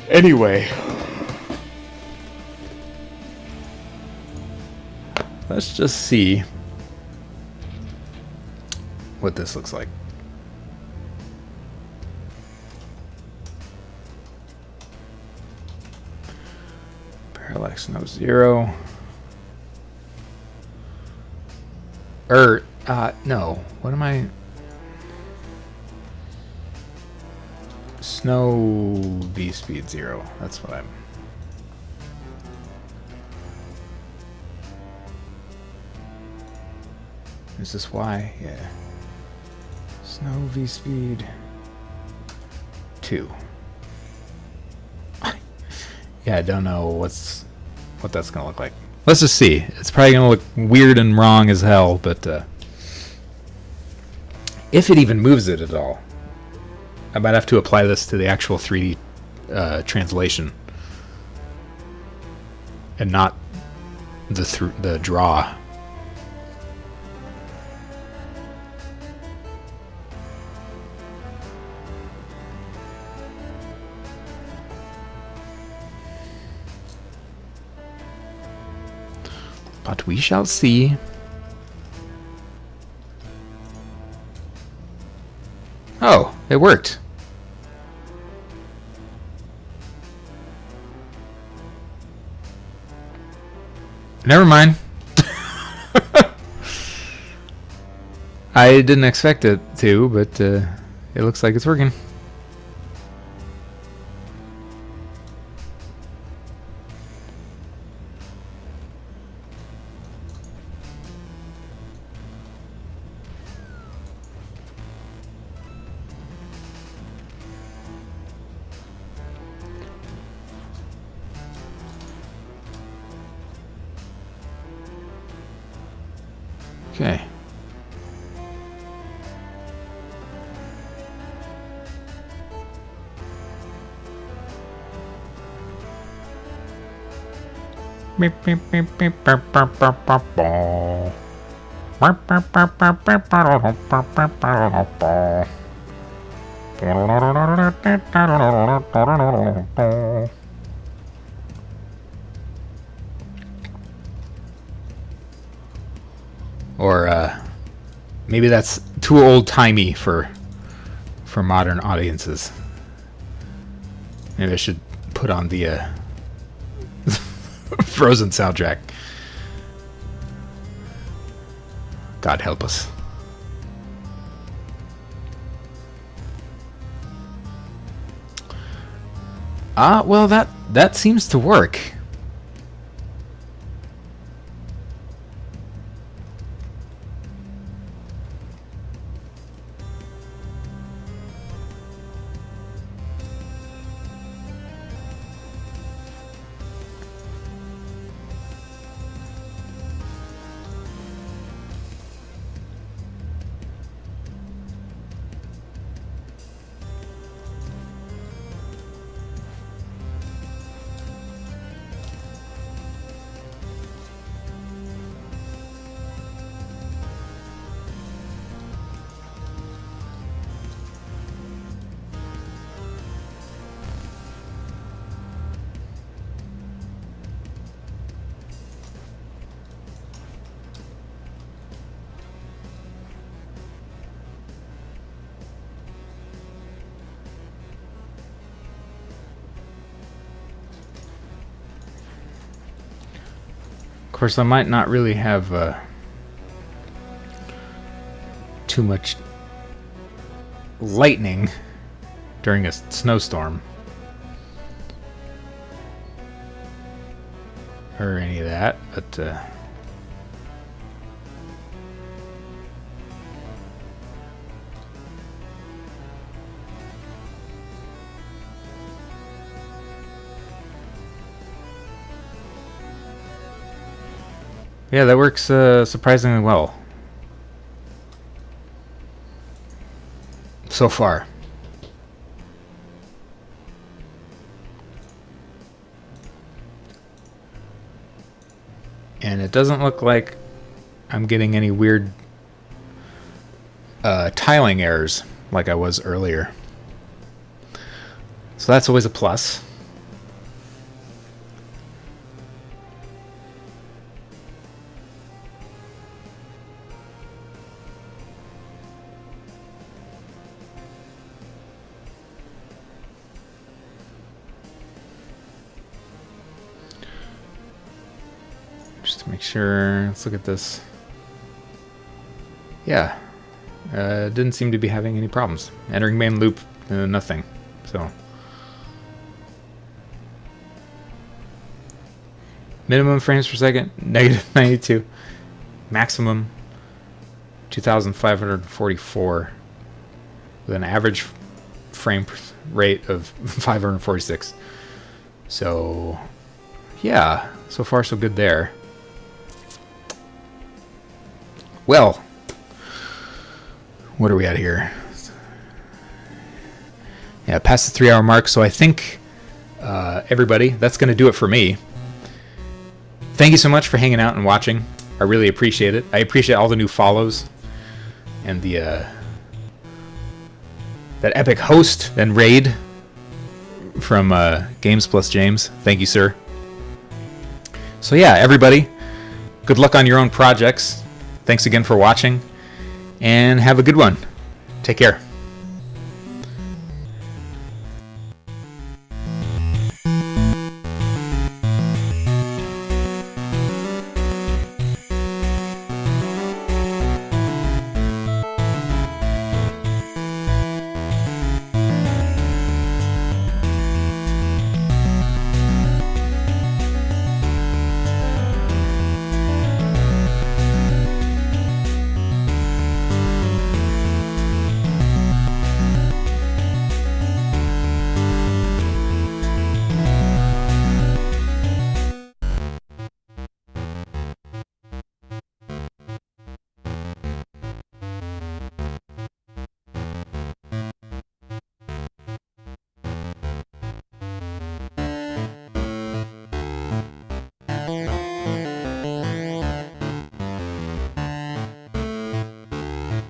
Anyway, let's just see what this looks like. Parallax no 0. No. What am I? Snow V speed 0. That's what I'm. Is this Y? Yeah. Snow V speed 2. Yeah, I don't know what that's gonna look like. Let's just see. It's probably gonna look weird and wrong as hell, but if it even moves it at all, I might have to apply this to the actual 3D translation and not the draw. But we shall see. Oh, it worked. Never mind. I didn't expect it to, but it looks like it's working. Okay. Beep, beep, beep, beep, beep, beep, beep, beep, beep. Or maybe that's too old-timey for modern audiences. Maybe I should put on the Frozen soundtrack. God help us. Well, that seems to work. Of course, I might not really have too much lightning during a snowstorm or any of that, but yeah, that works surprisingly well so far. And it doesn't look like I'm getting any weird tiling errors like I was earlier. So that's always a plus. Make sure. Let's look at this. Yeah, didn't seem to be having any problems. Entering main loop, nothing. So minimum frames per second, negative 92. Maximum 2,544 with an average frame rate of 546. So yeah, so far so good there. Well, what are we at here? Yeah, past the 3-hour mark. So I think, everybody, that's going to do it for me. Thank you so much for hanging out and watching. I really appreciate it. I appreciate all the new follows and the that epic host and raid from Games Plus James. Thank you, sir. So yeah, everybody, good luck on your own projects. Thanks again for watching, and have a good one. Take care.